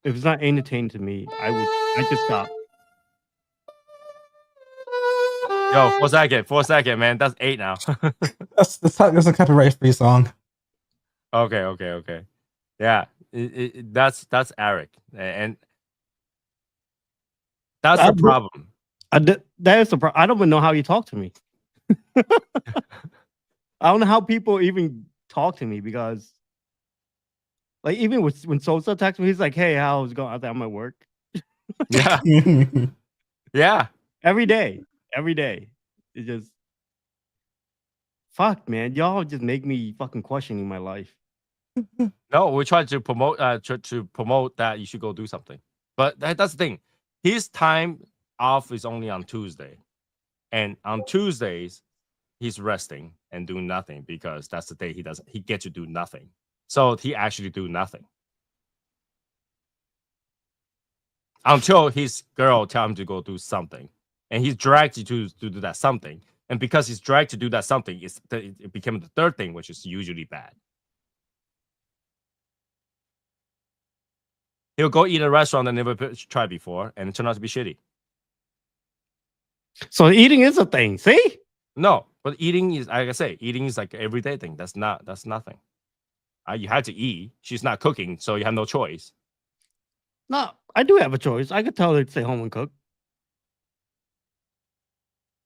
if it's not entertaining to me, I just stop. yo, 4 second, man. That's 8 now. That's a copyright-free song. Okay. Yeah, that's Eric, and that's the problem. That is the problem. I don't even know how you talk to me. I don't know how people even talk to me, because like even when Sosa texts me, he's like, "Hey, how's it going?" I'm at work. Yeah, yeah. Every day. It just fuck, man. Y'all just make me fucking questioning my life. No, we try to promote to promote that you should go do something. But that's the thing. His time off is only on Tuesday, and on Tuesdays he's resting and doing nothing because that's the day he gets to do nothing. So he actually do nothing until his girl tell him to go do something, and he's dragged to do that something. And because he's dragged to do that something, it became the third thing, which is usually bad. He'll go eat at a restaurant that never tried before, and it turned out to be shitty. So eating is a thing. See? No, but eating is, like I say, eating is like an everyday thing. That's nothing. You had to eat. She's not cooking, so you have no choice. No, I do have a choice. I could tell her to stay home and cook.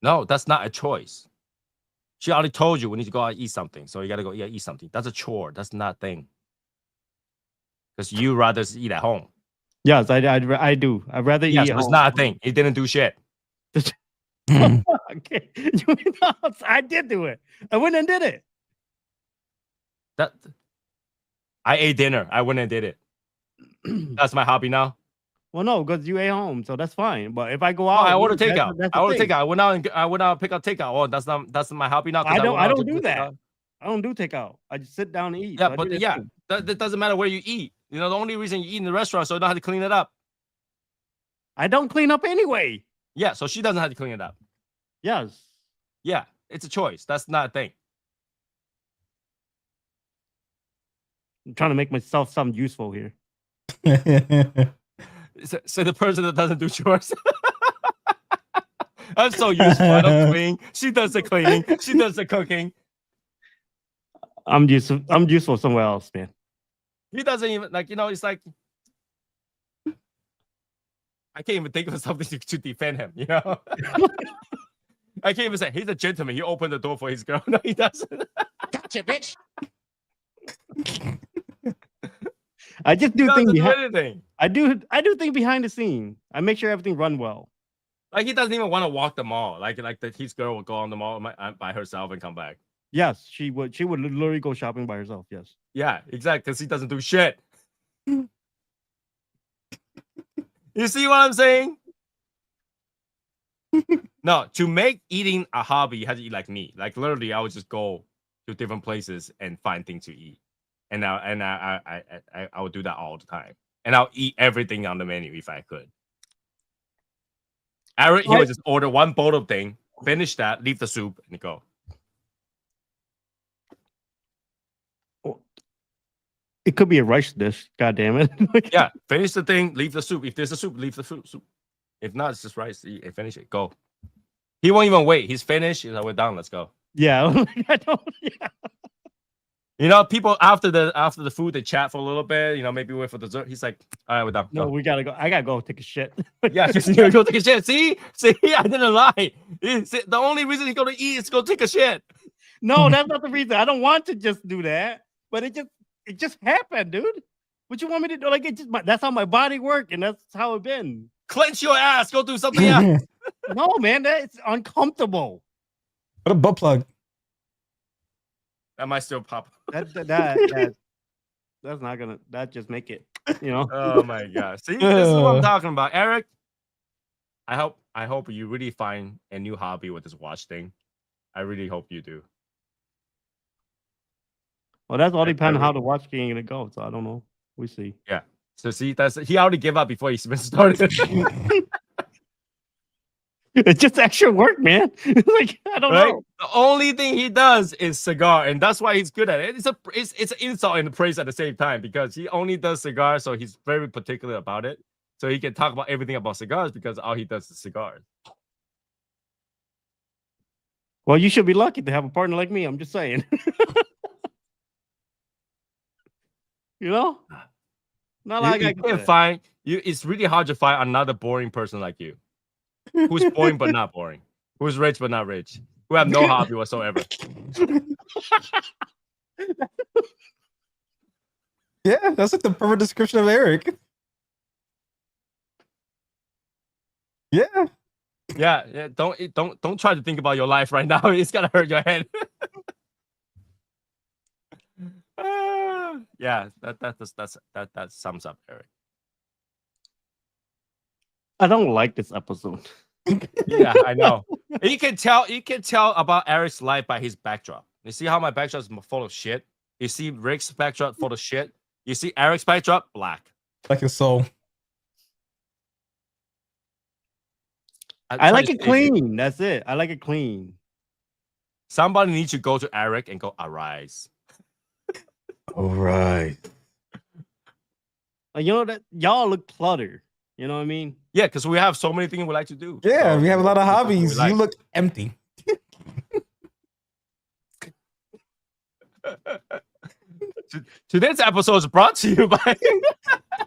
No, that's not a choice. She already told you we need to go out and eat something, so you got to go eat something. That's a chore. That's not a thing. Because you rather eat at home. Yes, I do. I'd rather eat at home. It's not a thing. He didn't do shit. Okay. I did do it. I went and did it. I ate dinner. I went and did it. That's my hobby now. Well, no, because you ate home, so that's fine. But if I go out, I order takeout. I order thing. takeout. I went out and pick up takeout. Oh, that's my hobby now. I don't do that. I don't do takeout. I just sit down and eat. Yeah, so but yeah, that doesn't matter where you eat. You know, the only reason you eat in the restaurant so you don't have to clean it up. I don't clean up anyway. Yeah, so she doesn't have to clean it up. Yes. Yeah, it's a choice. That's not a thing. I'm trying to make myself sound useful here. So the person that doesn't do chores. I'm so useful. I don't clean. She does the cleaning. She does the cooking. I'm useful somewhere else, man. He doesn't even it's like I can't even think of something to defend him, you know? I can't even say he's a gentleman. He opened the door for his girl. No, he doesn't. Gotcha, bitch. I just do things behind anything. I do things behind the scene. I make sure everything run well. Like he doesn't even want to walk the mall. His girl would go on the mall by herself and come back. Yes, she would literally go shopping by herself. Yes. Yeah, exactly. Because he doesn't do shit. You see what I'm saying? No, to make eating a hobby, you have to eat like me. Like literally, I would just go to different places and find things to eat, and I would do that all the time, and I'll eat everything on the menu if I could. Eric, he would just order one bowl of thing, finish that, leave the soup, and go. It could be a rice dish. God damn it! Yeah, finish the thing, leave the soup. If there's a soup, leave the soup. If not, it's just rice. Finish it. Go. He won't even wait. He's finished. He's like, we're done. Let's go. Yeah, I don't. Yeah. You know, people after the food they chat for a little bit. You know, maybe wait for dessert. He's like, all right, we're done. No, go. we gotta go. I gotta go take a shit. Yeah, just go take a shit. See, I didn't lie. The only reason he's gonna eat is go take a shit. No, that's not the reason. I don't want to just do that, but it just happened, dude. What you want me to do? Like that's how my body works, and that's how it been. Clench your ass. Go do something else. No, man, that's uncomfortable. What a butt plug. That might still pop. That's not gonna. That just make it. You know. Oh my god. See, this is what I'm talking about, Eric. I hope you really find a new hobby with this watch thing. I really hope you do. Well, that's all depends on how the watch game gonna go. So I don't know. We see. Yeah. So see, he already gave up before he even started. It's just extra work, man. Like I don't know. The only thing he does is cigar, and that's why he's good at it. It's an insult and a praise at the same time because he only does cigars, so he's very particular about it. So he can talk about everything about cigars because all he does is cigars. Well, you should be lucky to have a partner like me. I'm just saying. You know, not like I can find you. It's really hard to find another boring person like you, who's boring but not boring, who's rich but not rich, who have no hobby whatsoever. Yeah, that's like the perfect description of Eric. Yeah. Yeah. Don't try to think about your life right now. It's gonna hurt your head. Yeah, that sums up Eric. I don't like this episode. Yeah, I know. And you can tell about Eric's life by his backdrop. You see how my backdrop is full of shit? You see Rick's backdrop full of shit? You see Eric's backdrop? Black. Like his soul. I like it clean. That's it. I like it clean. Somebody needs to go to Eric and go, arise. All right. Like, you know that y'all look cluttered. You know what I mean? Yeah, because we have so many things we like to do. Yeah, So, we have a lot of hobbies. like. You look empty. Today's episode is brought to you by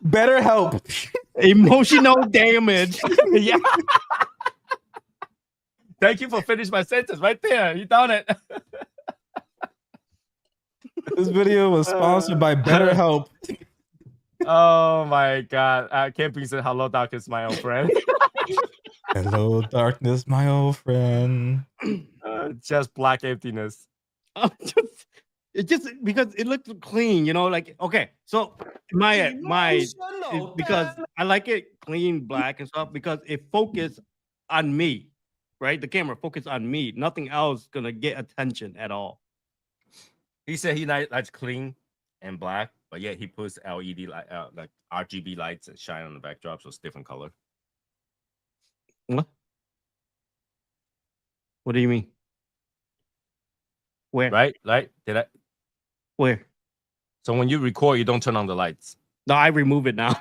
BetterHelp. Emotional damage. Yeah. Thank you for finishing my sentence right there. You done it. This video was sponsored by BetterHelp. Oh my god. Camping said, hello, darkness, my old friend. Hello, darkness, my old friend. Just black emptiness. It's just because it looks clean, you know, like, okay, so my because I like it clean black and stuff because it focused on me, right? The camera focused on me. Nothing else gonna get attention at all. He said he likes clean and black, but yet he puts LED light, like RGB lights that shine on the backdrop, so it's different color. What? What do you mean? Where? Right? Did I? Where? So when you record, you don't turn on the lights. No, I remove it now.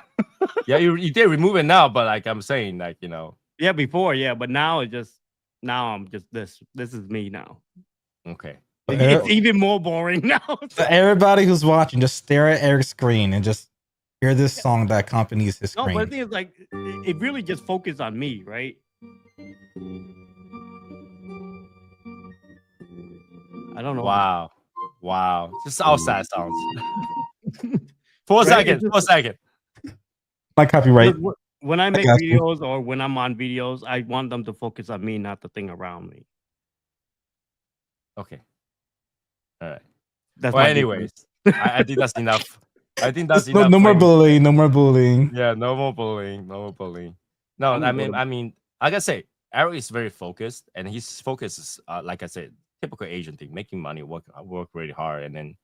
Yeah, you did remove it now, but like I'm saying, like, you know. Yeah, before, yeah, but now I'm just this. This is me now. Okay. It's even more boring now. So everybody who's watching, just stare at Eric's screen and just hear this song that accompanies his screen. No, but the thing is, like, it really just focused on me, right? I don't know. Wow. Just outside sounds. For a second. Like copyright. When I make got you. videos or when I'm on videos, I want them to focus on me, not the thing around me. Okay. All right. That's Well, my anyways, I think that's enough. I think that's enough. No more bullying. No more bullying. Yeah, no more bullying. No, I'm I gonna mean, like I say, Eric is very focused, and his focus is, like I said, typical Asian thing: making money, work really hard, and then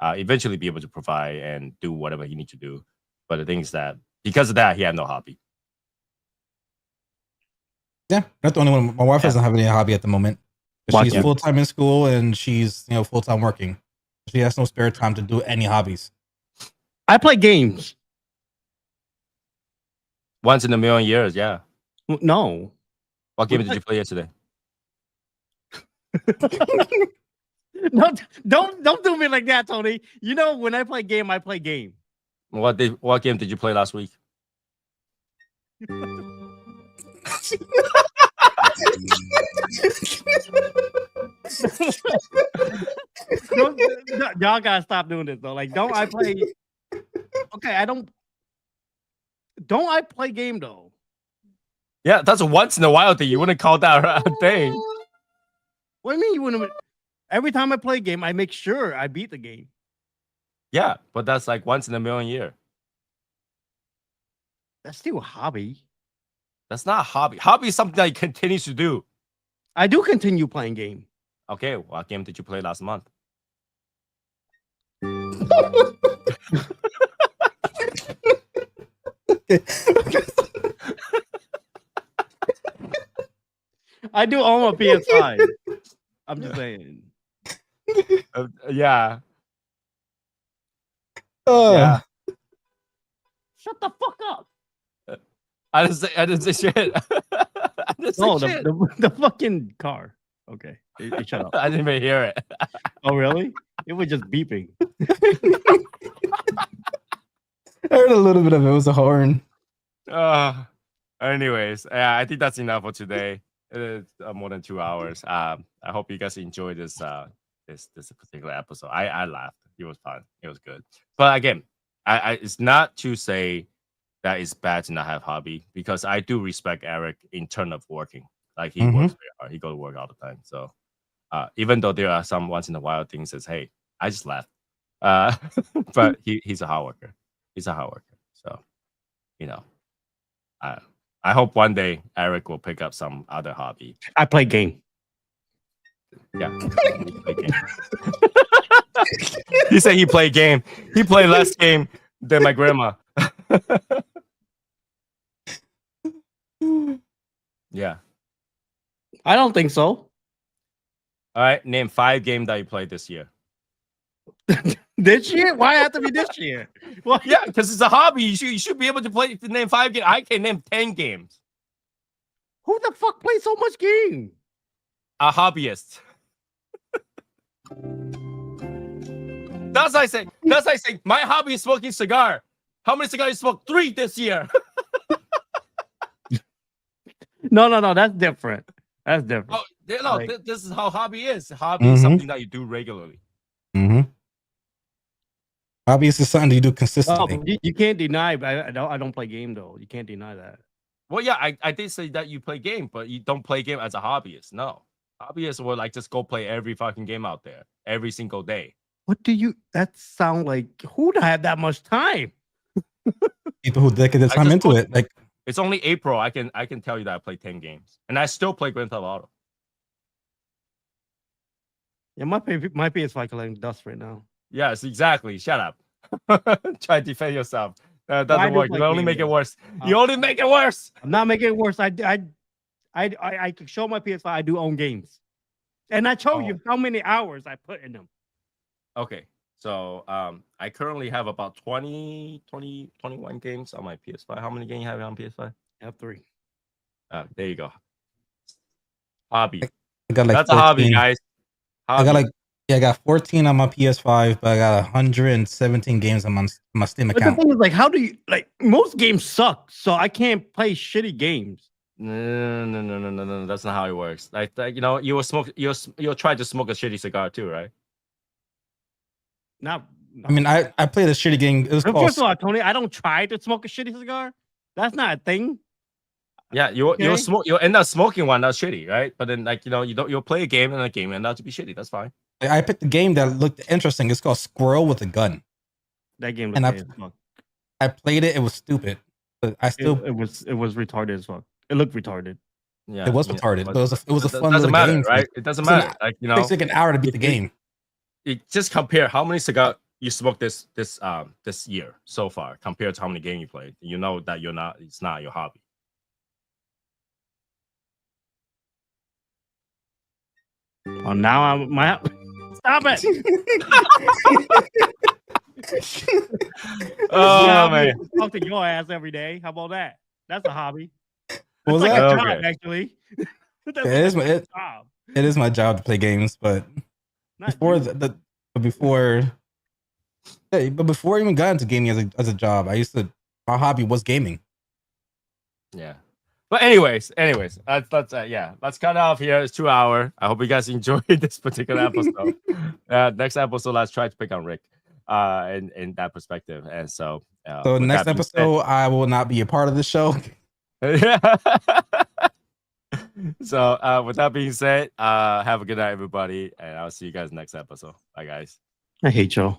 eventually be able to provide and do whatever he needs to do. But the thing is that because of that, he had no hobby. Yeah, not the only one. My wife doesn't have any hobby at the moment. She's full time in school and she's full time working. She has no spare time to do any hobbies. I play games. Once in a million years, yeah. No. What game did you play yesterday? No, don't do me like that, Tony. You know, when I play game, I play game. What game did you play last week? Y'all gotta stop doing this though. Like, don't I play? Okay, don't I play game though? Yeah, that's a once in a while thing. You wouldn't call that a thing. What do you mean you wouldn't? Every time I play a game, I make sure I beat the game. Yeah, but that's like once in a million year. That's still a hobby. That's not a hobby. Hobby is something that he continues to do. I do continue playing game. Okay, what game did you play last month? I do own a PS5. I'm just saying. Yeah. Yeah. Shut the fuck up. I didn't say shit. I didn't say No, shit. the fucking car. Okay, shut up. I didn't even hear it. Oh, really? It was just beeping. I heard a little bit of it. It was a horn. Anyways, yeah, I think that's enough for today. It is more than 2 hours. I hope you guys enjoyed this this particular episode. I laughed. It was fun. It was good. But again, I it's not to say that it's bad to not have hobby, because I do respect Eric in terms of working. Like, he works very hard. He go to work all the time. So even though there are some once in a while things that, hey, I just left. But he's a hard worker. He's a hard worker. So, you know, I I hope one day Eric will pick up some other hobby. I play game. Yeah. He play game. He said he play game. He play less game than my grandma. Yeah. I don't think so. All right. Name 5 games that you played this year. This year? Why have to be this year? Well, Yeah, because it's a hobby. You should be able to name 5 games. I can name 10 games. who the fuck plays so much game? A hobbyist. That's I say. My hobby is smoking cigar. How many cigars you smoked? 3 this year. No. That's different. That's different. Oh, Like- this is how hobby is. Hobby is something that you do regularly. Mm-hmm. Hobbyist is something you do Oh, consistently. you can't deny. But I don't play game though. You can't deny that. Well, yeah, I did say that you play game, but you don't play game as a hobbyist. No, hobbyists will like just go play every fucking game out there every single day. What do you? That sound like who'd have that much time? People who dedicate their I time just into put- it. Like, It's only April. I can tell you that I played 10 games, and I still play Grand Theft Auto. Yeah, my PS5 collecting dust right now. Yes, exactly. Shut up. Try to defend yourself. That I doesn't do work. play You only game, make it though. worse. You only make it worse. I'm not making it worse. I could show my PS5. I do own games, and I told you how many hours I put in them. Okay. So I currently have about 21 games on my PS5. How many games you have on PS5? I have 3. There you go. Hobby. I got like That's a hobby, 14. guys. I got Hobby. I got 14 on my PS5, but I got 117 games on my Steam But the account. thing is, like, how do you like? Most games suck, so I can't play shitty games. No. That's not how it works. Like you know, you will smoke. You'll try to smoke a shitty cigar too, right? Not. I mean, I played a shitty game. It was called. First of all, Tony, I don't try to smoke a shitty cigar. That's not a thing. Yeah, you'll Okay. smoke. You'll end up smoking one that's shitty, right? But then, like you'll play a game and a game end up to be shitty. That's fine. I picked a game that looked interesting. It's called Squirrel with a Gun. That game And was gay as fuck. I played it. It was stupid, but I still It was retarded as fuck. It looked retarded. Yeah, it was yeah, retarded. But it was a fun doesn't little matter, game. right? It doesn't It's an- matter. Like It takes like an hour to beat the game. it just compare how many cigar you smoked this year so far compared to how many games you played. You know that it's not your hobby. Oh, now I'm my. Stop it! Oh Yeah, man. talk to your ass every day. How about that? That's a hobby. What was It's like that? a job, Okay. actually. That's It is my a job. it is my job to play games, but Not before you. but before I even got into gaming as a job, my hobby was gaming. Yeah. But anyways, let's let's cut off here. It's 2 hours. I hope you guys enjoyed this particular episode. Next episode, let's try to pick on Rick in that perspective. And so So with next that being said- episode, I will not be a part of the show. Yeah. So with that being said, have a good night, everybody, and I'll see you guys next episode. Bye, guys. I hate y'all.